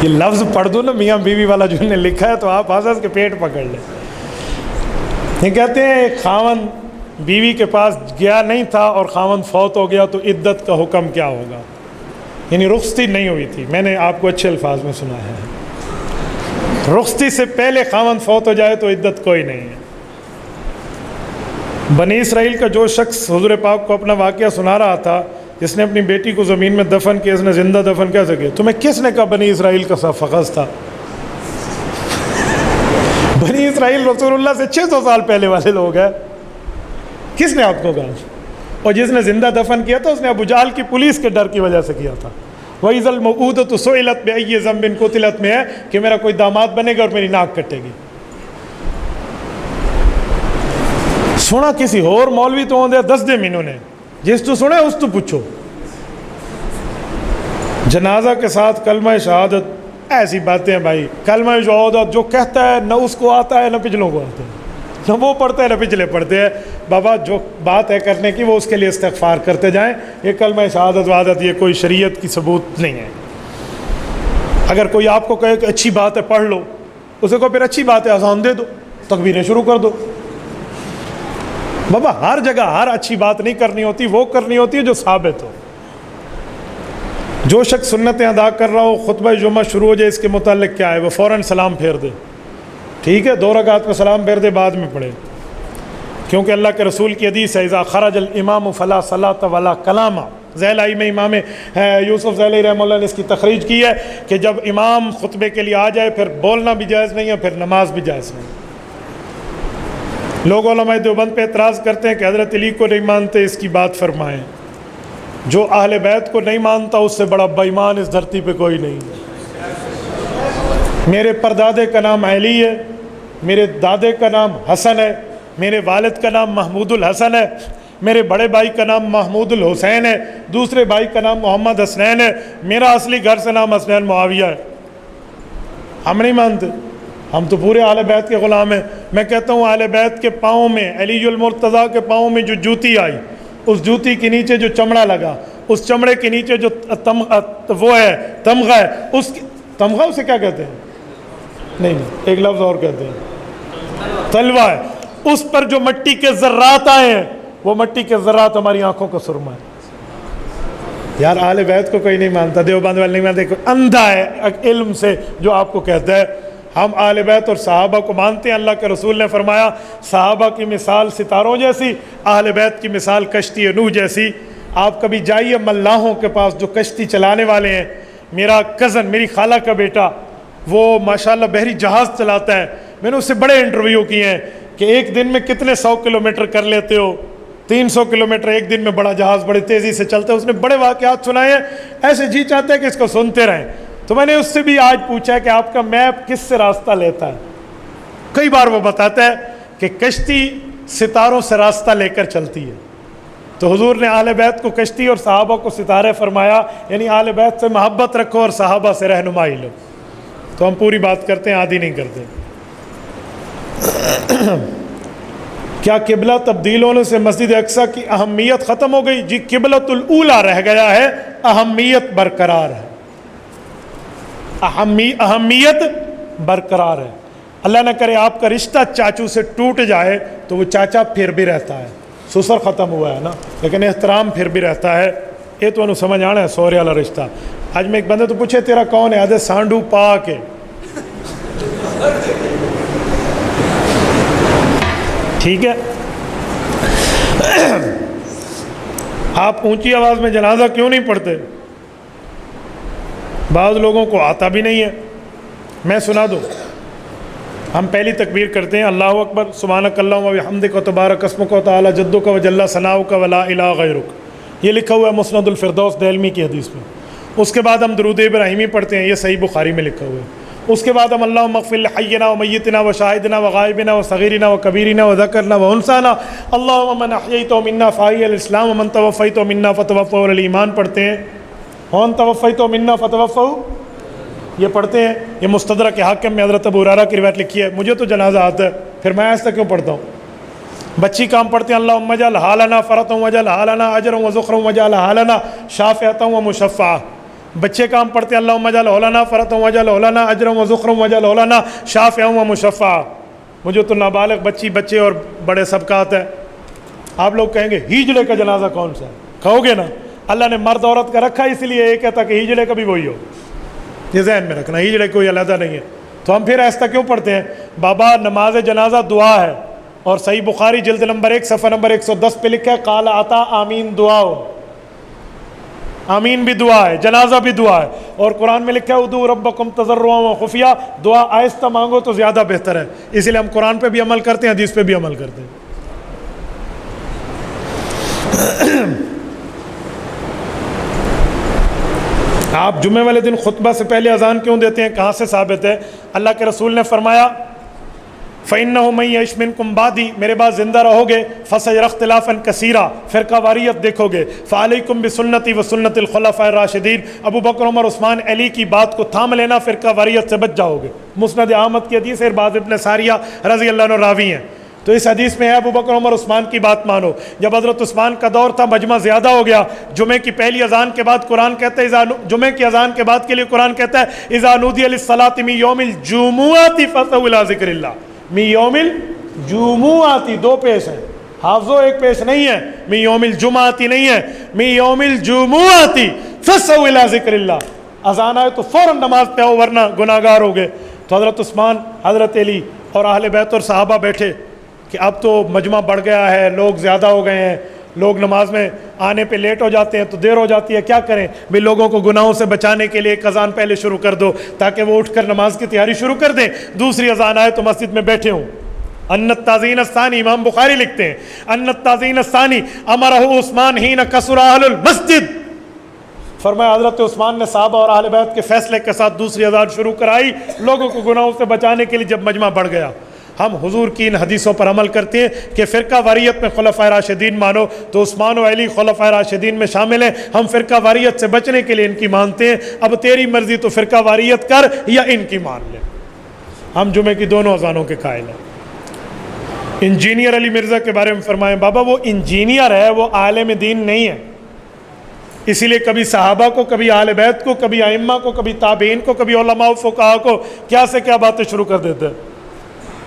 یہ لفظ پڑھ دو نا میاں بیوی والا جو نے لکھا ہے تو آپ حضرت کے پیٹ پکڑ لیں۔ یہ کہتے ہیں ایک خاوند بیوی کے پاس گیا نہیں تھا اور خاوند فوت ہو گیا تو عدت کا حکم کیا ہوگا؟ یعنی رخصتی نہیں ہوئی تھی، میں نے آپ کو اچھے الفاظ میں سنا ہے، رخصتی سے پہلے خاوند فوت ہو جائے تو عدت کوئی نہیں ہے۔ بنی اسرائیل کا جو شخص حضور پاک کو اپنا واقعہ سنا رہا تھا، جس نے اپنی بیٹی کو زمین میں دفن کیا، اس نے زندہ دفن کیسے کیا؟ تمہیں کس نے کہا بنی اسرائیل کا فخذ تھا؟ بنی اسرائیل رسول اللہ سے 600 سال پہلے والے لوگ ہیں، کس نے آپ کو کہا؟ اور جس نے زندہ دفن کیا تھا اس نے ابو جہل کی پولیس کے ڈر کی وجہ سے کیا تھا۔ وَإِذَا الْمَوْءُودَةُ سُئِلَتْ بِأَيِّ ذَنبٍ قُتِلَتْ میں ہے کہ میرا کوئی داماد بنے گا اور میری ناک کٹے گی۔ سنا کسی اور مولوی تو ہوندے 10 دے مینوں نے، جس تو سنے اس تو پوچھو۔ جنازہ کے ساتھ کلمہ شہادت، ایسی باتیں ہیں بھائی، کلمہ شہادت جو کہتا ہے نہ اس کو آتا ہے نہ پچھلوں کو آتا ہے، نہ وہ پڑھتے ہیں نہ پچھلے پڑھتے ہیں، بابا جو بات ہے کرنے کی وہ اس کے لیے استغفار کرتے جائیں۔ یہ کلمہ شہادت وعدت یہ کوئی شریعت کی ثبوت نہیں ہے۔ اگر کوئی آپ کو کہے کہ اچھی بات ہے پڑھ لو، اسے کو پھر اچھی بات ہے آسان دے دو، تکبیریں شروع کر دو۔ بابا ہر جگہ ہر اچھی بات نہیں کرنی ہوتی، وہ کرنی ہوتی ہے جو ثابت ہو۔ جو شخص سنتیں ادا کر رہا ہو، خطبہ جمعہ شروع ہو جائے اس کے متعلق کیا ہے؟ وہ فوراً سلام پھیر دے، ٹھیک ہے، 2 رکعت میں سلام پھیر دے، بعد میں پڑھے، کیونکہ اللہ کے رسول کی حدیث ہے اذا خرج الامام فلا صلاۃ ولا کلام۔ زیلائی میں امام یوسف زیلائی رحمہ اللہ نے اس کی تخریج کی ہے کہ جب امام خطبے کے لیے آ جائے پھر بولنا بھی جائز نہیں ہے، پھر نماز بھی جائز نہیں۔ لوگ علماء دیوبند پہ اعتراض کرتے ہیں کہ حضرت علی کو نہیں مانتے، اس کی بات فرمائیں۔ جو اہل بیت کو نہیں مانتا اس سے بڑا بے ایمان اس دھرتی پہ کوئی نہیں ہے۔ میرے پردادے کا نام علی ہے، میرے دادے کا نام حسن ہے، میرے والد کا نام محمود الحسن ہے، میرے بڑے بھائی کا نام محمود الحسین ہے، دوسرے بھائی کا نام محمد حسنین ہے، میرا اصلی گھر سے نام حسنین معاویہ ہے۔ ہم نہیں مانتے، ہم تو پورے اہل بیت کے غلام ہیں۔ میں کہتا ہوں اہل بیت کے پاؤں میں، علی المرتضیٰ کے پاؤں میں جو جوتی آئی، اس جوتی کے نیچے جو چمڑا لگا، اس چمڑے کے نیچے جو وہ ہے تمغہ ہے، اس تمغہ اسے کیا کہتے ہیں؟ نہیں ایک لفظ اور کہتے ہیں، تلوہ ہے۔ اس پر جو مٹی کے ذرات آئے ہیں، وہ مٹی کے ذرات ہماری آنکھوں کا سرما ہے۔ یار اہل بیت کو کوئی نہیں مانتا، دیوبند والے نہیں مانتے، کوئی اندھا ہے علم سے جو آپ کو کہتا ہے۔ ہم اہل بیت اور صحابہ کو مانتے ہیں۔ اللہ کے رسول نے فرمایا صحابہ کی مثال ستاروں جیسی، اہل بیت کی مثال کشتی نوح جیسی۔ آپ کبھی جائیے ملاحوں کے پاس جو کشتی چلانے والے ہیں۔ میرا کزن، میری خالہ کا بیٹا، وہ ماشاءاللہ بحری جہاز چلاتا ہے۔ میں نے اس سے بڑے انٹرویو کیے ہیں کہ ایک دن میں کتنے 100 کلومیٹر کر لیتے ہو؟ 300 کلومیٹر ایک دن میں بڑا جہاز بڑی تیزی سے چلتا ہے۔ اس نے بڑے واقعات سنائے ہیں، ایسے جی چاہتے ہیں کہ اس کو سنتے رہیں۔ تو میں نے اس سے بھی آج پوچھا کہ آپ کا میپ کس سے راستہ لیتا ہے؟ کئی بار وہ بتاتا ہے کہ کشتی ستاروں سے راستہ لے کر چلتی ہے۔ تو حضور نے اہل بیت کو کشتی اور صحابہ کو ستارے فرمایا، یعنی اہل بیت سے محبت رکھو اور صحابہ سے رہنمائی لو۔ تو ہم پوری بات کرتے ہیں، آدھی نہیں کرتے۔ کیا قبلہ تبدیل ہونے سے مسجد اقصیٰ کی اہمیت ختم ہو گئی؟ جی قبلۃ الاولیٰ رہ گیا ہے، اہمیت برقرار ہے، اہمیت برقرار ہے۔ اللہ نہ کرے آپ کا رشتہ چاچو سے ٹوٹ جائے تو وہ چاچا پھر بھی رہتا ہے، سسر ختم ہوا ہے نا، لیکن احترام پھر بھی رہتا ہے۔ یہ تو انہوں سمجھ آنا ہے سورے والا رشتہ۔ آج میں ایک بندے تو پوچھے تیرا کون ہے؟ آدھے سانڈو پاک ہے۔ ٹھیک ہے، آپ اونچی آواز میں جنازہ کیوں نہیں پڑھتے؟ بعض لوگوں کو آتا بھی نہیں ہے۔ میں سنا دوں، ہم پہلی تکبیر کرتے ہیں اللہ اکبر، سبحانک اللہم و بحمدک و تبارک اسمک و تعالی جدک و جل ثناؤک و لا الہ غیرک۔ یہ لکھا ہوا ہے مسند الفردوس دہلمی کی حدیث میں۔ اس کے بعد ہم درود ابراہیمی پڑھتے ہیں، یہ صحیح بخاری میں لکھا ہوا ہے۔ اس کے بعد ہم اللہم اغفر لحینا و میتنا و شاہدنا و غائبنا و صغیرنا و کبیرنا و ذکرنا و انسانا اللہم من احییتہ منا فاحی الاسلام و من توفیتہ منا فتوفہ الایمان پڑھتے ہیں۔ ومن توفیتہ منا فتوفہ، یہ پڑھتے ہیں۔ یہ مستدرک حاکم میں حضرت ابو ہریرہ کی روایت لکھی ہے۔ مجھے تو جنازہ آتا ہے، پھر میں ایسا کیوں پڑھتا ہوں؟ بچی کام پڑھتے ہیں اللہم اجعل حالنا فرطا واجعل حالنا اجرا وذخرا واجعل حالنا شافعۃ ومشفعۃ۔ بچے کام پڑھتے ہیں اللہم اجعل حولنا فرطا واجعل حولنا اجرا وذخرا واجعل حولنا شافعا ومشفعۃ۔ مجھے تو نابالغ بچی، بچے اور بڑے سب کا آتا ہے۔ آپ لوگ کہیں گے ہیجڑے کا جنازہ کون سا ہے؟ کہو گے نا اللہ نے مرد عورت کا رکھا اس لیے یہ کہتا کہ ہیجڑے کا بھی وہی ہو۔ یہ ذہن میں رکھنا، ہیجڑے کوئی علیحدہ نہیں ہے۔ تو ہم پھر ایسا کیوں پڑھتے ہیں؟ بابا نماز جنازہ دعا ہے، اور صحیح بخاری جلد نمبر 1 صفحہ نمبر 110 پہ لکھا ہے قال عطا آمین دعا، آمین بھی دعا ہے، جنازہ بھی دعا ہے۔ اور قرآن میں لکھا ہے ادعوا ربکم تضرعا وخفیا، دعا آہستہ مانگو تو زیادہ بہتر ہے۔ اسی لیے ہم قرآن پہ بھی عمل کرتے ہیں، حدیث پہ بھی عمل کرتے ہیں۔ آپ جمعے والے دن خطبہ سے پہلے اذان کیوں دیتے ہیں؟ کہاں سے ثابت ہے؟ اللہ کے رسول نے فرمایا فَإِنَّهُ مَن يَعِشْ مِنكُم بَعْدِي، میرے بعد زندہ رہو گے، فَسَيَرَى اخْتِلَافًا كَثِيرًا، فرقہ واریت دیکھو گے، فَعَلَيْكُمْ بِسُنَّتِي وَسُنَّتِ الْخُلَفَاءِ الرَّاشِدِينَ، ابو بکر عمر عثمان علی کی بات کو تھام لینا، فرقہ واریت سے بچ جاؤ گے۔ مسند احمد کی حدیث ہے، ارباز ابن ساریہ رضی اللہ عنہ راوی ہیں۔ تو اس حدیث میں ہے ابو بکر عمر عثمان کی بات مانو۔ جب حضرت عثمان کا دور تھا، مجمع زیادہ ہو گیا، جمعے کی پہلی اذان کے بعد قرآن کہتا ہے جمعے کی اذان کے بعد کے لیے قرآن کہتا ہے اذا نودی للصلاۃ من یوم الجمعۃ فاسعوا الی ذکر اللہ، من یوم الجمعۃ، دو پیش ہیں حافظو، ایک پیش نہیں ہے، من یوم الجمعۃ نہیں ہے، من یوم الجمعۃ فاسعوا الی ذکر اللہ۔ اذان آئے تو فوراً نماز پہ آؤ ورنہ گناہگار ہوگے۔ تو حضرت عثمان، حضرت علی اور اہل بیت اور صحابہ بیٹھے کہ اب تو مجمع بڑھ گیا ہے، لوگ زیادہ ہو گئے ہیں، لوگ نماز میں آنے پہ لیٹ ہو جاتے ہیں تو دیر ہو جاتی ہے، کیا کریں بھی؟ لوگوں کو گناہوں سے بچانے کے لیے ایک اذان پہلے شروع کر دو تاکہ وہ اٹھ کر نماز کی تیاری شروع کر دیں، دوسری اذان آئے تو مسجد میں بیٹھے ہوں۔ ان التعزین الثانی، امام بخاری لکھتے ہیں ان التعزین الثانی امرہ عثمان حین کثر اہل المسجد، فرمایا حضرت عثمان نے صحابہ اور اہل بیت کے فیصلے کے ساتھ دوسری اذان شروع کرائی لوگوں کو گناہوں سے بچانے کے لیے جب مجمع بڑھ گیا۔ ہم حضور کی ان حدیثوں پر عمل کرتے ہیں کہ فرقہ واریت میں خلفائے راشدین مانو، تو عثمان و علی خلفائے راشدین میں شامل ہیں، ہم فرقہ واریت سے بچنے کے لیے ان کی مانتے ہیں۔ اب تیری مرضی تو فرقہ واریت کر یا ان کی مان لے، ہم جمعے کی دونوں اذانوں کے قائل ہیں۔ انجینئر علی مرزا کے بارے میں فرمائیں، بابا وہ انجینئر ہے، وہ عالم دین نہیں ہے، اسی لیے کبھی صحابہ کو، کبھی اہل بیت کو، کبھی ائمہ کو، کبھی تابعین کو، کبھی علماء و فقہاء کو کیا سے کیا باتیں شروع کر دیتے ہیں۔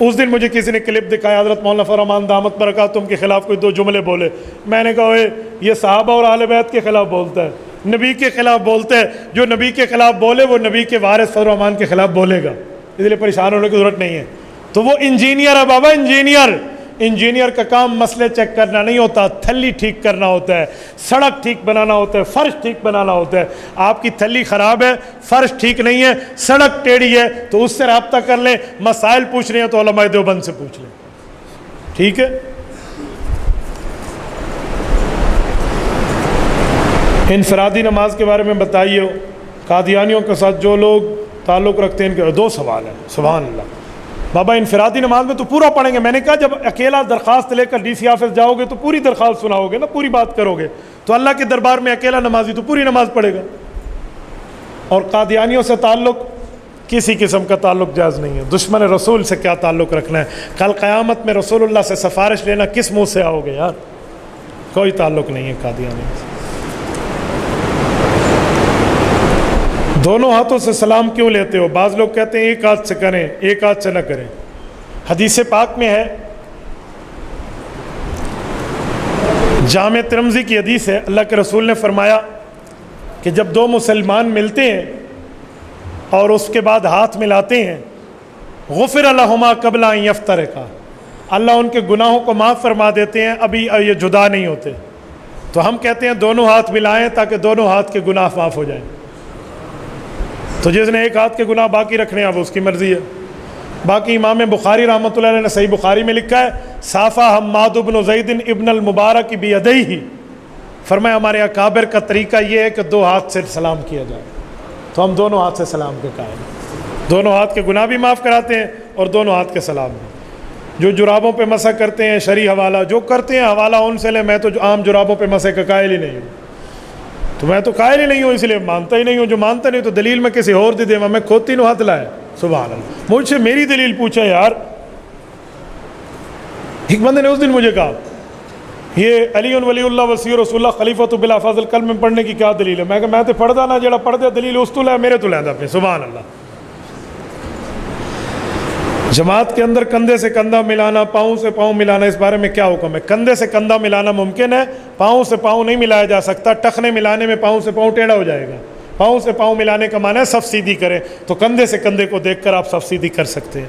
اس دن مجھے کسی نے کلپ دکھایا، حضرت مولانا فرمان دامت برکاتہم کے خلاف کوئی 2 جملے بولے، میں نے کہا یہ صحابہ اور اہل بیت کے خلاف بولتا ہے، نبی کے خلاف بولتا ہے، جو نبی کے خلاف بولے وہ نبی کے وارث فرمان کے خلاف بولے گا، اس لیے پریشان ہونے کی ضرورت نہیں ہے۔ تو وہ انجینئر ہے بابا، انجینئر کا کام مسئلے چیک کرنا نہیں ہوتا، تھلی ٹھیک کرنا ہوتا ہے، سڑک ٹھیک بنانا ہوتا ہے، فرش ٹھیک بنانا ہوتا ہے۔ آپ کی تھلی خراب ہے، فرش ٹھیک نہیں ہے، سڑک ٹیڑھی ہے، تو اس سے رابطہ کر لیں۔ مسائل پوچھ رہے ہیں تو علماء دیوبند سے پوچھ لیں، ٹھیک ہے۔ انفرادی نماز کے بارے میں بتائیے، قادیانیوں کے ساتھ جو لوگ تعلق رکھتے ہیں ان کے 2 سوال ہیں، سبحان اللہ۔ بابا انفرادی نماز میں تو پورا پڑھیں گے، میں نے کہا جب اکیلا درخواست لے کر ڈی سی آفس جاؤ گے تو پوری درخواست سناؤ گے نا، پوری بات کرو گے، تو اللہ کے دربار میں اکیلا نمازی تو پوری نماز پڑھے گا۔ اور قادیانیوں سے تعلق کسی قسم کا تعلق جائز نہیں ہے۔ دشمن رسول سے کیا تعلق رکھنا ہے؟ کل قیامت میں رسول اللہ سے سفارش لینا کس منہ سے آؤ گے یار؟ کوئی تعلق نہیں ہے قادیانیوں سے۔ دونوں ہاتھوں سے سلام کیوں لیتے ہو؟ بعض لوگ کہتے ہیں ایک ہاتھ سے کریں، ایک ہاتھ سے نہ کریں۔ حدیث پاک میں ہے، جامع ترمذی کی حدیث ہے، اللہ کے رسول نے فرمایا کہ جب 2 مسلمان ملتے ہیں اور اس کے بعد ہاتھ ملاتے ہیں، غفر لہما قبل ان یفترقا، اللہ ان کے گناہوں کو معاف فرما دیتے ہیں، ابھی یہ جدا نہیں ہوتے۔ تو ہم کہتے ہیں دونوں ہاتھ ملائیں تاکہ دونوں ہاتھ کے گناہ معاف ہو جائیں۔ تو جس نے ایک ہاتھ کے گناہ باقی رکھنے ہیں اب اس کی مرضی ہے۔ باقی امام بخاری رحمۃ اللہ علیہ نے صحیح بخاری میں لکھا ہے، صافہ حماد بن زید ابن المبارک بیدیہ، فرمایا ہمارے اکابر کا طریقہ یہ ہے کہ 2 ہاتھ سے سلام کیا جائے، تو ہم دونوں ہاتھ سے سلام کے قائل ہیں۔ دونوں ہاتھ کے گناہ بھی معاف کراتے ہیں اور دونوں ہاتھ کے سلام بھی۔ جو جرابوں پہ مسح کرتے ہیں شرعی حوالہ جو کرتے ہیں حوالہ ان سے لیں، میں تو عام جرابوں پہ مسح کا قائل ہی نہیں ہوں، تو میں تو قائل ہی نہیں ہوں، اس لیے مانتا ہی نہیں ہوں۔ جو مانتا نہیں تو دلیل میں کسی اور دے دے، میں کھوتی نو ہاتھ لائے، سبحان اللہ۔ مجھ سے میری دلیل پوچھا یار، ایک بندے نے اس دن مجھے کہا یہ علی ولی اللہ وسیع رسول اللہ خلیفۃ بلا فاضل کلمہ میں پڑھنے کی کیا دلیل ہے؟ میں کہ میں تو پڑھدا نہ، جڑا پڑھ دے دلیل اس تو لے، میرے تو لیندا پہ، سبحان اللہ۔ جماعت کے اندر کندھے سے کندھا ملانا، پاؤں سے پاؤں ملانا، اس بارے میں کیا حکم ہے؟ کندھے سے کندھا ملانا ممکن ہے، پاؤں سے پاؤں نہیں ملایا جا سکتا۔ ٹخنے ملانے میں پاؤں سے پاؤں ٹیڑھا ہو جائے گا۔ پاؤں سے پاؤں ملانے کا معنی ہے صف سیدھی کریں، تو کندھے سے کندھے کو دیکھ کر آپ صف سیدھی کر سکتے ہیں۔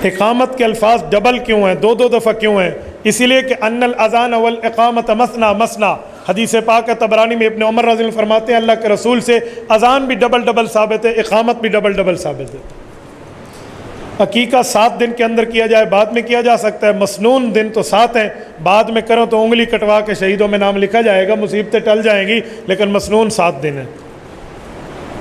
اقامت کے الفاظ ڈبل کیوں ہیں، 2 دفعہ کیوں ہیں؟ اسی لیے کہ ان الاذان والاقامت مثنا مثنا، حدیث پاک ہے طبرانی میں، ابن عمر رضی اللہ عنہ فرماتے ہیں اللہ کے رسول سے اذان بھی ڈبل ثابت ہے، اقامت بھی ڈبل ثابت ہے۔ عقیقہ 7 دن کے اندر کیا جائے، بعد میں کیا جا سکتا ہے، مسنون دن تو 7 ہیں، بعد میں کرو تو انگلی کٹوا کے شہیدوں میں نام لکھا جائے گا، مصیبتیں ٹل جائیں گی، لیکن مسنون 7 دن ہے۔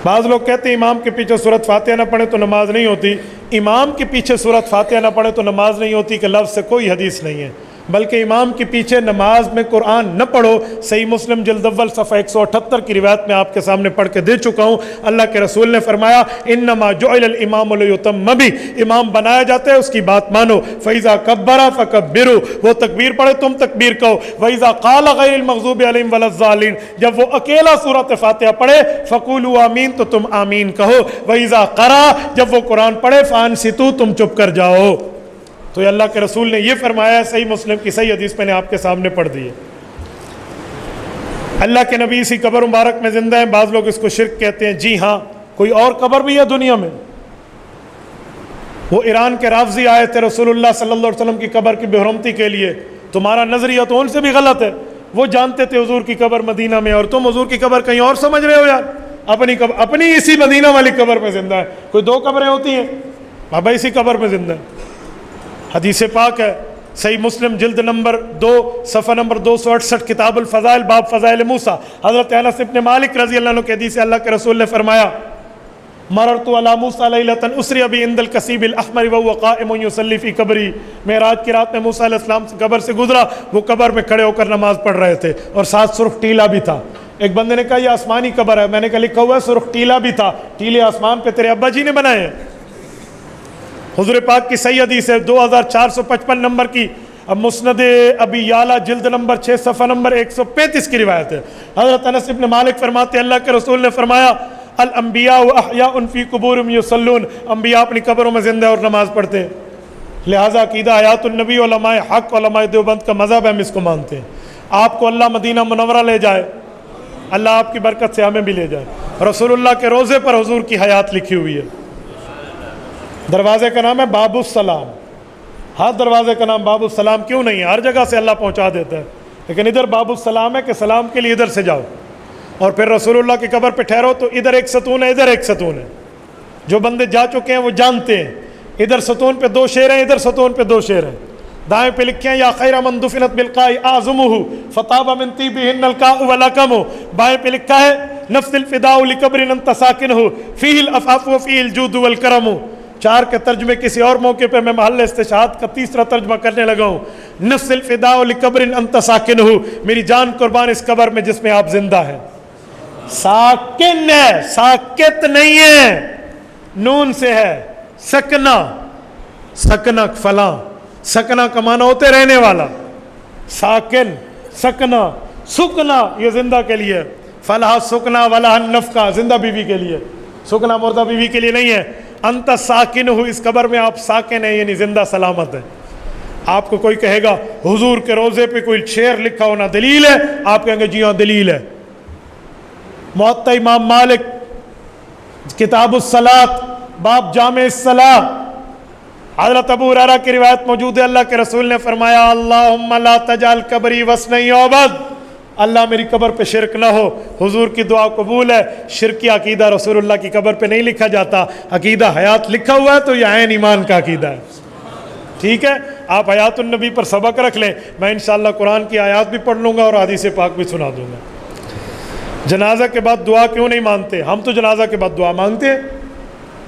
بعض لوگ کہتے ہیں امام کے پیچھے سورۃ فاتحہ نہ پڑھیں تو نماز نہیں ہوتی۔ امام کے پیچھے سورۃ فاتحہ نہ پڑھیں تو نماز نہیں ہوتی کہ لفظ سے کوئی حدیث نہیں ہے، بلکہ امام کے پیچھے نماز میں قرآن نہ پڑھو۔ صحیح مسلم جلد اول صفحہ 178 کی روایت میں آپ کے سامنے پڑھ کے دے چکا ہوں، اللہ کے رسول نے فرمایا انما جعل الامام لیتم بہ، امام بنایا جاتا ہے اس کی بات مانو۔ فاذا کبر فکبروا، وہ تکبیر پڑھے تم تکبیر کہو۔ واذا قال غیر المغضوب علیہم ولا الضالین، جب وہ اکیلا سورۃ فاتحہ پڑھے فقولوا آمین، تو تم آمین کہو۔ واذا قرأ، جب وہ قرآن پڑھے فانصتوا، تم چپ کر جاؤ۔ تو یہ اللہ کے رسول نے یہ فرمایا ہے، صحیح مسلم کی صحیح حدیث میں نے آپ کے سامنے پڑھ دی ہے۔ اللہ کے نبی اسی قبر مبارک میں زندہ ہیں، بعض لوگ اس کو شرک کہتے ہیں، جی ہاں کوئی اور قبر بھی ہے دنیا میں؟ وہ ایران کے رافضی آئے تھے رسول اللہ صلی اللہ علیہ وسلم کی قبر کی بے حرمتی کے لیے، تمہارا نظریہ تو ان سے بھی غلط ہے، وہ جانتے تھے حضور کی قبر مدینہ میں اور تم حضور کی قبر کہیں اور سمجھ رہے ہو یار۔ اپنی قبر، اپنی اسی مدینہ والی قبر پہ زندہ ہے، کوئی 2 قبریں ہوتی ہیں؟ بابا اسی قبر پہ زندہ ہے۔ حدیث پاک ہے صحیح مسلم جلد نمبر 2 صفحہ نمبر 268 کتاب الفضائل باب فضائل موسیٰ، حضرت انس بن مالک رضی اللہ عنہ کی حدیث ہے، اللہ کے رسول نے فرمایا مررت علی موسیٰ لیلۃ اسری بی عند الکثیب الاحمر وهو قائم یصلی فی قبری، معراج کی رات میں موسیٰ علیہ السلام سے قبر سے گزرا، وہ قبر میں کھڑے ہو کر نماز پڑھ رہے تھے اور ساتھ سرخ ٹیلا بھی تھا۔ ایک بندے نے کہا یہ آسمانی قبر ہے، میں نے کہا لکھا ہوا ہے سرخ ٹیلا بھی تھا، ٹیلے آسمان پہ تیرے ابا جی نے بنائے ہیں۔ حضور پاک کی صحیح حدیث ہے 2455 نمبر کی، اب مسند ابی یعلا جلد نمبر 6 صفحہ نمبر 135 کی روایت ہے۔ حضرت انس بن مالک فرماتے ہیں اللہ کے رسول نے فرمایا الانبیاء احیاء فی قبورہم یصلون، انبیاء اپنی قبروں میں زندہ اور نماز پڑھتے ہیں۔ لہٰذا عقیدہ حیات النبی علماء حق علماء دیوبند کا مذہب ہے، ہم اس کو مانتے ہیں۔ آپ کو اللہ مدینہ منورہ لے جائے، اللہ آپ کی برکت سے ہمیں بھی لے جائے۔ رسول اللہ کے روزے پر حضور کی حیات لکھی ہوئی ہے، دروازے کا نام ہے باب السلام۔ ہر دروازے کا نام باب السلام کیوں نہیں ہے؟ ہر جگہ سے اللہ پہنچا دیتا ہے، لیکن ادھر باب السلام ہے کہ سلام کے لیے ادھر سے جاؤ، اور پھر رسول اللہ کی قبر پہ ٹھہرو تو ادھر ایک ستون ہے ادھر ایک ستون ہے۔ جو بندے جا چکے ہیں وہ جانتے ہیں، ادھر ستون پہ 2 شعر ہیں ادھر ستون پہ 2 شعر ہیں۔ دائیں پہ لکھے ہیں یا خیر من دفنت بالقاء اعظمہ فطاب من طیبہن القاء ولکم، بائیں پہ لکھا ہے نفس الفداء لقبر انت ساکنہ فیہ العفاف وفیہ الجود والکرم۔ 4 کے ترجمے کسی اور موقع پہ میں محل استشہاد کا تیسرا ترجمہ کرنے لگا ہوں۔ نفس الفداء لقبر انت ساکنہ، میری جان قربان اس قبر میں جس میں آپ زندہ ہیں۔ ساکن ہے، ساکت نہیں ہے، نون سے ہے سکنا، سکنا فلاں، سکنا کا معنی ہوتے رہنے والا، ساکن سکنا، سکنا یہ زندہ کے لیے، فلاح سکنا ولاح نفقہ زندہ بیوی کے لیے، سکنا مردہ بیوی کے لیے نہیں ہے۔ انت ساکن ہو، اس قبر میں آپ ساکن ہیں یعنی زندہ سلامت ہے۔ آپ کو کوئی کہے گا حضور کے روزے پہ کوئی شعر لکھا ہونا دلیل ہے، آپ کہیں گے جی ہاں دلیل ہے۔ موطا امام مالک کتاب الصلاۃ باب جامع الصلاۃ، حضرت ابو ہریرہ کی روایت موجود ہے، اللہ کے رسول نے فرمایا اللہم لا تجعل قبری وثنا یعبد، اللہ میری قبر پہ شرک نہ ہو۔ حضور کی دعا قبول ہے۔ شرکی عقیدہ رسول اللہ کی قبر پہ نہیں لکھا جاتا، عقیدہ حیات لکھا ہوا ہے تو یہ عین ایمان کا عقیدہ ہے۔ ٹھیک ہے، آپ حیات النبی پر سبق رکھ لیں، میں انشاءاللہ قرآن کی آیات بھی پڑھ لوں گا اور حدیث پاک بھی سنا دوں گا۔ جنازہ کے بعد دعا کیوں نہیں مانگتے؟ ہم تو جنازہ کے بعد دعا مانگتے ہیں،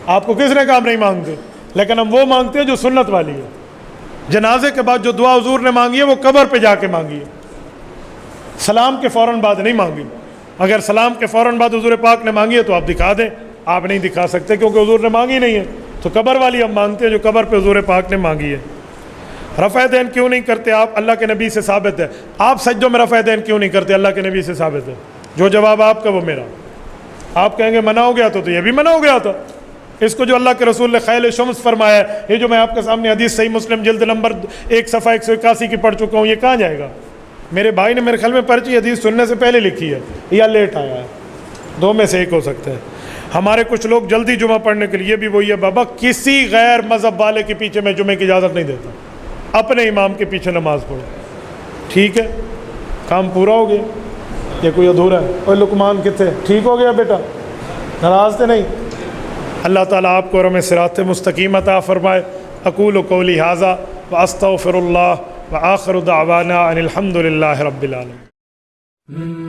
آپ کو کس نے کہا ہم نہیں مانگتے؟ لیکن ہم وہ مانگتے ہیں جو سنت والی ہے۔ جنازے کے بعد جو دعا حضور نے مانگی ہے وہ قبر پہ جا کے مانگی ہے، سلام کے فوراً بعد نہیں مانگی۔ اگر سلام کے فوراً بعد حضور پاک نے مانگی ہے تو آپ دکھا دیں، آپ نہیں دکھا سکتے کیونکہ حضور نے مانگی نہیں ہے، تو قبر والی ہم مانگتے ہیں جو قبر پہ حضور پاک نے مانگی ہے۔ رفع دین کیوں نہیں کرتے آپ؟ اللہ کے نبی سے ثابت ہے۔ آپ سجدوں میں رفع دین کیوں نہیں کرتے؟ اللہ کے نبی سے ثابت ہے۔ جو جواب آپ کا وہ میرا۔ آپ کہیں گے منع ہو گیا تو یہ بھی منع ہو گیا تھا۔ اس کو جو اللہ کے رسول نے خیل شمس فرمایا ہے، یہ جو میں آپ کے سامنے حدیث صحیح مسلم جلد نمبر 1 صفحہ 181 کی پڑھ چکا ہوں، یہ کہاں جائے گا؟ میرے بھائی نے میرے خیال میں پرچی حدیث سننے سے پہلے لکھی ہے یا لیٹ آیا ہے، 2 میں سے ایک ہو سکتا ہے۔ ہمارے کچھ لوگ جلدی جمعہ پڑھنے کے لیے بھی وہی ہے، بابا کسی غیر مذہب والے کے پیچھے میں جمعے کی اجازت نہیں دیتا، اپنے امام کے پیچھے نماز پڑھو۔ ٹھیک ہے، کام پورا ہو گیا یا کوئی ادھورا ہے؟ اور لقمان کتنے ٹھیک ہو گیا بیٹا؟ ناراض تھے نہیں؟ اللہ تعالیٰ آپ کو اور ہمیں صراط مستقیم عطا فرمائے۔ اقول قولی ھذا واستغفر اللہ وآخر دعوانا ان الحمد للہ رب العالمین۔